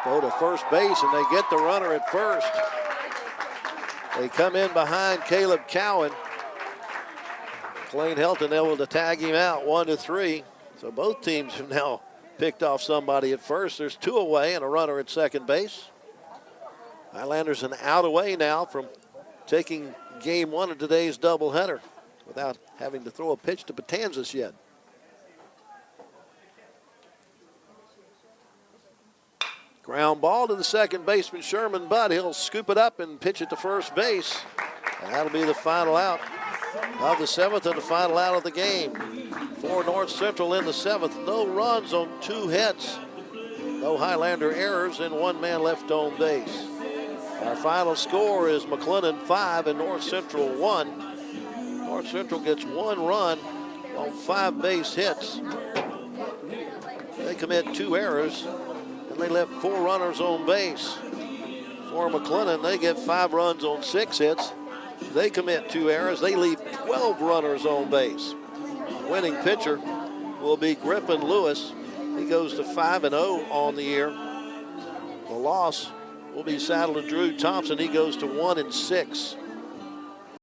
Go to first base, and they get the runner at first. They come in behind Caleb Cowan. Clayne Helton able to tag him out 1-3. So both teams have now picked off somebody at first. There's 2 away and a runner at second base. Highlanders an out away now from taking game 1 of today's doubleheader without having to throw a pitch to Betanzas yet. Ground ball to the second baseman, Sherman Budd. He'll scoop it up and pitch it to first base. And that'll be the final out of the 7th and the final out of the game. For North Central in the 7th. No runs on 2 hits. No Highlander errors and 1 man left on base. Our final score is McLennan 5 and North Central 1. North Central gets 1 run on 5 base hits. They commit 2 errors. And they left 4 runners on base. For McLennan, they get 5 runs on 6 hits. They commit 2 errors. They leave 12 runners on base. Winning pitcher will be Griffin Lewis. He goes to 5-0 on the year. The loss will be saddled to Drew Thompson. He goes to 1-6.